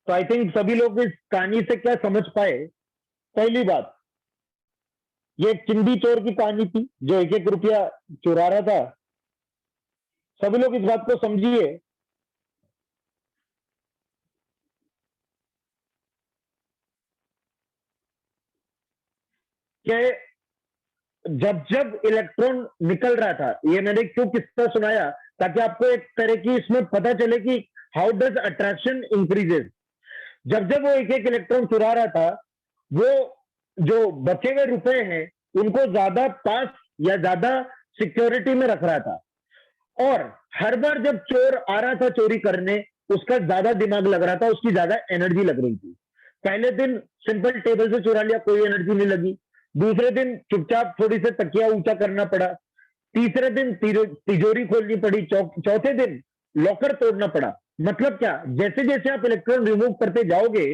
तो आई थिंक सभी लोग इस कहानी से क्या समझ पाए। पहली बात, ये एक चिंदी चोर की कहानी थी जो 1-1 रुपया चुरा रहा था। सभी लोग इस बात को समझिए कि जब जब इलेक्ट्रॉन निकल रहा था, ये मैंने क्यों किस्सा सुनाया, ताकि आपको एक तरह की इसमें पता चले कि हाउ डज अट्रैक्शन इंक्रीजेस। जब जब वो 1-1 इलेक्ट्रॉन चुरा रहा था, वो जो बचे हुए रुपए हैं उनको ज्यादा पास या ज्यादा सिक्योरिटी में रख रहा था, और हर बार जब चोर आ रहा था चोरी करने, उसका ज्यादा दिमाग लग रहा था, उसकी ज्यादा एनर्जी लग रही थी। पहले दिन सिंपल टेबल से चुरा लिया, कोई एनर्जी नहीं लगी। दूसरे दिन चुपचाप थोड़ी से तकिया ऊंचा करना पड़ा। तीसरे दिन तिजोरी खोलनी पड़ी। चौथे दिन लॉकर तोड़ना पड़ा। मतलब क्या, जैसे जैसे आप इलेक्ट्रॉन रिमूव करते जाओगे,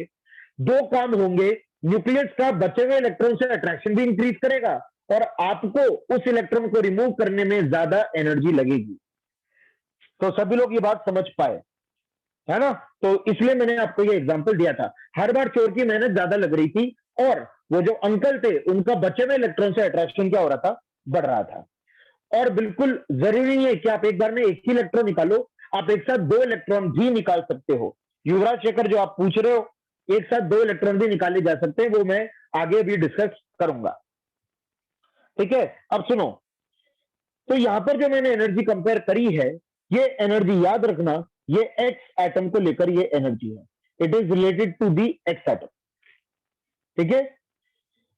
2 काम होंगे। न्यूक्लियस का बचे हुए इलेक्ट्रॉन से अट्रैक्शन भी इंक्रीज करेगा, और आपको उस इलेक्ट्रॉन को रिमूव करने में ज्यादा एनर्जी लगेगी। तो सभी लोग ये बात समझ पाए, है ना? तो इसलिए मैंने आपको ये एग्जांपल दिया था। हर बार चोर की मेहनत ज्यादा लग रही थी और वो जो अंकल थे उनका बचे हुए इलेक्ट्रॉन से अट्रैक्शन क्या हो रहा था, बढ़ रहा था। और बिल्कुल जरूरी नहीं है कि आप एक बार में एक ही इलेक्ट्रॉन निकालो, आप एक साथ दो इलेक्ट्रॉन भी निकाल सकते हो। युवराज शेखर जो आप पूछ रहे हो, एक साथ दो इलेक्ट्रॉन भी निकाले जा सकते हैं, वो मैं आगे भी डिस्कस करूंगा। ठीक है, अब सुनो। तो यहां पर जो मैंने एनर्जी कंपेयर करी है, ये एनर्जी याद रखना, ये एक्स एटम को लेकर ये एनर्जी है। It is related to the X atom. ठीक है,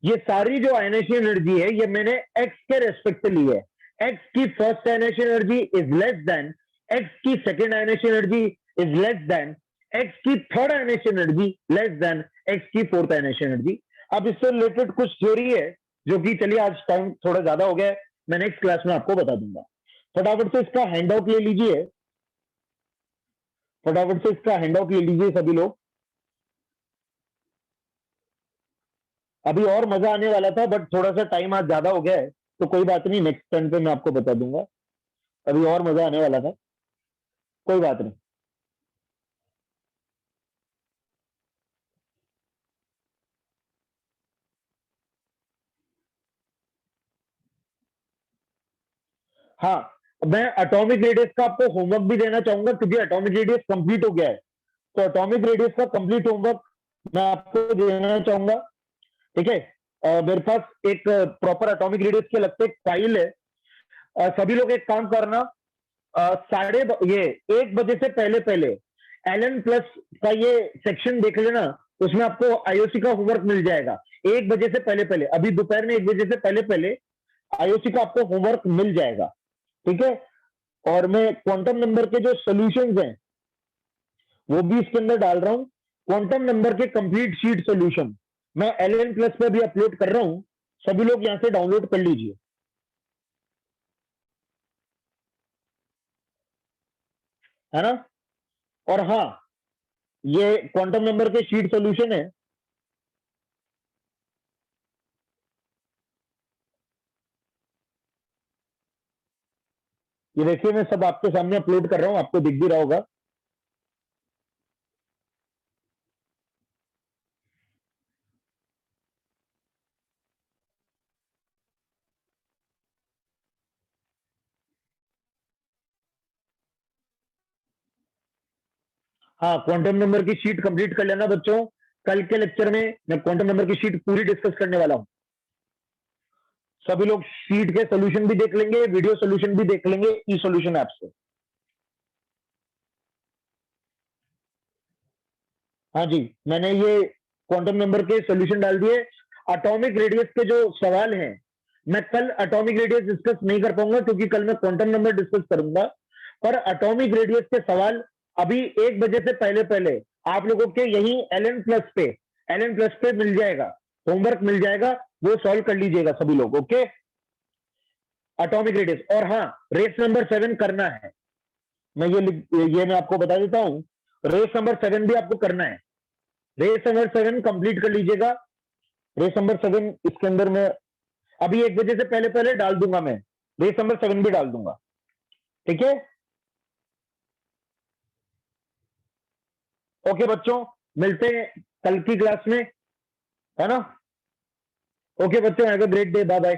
ये सारी जो आयनेशन एनर्जी है ये मैंने एक्स के रेस्पेक्ट ली है। एक्स की first ionization energy is less than X की second ionization energy is less than X की third ionization energy less than X की फोर्थ आयनेशन एनर्जी। अब इससे रिलेटेड कुछ थ्योरी है जो कि चलिए आज टाइम थोड़ा ज्यादा हो गया है, मैं नेक्स्ट क्लास में आपको बता दूंगा। फटाफट से इसका हैंडआउट ले लीजिए, फटाफट से इसका हैंडआउट ले लीजिए सभी लोग। अभी और मजा आने वाला था बट थोड़ा सा टाइम आज ज्यादा हो गया है, तो कोई बात नहीं, नेक्स्ट टर्न पे मैं आपको बता दूंगा। अभी और मजा आने वाला था, कोई बात नहीं। हाँ, मैं एटॉमिक रेडियस का आपको होमवर्क भी देना चाहूंगा क्योंकि एटॉमिक रेडियस कंप्लीट हो गया है। तो एटॉमिक रेडियस का कंप्लीट होमवर्क मैं आपको देना चाहूंगा। ठीक है, मेरे पास एक प्रॉपर एटॉमिक रेडियस के लगते एक फाइल है। सभी लोग एक काम करना, साढ़े ये 1 बजे से पहले पहले एलन प्लस का ये सेक्शन देख लेना, उसमें आपको आईओसी का होमवर्क मिल जाएगा। 1 बजे से पहले पहले, अभी दोपहर में 1 बजे से पहले पहले आईओसी का आपको होमवर्क मिल जाएगा। ठीक है, और मैं क्वांटम नंबर के जो सॉल्यूशंस हैं वो भी इसके अंदर डाल रहा हूं। क्वांटम नंबर के कंप्लीट शीट सॉल्यूशन मैं एलन प्लस पे भी अपलोड कर रहा हूं, सभी लोग यहां से डाउनलोड कर लीजिए, है ना? और हाँ, ये क्वांटम नंबर के शीट सॉल्यूशन है। ये देखिए मैं सब आपके सामने अपलोड कर रहा हूं, आपको दिख भी रहा होगा। हाँ, क्वांटम नंबर की शीट कंप्लीट कर लेना बच्चों। कल के लेक्चर में मैं क्वांटम नंबर की शीट पूरी डिस्कस करने वाला हूं। सभी लोग शीट के सॉल्यूशन भी देख लेंगे, वीडियो सॉल्यूशन भी देख लेंगे ई सॉल्यूशन ऐप से। हाँ जी, मैंने ये क्वांटम नंबर के सॉल्यूशन डाल दिए। एटॉमिक रेडियस के जो सवाल हैं, मैं कल एटॉमिक रेडियस डिस्कस नहीं कर पाऊंगा क्योंकि कल मैं क्वांटम नंबर डिस्कस करूंगा। पर एटॉमिक रेडियस के सवाल अभी 1 बजे से पहले पहले आप लोगों के यही एल प्लस पे मिल जाएगा, होमवर्क मिल जाएगा, वो सॉल्व कर लीजिएगा सभी लोग। ओके, एटॉमिक रेडियस, और हाँ, रेस नंबर 7 करना है। मैं ये मैं आपको बता देता हूं, रेस नंबर 7 भी आपको करना है। रेस नंबर 7 कंप्लीट कर लीजिएगा। रेस नंबर 7 इसके अंदर मैं अभी 1 बजे से पहले पहले डाल दूंगा, मैं रेस नंबर 7 भी डाल दूंगा। ठीक है, ओके बच्चों, मिलते हैं कल की क्लास में, है ना? ओके बच्चों, have a great day, bye bye.